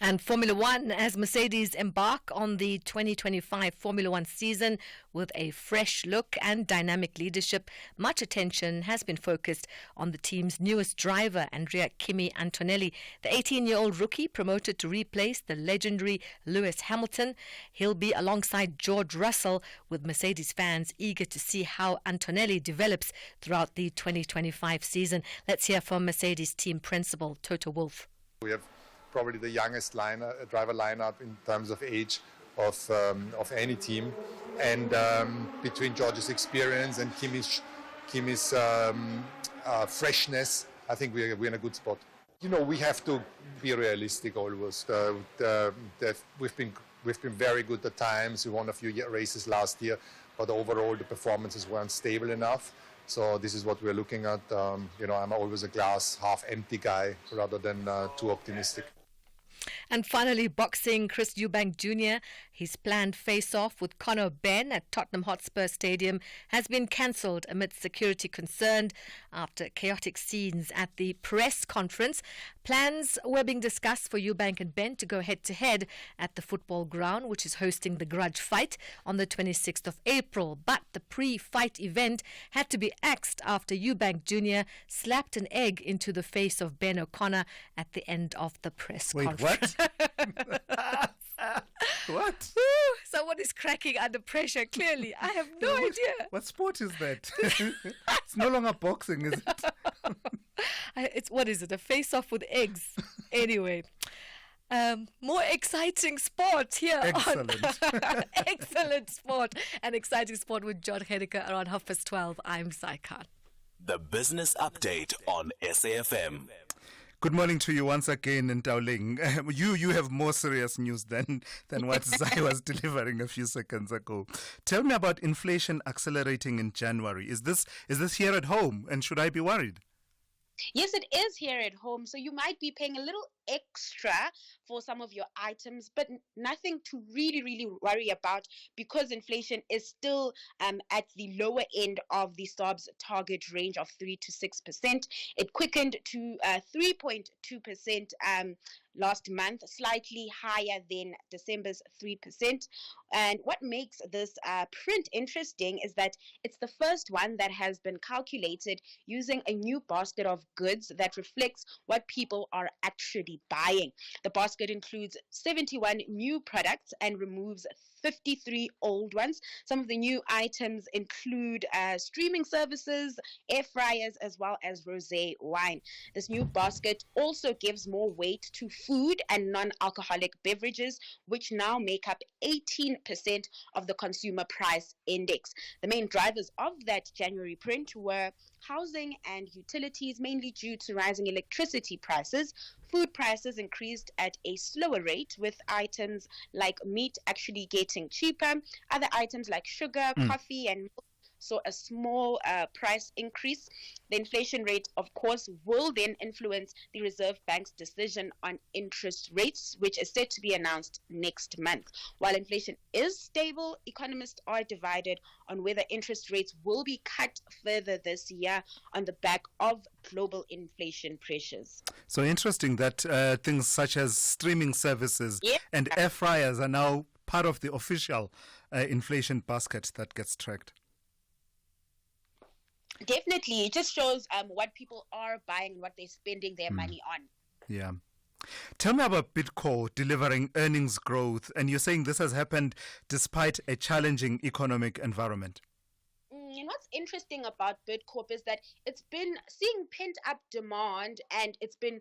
And Formula One, as Mercedes embark on the 2025 Formula One season with a fresh look and dynamic leadership, much attention has been focused on the team's newest driver, Andrea Kimi Antonelli, the 18-year-old rookie promoted to replace the legendary Lewis Hamilton. He'll be alongside George Russell, with Mercedes fans eager to see how Antonelli develops throughout the 2025 season. Let's hear from Mercedes team principal Toto Wolff. We have probably the youngest driver lineup in terms of age of any team, and between George's experience and Kimi's freshness, I think we're in a good spot. You know, we have to be realistic always. We've been very good at times. We won a few races last year, but overall the performances weren't stable enough. So this is what we're looking at. I'm always a glass half empty guy rather than too optimistic. And finally, boxing, Chris Eubank Jr., his planned face-off with Conor Benn at Tottenham Hotspur Stadium has been cancelled amidst security concern after chaotic scenes at the press conference. Plans were being discussed for Eubank and Benn to go head-to-head at the football ground, which is hosting the grudge fight on the 26th of April. But the pre-fight event had to be axed after Eubank Jr. slapped an egg into the face of Ben O'Connor at the end of the press conference. What? Someone is cracking under pressure, clearly. I have no idea. What sport is that? It's no longer boxing, is it? What is it? A face-off with eggs. Anyway. More exciting sport here. Excellent. Excellent sport. And exciting sport with John Henniker around 12:30. I'm Saikan. The Business Update on SAFM. Good morning to you once again in Taoling. You have more serious news than what Zai was delivering a few seconds ago. Tell me about inflation accelerating in January. Is this here at home, and should I be worried? Yes, it is here at home. So you might be paying a little extra for some of your items, but nothing to really worry about, because inflation is still at the lower end of the SARB's target range of 3 to 6%. It quickened to 3.2% last month, slightly higher than December's 3%. And what makes this print interesting is that it's the first one that has been calculated using a new basket of goods that reflects what people are actually buying. The basket includes 71 new products and removes 53 old ones. Some of the new items include streaming services, air fryers, as well as rosé wine. This new basket also gives more weight to food and non-alcoholic beverages, which now make up 18% of the consumer price index. The main drivers of that January print were housing and utilities, mainly due to rising electricity prices. Food prices increased at a slower rate, with items like meat actually getting cheaper. Other items like sugar, coffee, and milk saw a small price increase. The inflation rate, of course, will then influence the Reserve Bank's decision on interest rates, which is set to be announced next month. While inflation is stable, economists are divided on whether interest rates will be cut further this year on the back of global inflation pressures. So interesting that things such as streaming services and air fryers are now part of the official inflation basket that gets tracked. Definitely. It just shows what people are buying, what they're spending their money on. Yeah. Tell me about Bidco delivering earnings growth, and you're saying this has happened despite a challenging economic environment. And what's interesting about Bidcorp is that it's been seeing pent-up demand, and it's been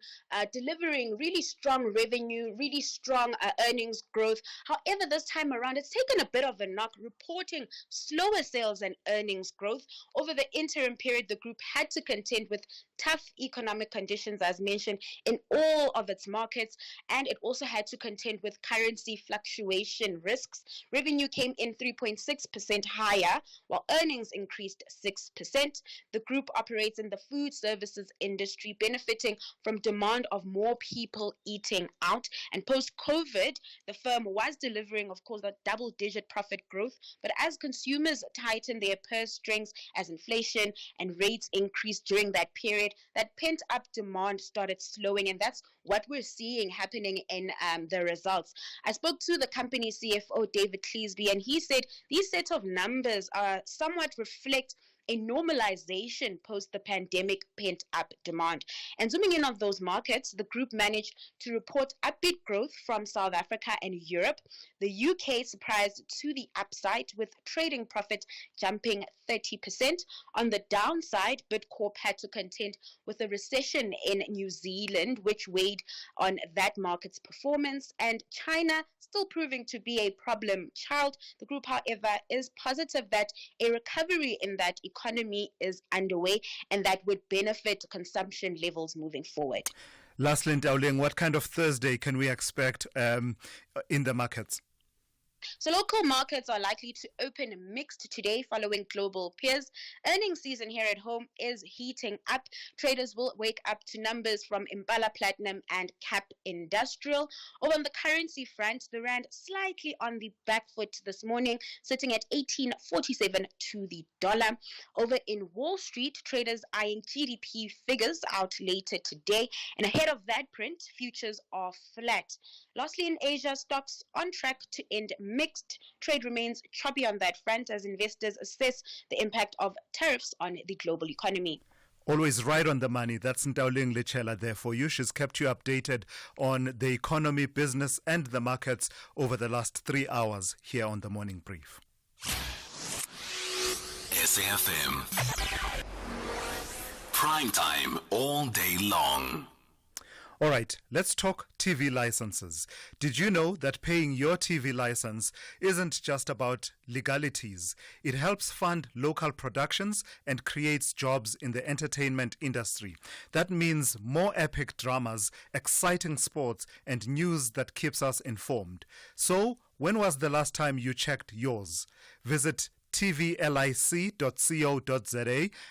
delivering really strong revenue, really strong earnings growth. However, this time around, it's taken a bit of a knock, reporting slower sales and earnings growth. Over the interim period, the group had to contend with tough economic conditions, as mentioned, in all of its markets, and it also had to contend with currency fluctuation risks. Revenue came in 3.6% higher, while earnings increased increased 6%. The group operates in the food services industry, benefiting from demand of more people eating out. And post-COVID, the firm was delivering, of course, a double-digit profit growth. But as consumers tighten their purse strings, as inflation and rates increased during that period, that pent-up demand started slowing. And that's what we're seeing happening in the results. I spoke to the company CFO, David Cleesby, and he said these set of numbers somewhat reflect a normalization post the pandemic pent-up demand. And zooming in on those markets, the group managed to report upbeat growth from South Africa and Europe. The UK surprised to the upside, with trading profit jumping 30%. On the downside, Bidcorp had to contend with a recession in New Zealand, which weighed on that market's performance, and China still proving to be a problem child. The group, however, is positive that a recovery in that economy is underway and that would benefit consumption levels moving forward. Lastly, Ntauleng, what kind of Thursday can we expect in the markets? So local markets are likely to open mixed today following global peers. Earnings season here at home is heating up. Traders will wake up to numbers from Impala Platinum and Cap Industrial. Over on the currency front, the rand slightly on the back foot this morning, sitting at 18.47 to the dollar. Over in Wall Street, traders eyeing GDP figures out later today. And ahead of that print, futures are flat. Lastly, in Asia, stocks on track to end mixed. Trade remains choppy on that front as investors assess the impact of tariffs on the global economy. Always right on the money. That's Ntauleng Lechela there for you. She's kept you updated on the economy, business and the markets over the last 3 hours here on the Morning Brief. SAFM. Prime time all day long. All right, let's talk TV licenses. Did you know that paying your TV license isn't just about legalities? It helps fund local productions and creates jobs in the entertainment industry. That means more epic dramas, exciting sports, and news that keeps us informed. So, when was the last time you checked yours? Visit tvlic.co.za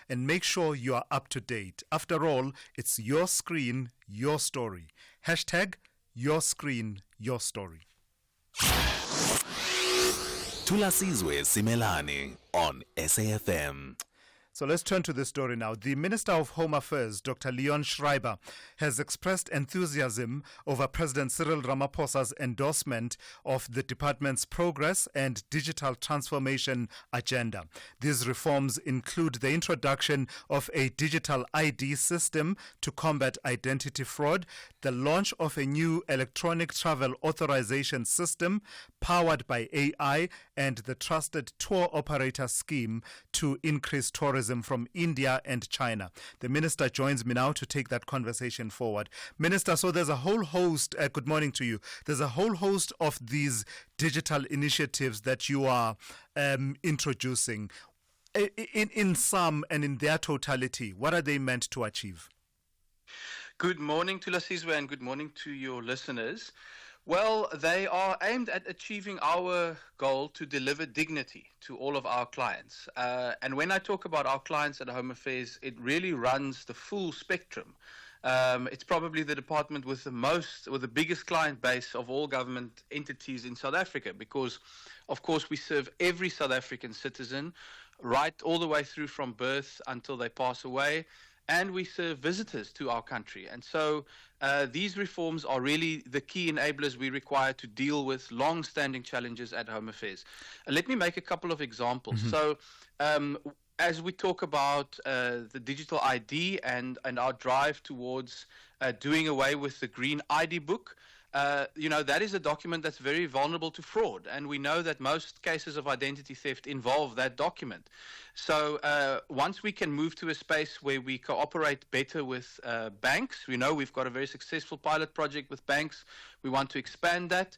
and make sure you are up to date. After all, it's your screen, your story. Hashtag your screen, your story. Thulasizwe Simelane on SAFM. So let's turn to this story now. The Minister of Home Affairs, Dr. Leon Schreiber, has expressed enthusiasm over President Cyril Ramaphosa's endorsement of the department's progress and digital transformation agenda. These reforms include the introduction of a digital ID system to combat identity fraud, the launch of a new electronic travel authorization system powered by AI, and the trusted tour operator scheme to increase tourism from India and China. The minister joins me now to take that conversation forward. Minister, so there's a whole host, good morning to you. There's a whole host of these digital initiatives that you are introducing. In sum and in their totality, what are they meant to achieve? Good morning to Thulasizwe and good morning to your listeners. Well, they are aimed at achieving our goal to deliver dignity to all of our clients. And when I talk about our clients at Home Affairs, it really runs the full spectrum. It's probably the department with the biggest client base of all government entities in South Africa because, of course, we serve every South African citizen right all the way through from birth until they pass away. And we serve visitors to our country. And so these reforms are really the key enablers we require to deal with long-standing challenges at Home Affairs. Let me make a couple of examples. So as we talk about the digital ID and our drive towards doing away with the green ID book, that is a document that's very vulnerable to fraud. And we know that most cases of identity theft involve that document. So once we can move to a space where we cooperate better with banks, we know we've got a very successful pilot project with banks. We want to expand that.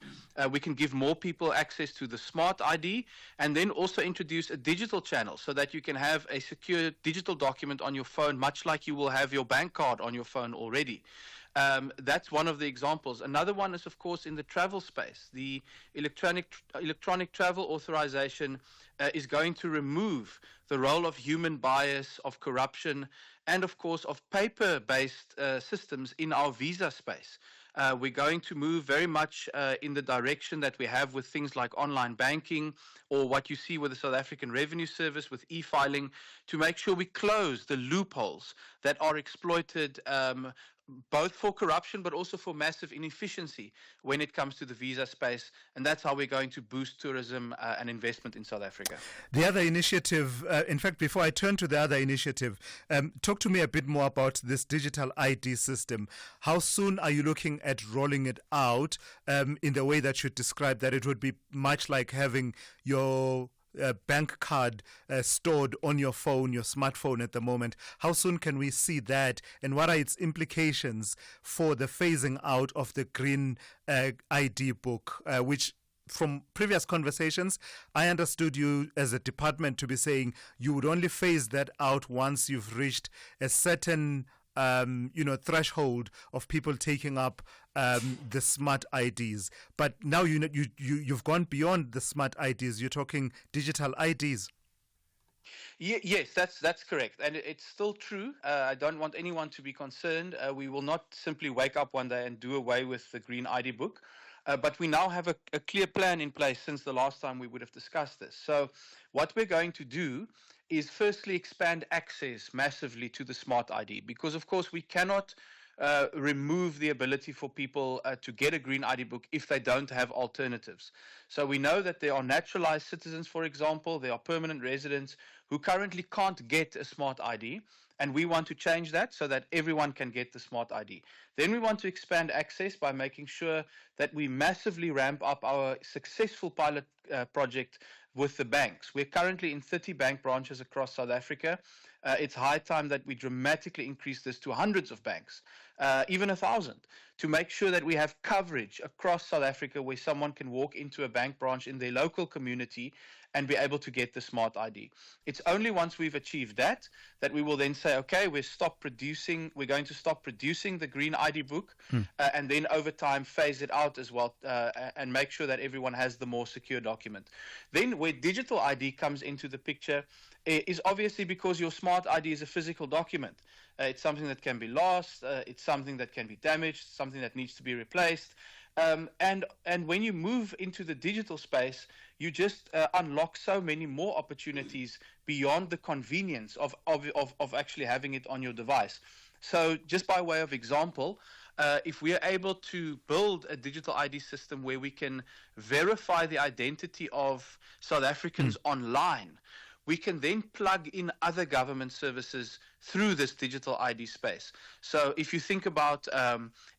We can give more people access to the smart ID and then also introduce a digital channel so that you can have a secure digital document on your phone, much like you will have your bank card on your phone already. That's one of the examples. Another one is, of course, in the travel space. The electronic travel authorization is going to remove the role of human bias, of corruption, and, of course, of paper-based systems in our visa space. We're going to move very much in the direction that we have with things like online banking, or what you see with the South African Revenue Service with e-filing, to make sure we close the loopholes that are exploited both for corruption but also for massive inefficiency when it comes to the visa space. And that's how we're going to boost tourism and investment in South Africa. The other initiative, in fact, before I turn to the other initiative, talk to me a bit more about this digital ID system. How soon are you looking at rolling it out in the way that you described, that it would be much like having your bank card stored on your phone, your smartphone at the moment? How soon can we see that, and what are its implications for the phasing out of the green ID book, which from previous conversations, I understood you as a department to be saying you would only phase that out once you've reached a certain threshold of people taking up the smart IDs. But now you've gone beyond the smart IDs. You're talking digital IDs. Yes, that's correct. And it's still true. I don't want anyone to be concerned. We will not simply wake up one day and do away with the green ID book. But we now have a clear plan in place since the last time we would have discussed this. So what we're going to do is firstly expand access massively to the smart ID, because of course we cannot remove the ability for people to get a green ID book if they don't have alternatives. So we know that there are naturalized citizens, for example, there are permanent residents who currently can't get a smart ID, and we want to change that so that everyone can get the smart ID. Then we want to expand access by making sure that we massively ramp up our successful pilot project with the banks. We're currently in 30 bank branches across South Africa. It's high time that we dramatically increase this to hundreds of banks, even 1,000, to make sure that we have coverage across South Africa where someone can walk into a bank branch in their local community and be able to get the smart ID. It's only once we've achieved that we will then say, okay, we're going to stop producing the green ID book, and then over time phase it out as well, and make sure that everyone has the more secure document. Then where digital ID comes into the picture is obviously because your smart ID is a physical document. It's something that can be lost, it's something that can be damaged, something that needs to be replaced. And when you move into the digital space, you just unlock so many more opportunities beyond the convenience of actually having it on your device. So just by way of example, if we are able to build a digital ID system where we can verify the identity of South Africans online, we can then plug in other government services through this digital ID space. So if you think about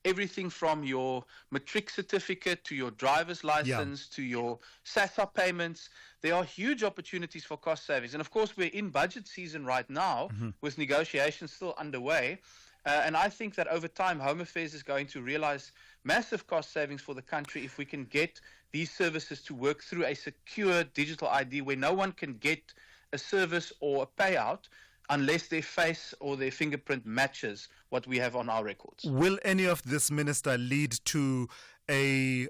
everything from your matric certificate to your driver's license to your SASSA payments, there are huge opportunities for cost savings. And of course, we're in budget season right now with negotiations still underway. And I think that over time, Home Affairs is going to realize massive cost savings for the country if we can get these services to work through a secure digital ID where no one can get a service or a payout unless their face or their fingerprint matches what we have on our records. Will any of this, Minister, lead to a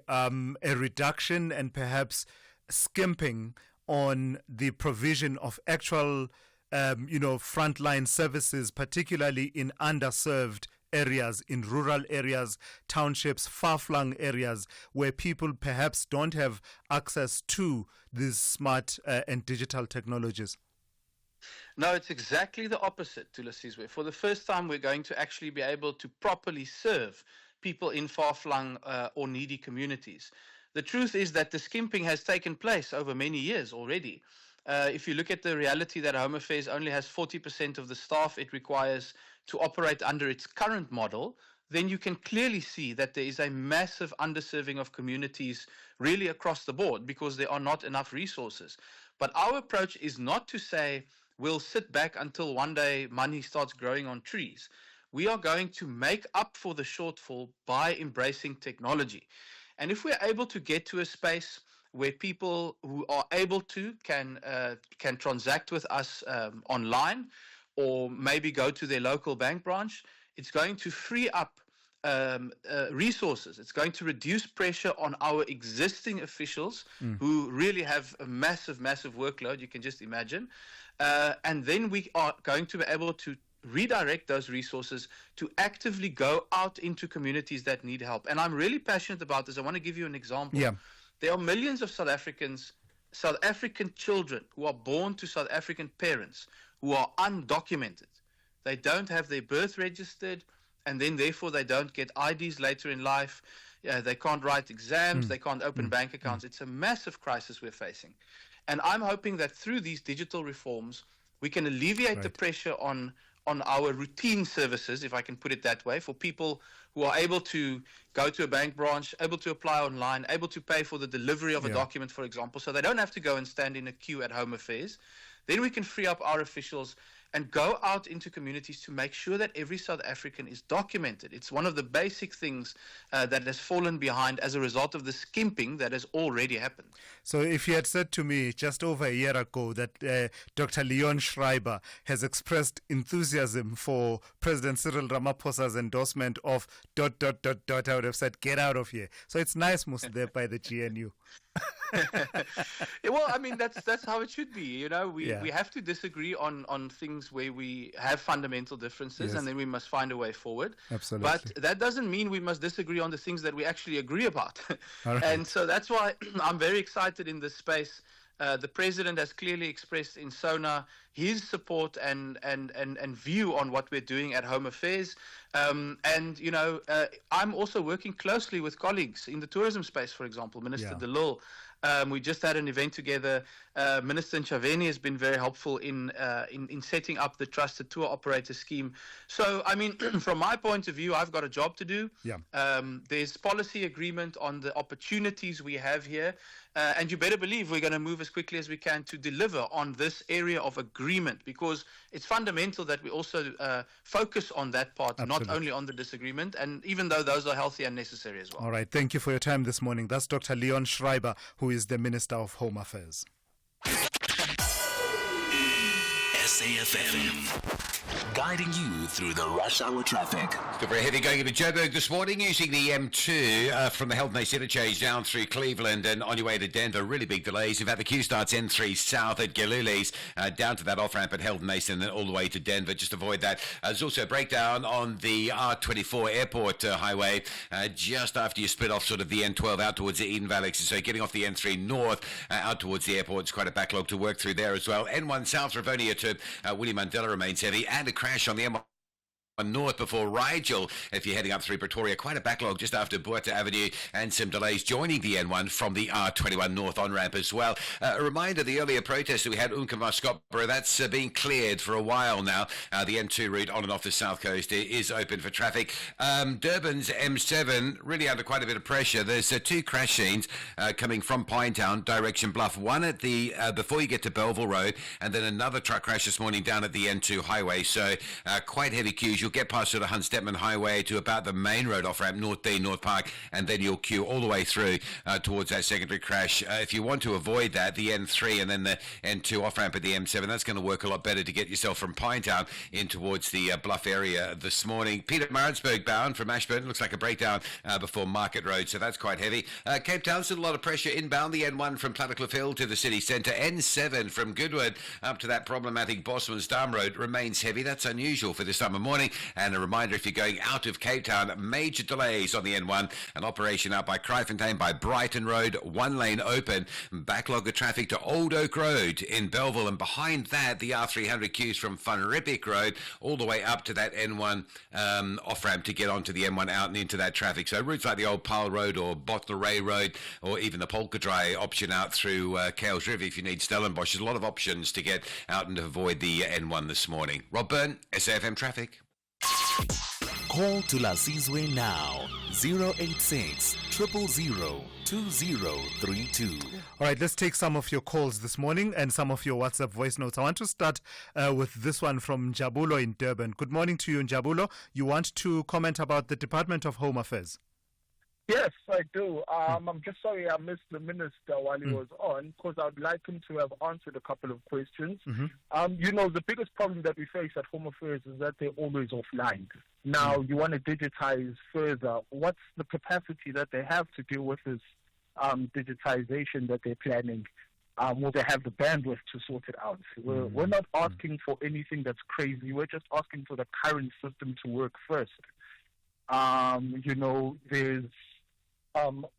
reduction and perhaps skimping on the provision of actual frontline services, particularly in underserved areas, in rural areas, townships, far-flung areas where people perhaps don't have access to these smart and digital technologies? No, it's exactly the opposite, Thulasizwe. For the first time, we're going to actually be able to properly serve people in far-flung or needy communities. The truth is that the skimping has taken place over many years already. If you look at the reality that Home Affairs only has 40% of the staff it requires to operate under its current model, then you can clearly see that there is a massive underserving of communities really across the board because there are not enough resources. But our approach is not to say we'll sit back until one day money starts growing on trees. We are going to make up for the shortfall by embracing technology. And if we're able to get to a space where people who are able to can transact with us online, or maybe go to their local bank branch, it's going to free up resources. It's going to reduce pressure on our existing officials who really have a massive, massive workload, you can just imagine. And then we are going to be able to redirect those resources to actively go out into communities that need help. And I'm really passionate about this. I want to give you an example. Yeah. There are millions of South African children who are born to South African parents who are undocumented. They don't have their birth registered, and then therefore they don't get IDs later in life. They can't write exams. They can't open bank accounts. It's a massive crisis we're facing. And I'm hoping that through these digital reforms, we can alleviate the pressure on our routine services, if I can put it that way, for people who are able to go to a bank branch, able to apply online, able to pay for the delivery of a document, for example, so they don't have to go and stand in a queue at Home Affairs. Then we can free up our officials and go out into communities to make sure that every South African is documented. It's one of the basic things that has fallen behind as a result of the skimping that has already happened. So if you had said to me just over a year ago that Dr. Leon Schreiber has expressed enthusiasm for President Cyril Ramaphosa's endorsement of ... I would have said, get out of here. So it's nice, there by the GNU. Well, I mean, that's how it should be. You know, we have to disagree on things where we have fundamental differences, and then we must find a way forward. Absolutely. But that doesn't mean we must disagree on the things that we actually agree about. Right. And so that's why I'm very excited in this space. The president has clearly expressed in SONA his support and view on what we're doing at Home Affairs. And, you know, I'm also working closely with colleagues in the tourism space, for example, Minister De Lille. We just had an event together. Minister Nchaveni has been very helpful in setting up the trusted tour operator scheme. So, I mean, from my point of view, I've got a job to do. There's policy agreement on the opportunities we have here. And you better believe we're going to move as quickly as we can to deliver on this area of agreement, because it's fundamental that we also focus on that part, not only on the disagreement, and even though those are healthy and necessary as well. All right. Thank you for your time this morning. That's Dr. Leon Schreiber, who is the Minister of Home Affairs. SAFM, guiding you through the rush hour traffic. Still very heavy going into Joburg this morning using the M2 from the Health Nace interchange down through Cleveland and on your way to Denver. Really big delays. In fact, the queue starts N3 south at Galules down to that off-ramp at Health Nace and then all the way to Denver. Just avoid that. There's also a breakdown on the R24 airport highway just after you split off sort of the N12 out towards the Eden Valley. So getting off the N3 north out towards the airport. It's quite a backlog to work through there as well. N1 south, Rivonia to Willie Mandela remains heavy, and a crash on the M1 north before Rigel if you're heading up through Pretoria. Quite a backlog just after Buerta Avenue and some delays joining the N1 from the R21 north on-ramp as well. A reminder, the earlier protest that we had Umkamaskopera, that's been cleared for a while now. The M2 route on and off the south coast is open for traffic. Durban's M7 really under quite a bit of pressure. There's two crash scenes coming from Pinetown direction Bluff. One at the before you get to Belleville Road, and then another truck crash this morning down at the N2 highway. So quite heavy queues. You'll get past sort of Hans Stettman Highway to about the main road off-ramp, North D, North Park, and then you'll queue all the way through towards that secondary crash. If you want to avoid that, the N3 and then the N2 off-ramp at the M7, that's going to work a lot better to get yourself from Pinetown in towards the Bluff area this morning. Peter Maritzburg bound from Ashburton, looks like a breakdown before Market Road, so that's quite heavy. Cape Town, still a lot of pressure inbound, the N1 from Plattekloof Hill to the city centre. N7 from Goodwood up to that problematic Bosman's Dam Road remains heavy. That's unusual for this time of morning. And a reminder, if you're going out of Cape Town, major delays on the N1, an operation out by Kraaifontein by Brighton Road, one lane open, backlog of traffic to Old Oak Road in Belleville, and behind that, the R300 queues from Van Riebeeck Road all the way up to that N1 off-ramp to get onto the M1 out and into that traffic. So routes like the Old Paarl Road or Bottleray Road or even the Polkadry option out through Kales River if you need Stellenbosch. There's a lot of options to get out and to avoid the N1 this morning. Rob Byrne, SAFM Traffic. Call Thulasizwe now, 086 000 2032. All right, let's take some of your calls this morning and some of your WhatsApp voice notes. I want to start with this one from Njabulo in Durban. Good morning to you, Njabulo. You want to comment about the Department of Home Affairs? Yes, I do. I'm just sorry I missed the minister while he was on, because I'd like him to have answered a couple of questions. The biggest problem that we face at Home Affairs is that they're always offline. Now, you want to digitize further. What's the capacity that they have to deal with this digitization that they're planning? Will they have the bandwidth to sort it out? We're not asking for anything that's crazy. We're just asking for the current system to work first. There's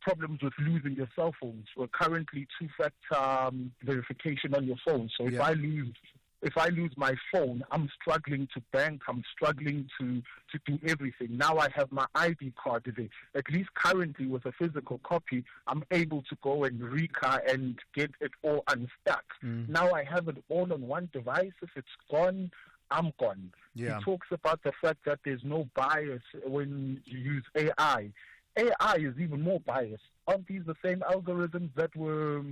problems with losing your cell phones. We're currently two-factor verification on your phone. So if I lose my phone, I'm struggling to bank. I'm struggling to do everything. Now I have my ID card there. At least currently with a physical copy, I'm able to go and and get it all unstuck. Now I have it all on one device. If it's gone, I'm gone. Yeah. He talks about the fact that there's no bias when you use AI. AI is even more biased. Aren't these the same algorithms that were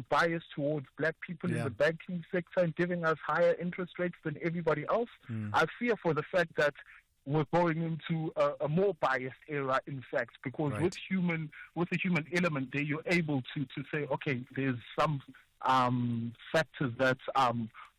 biased towards black people in the banking sector and giving us higher interest rates than everybody else? I fear for the fact that we're going into a more biased era, in fact, because with the human element there, you're able to say, okay, there's some factors that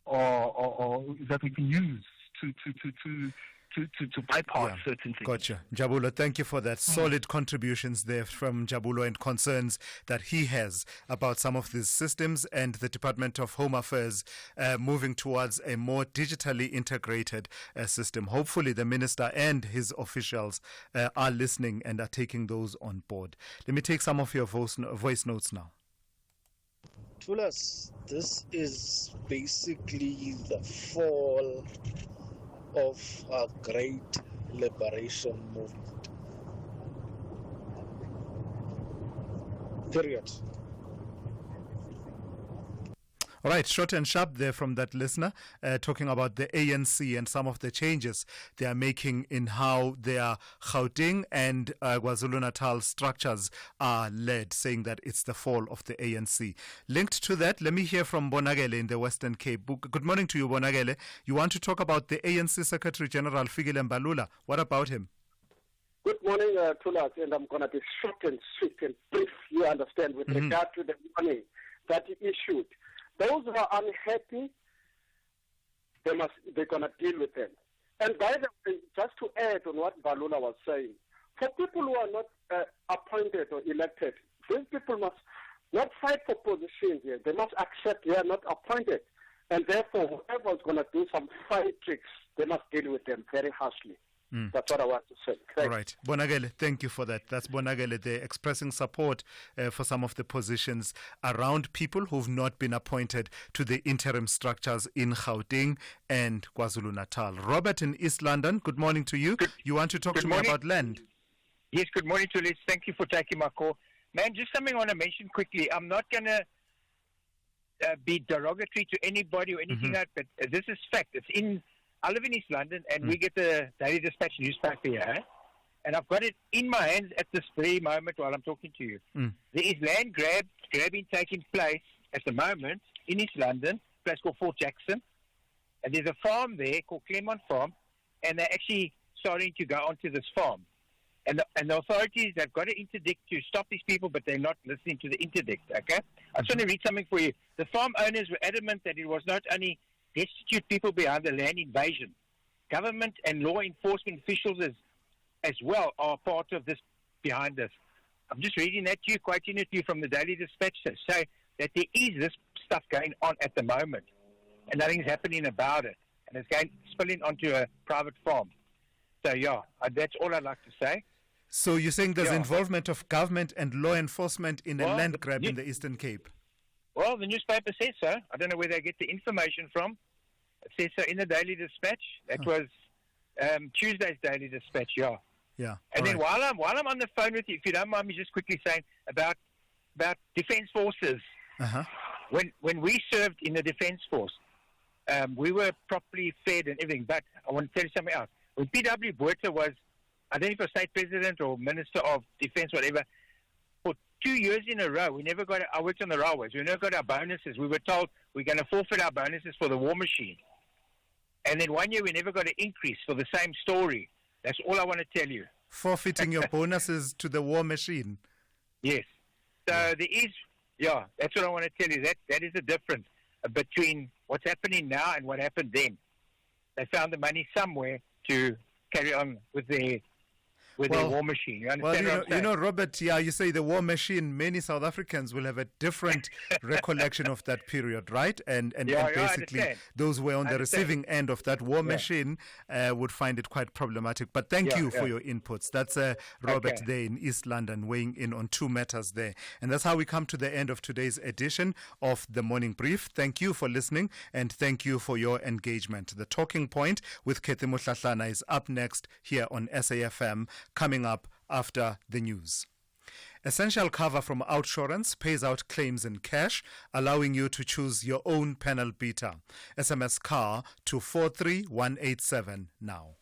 or that we can use to bypass certain things. Gotcha. Jabulo, thank you for that. Solid contributions there from Jabulo and concerns that he has about some of these systems and the Department of Home Affairs moving towards a more digitally integrated system. Hopefully the minister and his officials are listening and are taking those on board. Let me take some of your voice notes now. Thulas, this is basically the fall of a great liberation movement. Period. All right, short and sharp there from that listener, talking about the ANC and some of the changes they are making in how their Gauteng and KwaZulu-Natal structures are led, saying that it's the fall of the ANC. Linked to that, let me hear from Bonagele in the Western Cape. Good morning to you, Bonagele. You want to talk about the ANC Secretary General Fikile Mbalula. What about him? Good morning, Thulas, and I'm going to be short and sweet and brief, you understand, with regard to the warning that he issued. Those who are unhappy, they're going to deal with them. And by the way, just to add on what Balula was saying, for people who are not appointed or elected, these people must not fight for positions here. They must accept they are not appointed. And therefore, whoever is going to do some funny tricks, they must deal with them very harshly. That's what I want to say. Thanks. All right. Bonagele, thank you for that. That's Bonagele there expressing support for some of the positions around people who've not been appointed to the interim structures in Gauteng and KwaZulu-Natal. Robert in East London, good morning to you. You want to talk to me about land? Yes, good morning to Liz. Thank you for taking my call. Man, just something I want to mention quickly. I'm not going to be derogatory to anybody or anything like that, but this is fact. I live in East London, and we get the Daily Dispatch newspaper here, and I've got it in my hands at this very moment while I'm talking to you. There is land grabbing taking place at the moment in East London, a place called Fort Jackson, and there's a farm there called Claremont Farm, and they're actually starting to go onto this farm. And the authorities have got an interdict to stop these people, but they're not listening to the interdict, okay? I just want to read something for you. The farm owners were adamant that it was not only destitute people behind the land invasion. Government and law enforcement officials as well are part of this behind us. I'm just reading that to you, quoting it to you from the Daily Dispatch to say that there is this stuff going on at the moment and nothing's happening about it. And it's spilling onto a private farm. So, that's all I'd like to say. So you're saying there's involvement of government and law enforcement in a land grab in the Eastern Cape? Well, the newspaper says so. I don't know where they get the information from. It says so in the Daily Dispatch. That was Tuesday's Daily Dispatch, Yeah. And then while I'm on the phone with you, if you don't mind me just quickly saying about Defence Forces. When we served in the Defence Force, we were properly fed and everything. But I want to tell you something else. When P.W. Botha was, I don't know if he was State President or Minister of Defence, whatever, for 2 years in a row, I worked on the railways, we never got our bonuses. We were told we're going to forfeit our bonuses for the war machine. And then 1 year we never got an increase for the same story. That's all I want to tell you. forfeiting your bonuses to the war machine. Yes. So there is, that's what I want to tell you. That is the difference between what's happening now and what happened then. They found the money somewhere to carry on with their war machine. You understand what I'm saying? Robert, you say the war machine, many South Africans will have a different recollection of that period, right? And basically those who were on the receiving end of that war machine would find it quite problematic. But thank you for your inputs. That's Robert there in East London weighing in on two matters there. And that's how we come to the end of today's edition of The Morning Brief. Thank you for listening and thank you for your engagement. The Talking Point with Kethi Motlatlana is up next here on SAFM, coming up after the news. Essential cover from Outsurance pays out claims in cash, allowing you to choose your own panel beater. SMS CAR to 43187 now.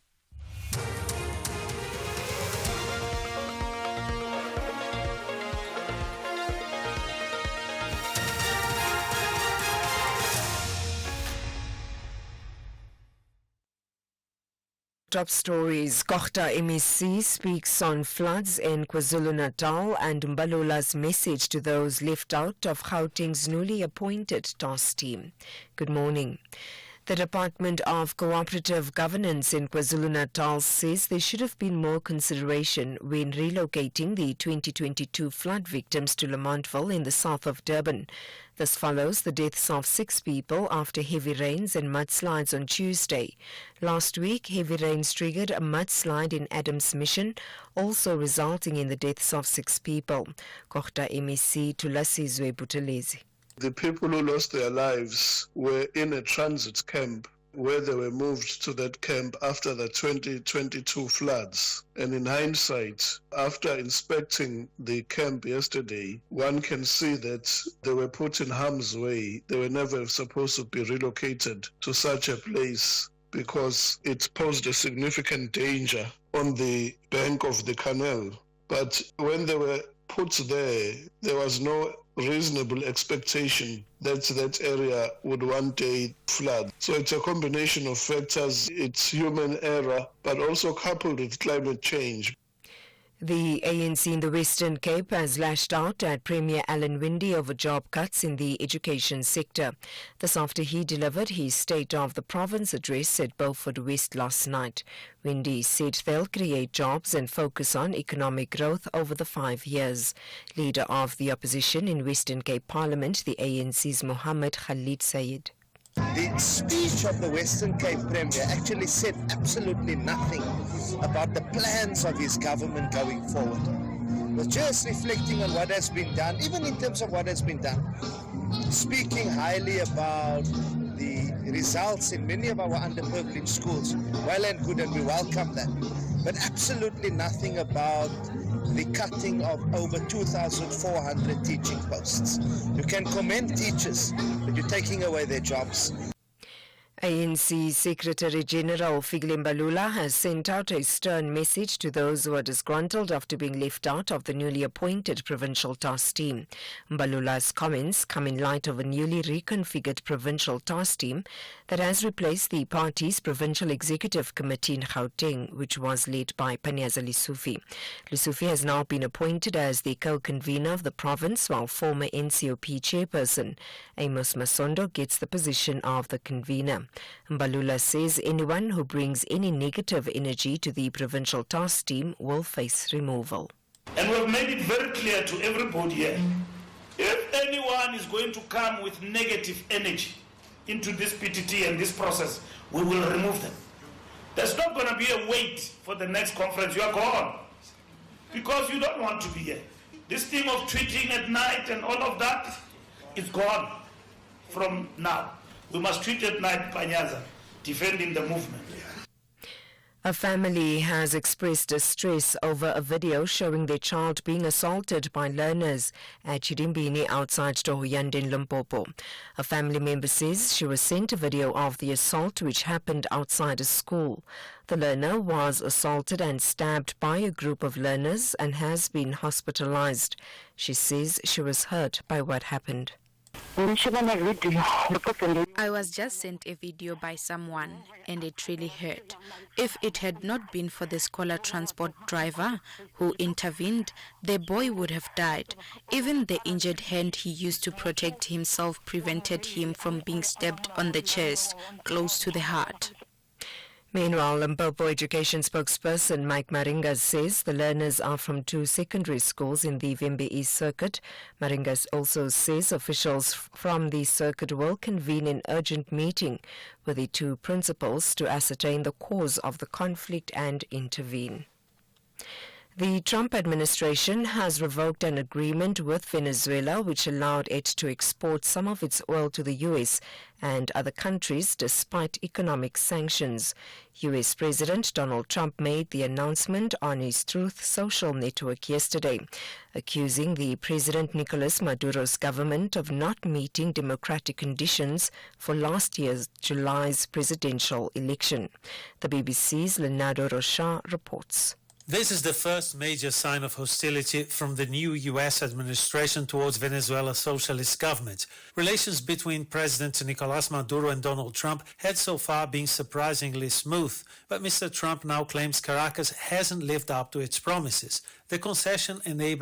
Top stories. Kochta MEC speaks on floods in KwaZulu-Natal and Mbalula's message to those left out of Gauteng's newly appointed task team. Good morning. The Department of Cooperative Governance in KwaZulu-Natal says there should have been more consideration when relocating the 2022 flood victims to Lamontville in the south of Durban. This follows the deaths of 6 people after heavy rains and mudslides on Tuesday. Last week, heavy rains triggered a mudslide in Adams Mission, also resulting in the deaths of 6 people. Kochta MEC Thulasizwe Simelane. The people who lost their lives were in a transit camp where they were moved to that camp after the 2022 floods. And in hindsight, after inspecting the camp yesterday, one can see that they were put in harm's way. They were never supposed to be relocated to such a place because it posed a significant danger on the bank of the canal. But when they were put there, there was no reasonable expectation that that area would one day flood. So it's a combination of factors. It's human error, but also coupled with climate change. The ANC in the Western Cape has lashed out at Premier Alan Winde over job cuts in the education sector. This after he delivered his State of the Province address at Beaufort West last night. Winde said they'll create jobs and focus on economic growth over the 5 years. Leader of the opposition in Western Cape Parliament, the ANC's Mohammed Khalid Sayed. The speech of the Western Cape Premier actually said absolutely nothing about the plans of his government going forward. It was just reflecting on what has been done, even in terms of what has been done. Speaking highly about the results in many of our underprivileged schools. Well and good, and we welcome that. But absolutely nothing about the cutting of over 2,400 teaching posts. You can commend teachers, but you're taking away their jobs. ANC Secretary General Fikile Mbalula has sent out a stern message to those who are disgruntled after being left out of the newly appointed provincial task team. Mbalula's comments come in light of a newly reconfigured provincial task team that has replaced the party's provincial executive committee in Gauteng, which was led by Panyaza Lesufi. Lesufi has now been appointed as the co-convener of the province, while former NCOP chairperson Amos Masondo gets the position of the convener. Mbalula says anyone who brings any negative energy to the provincial task team will face removal. And we've made it very clear to everybody here, if anyone is going to come with negative energy into this PTT and this process, we will remove them. There's not going to be a wait for the next conference. You are gone because you don't want to be here. This thing of tweeting at night and all of that is gone from now. We must tweet at night, Panyaza, defending the movement. A family has expressed distress over a video showing their child being assaulted by learners at Chirimbini outside Tohoyande in Limpopo. A family member says she was sent a video of the assault which happened outside a school. The learner was assaulted and stabbed by a group of learners and has been hospitalized. She says she was hurt by what happened. I was just sent a video by someone and it really hurt. If it had not been for the scholar transport driver who intervened, the boy would have died. Even the injured hand he used to protect himself prevented him from being stabbed on the chest, close to the heart. Meanwhile, Limpopo Education spokesperson Mike Maringa says the learners are from 2 secondary schools in the Vembe East Circuit. Maringa also says officials from the circuit will convene an urgent meeting with the 2 principals to ascertain the cause of the conflict and intervene. The Trump administration has revoked an agreement with Venezuela which allowed it to export some of its oil to the U.S. and other countries despite economic sanctions. U.S. President Donald Trump made the announcement on his Truth Social network yesterday, accusing the President Nicolas Maduro's government of not meeting democratic conditions for last year's July's presidential election. The BBC's Leonardo Rocha reports. This is the first major sign of hostility from the new U.S. administration towards Venezuela's socialist government. Relations between President Nicolas Maduro and Donald Trump had so far been surprisingly smooth, but Mr. Trump now claims Caracas hasn't lived up to its promises. The concession enabling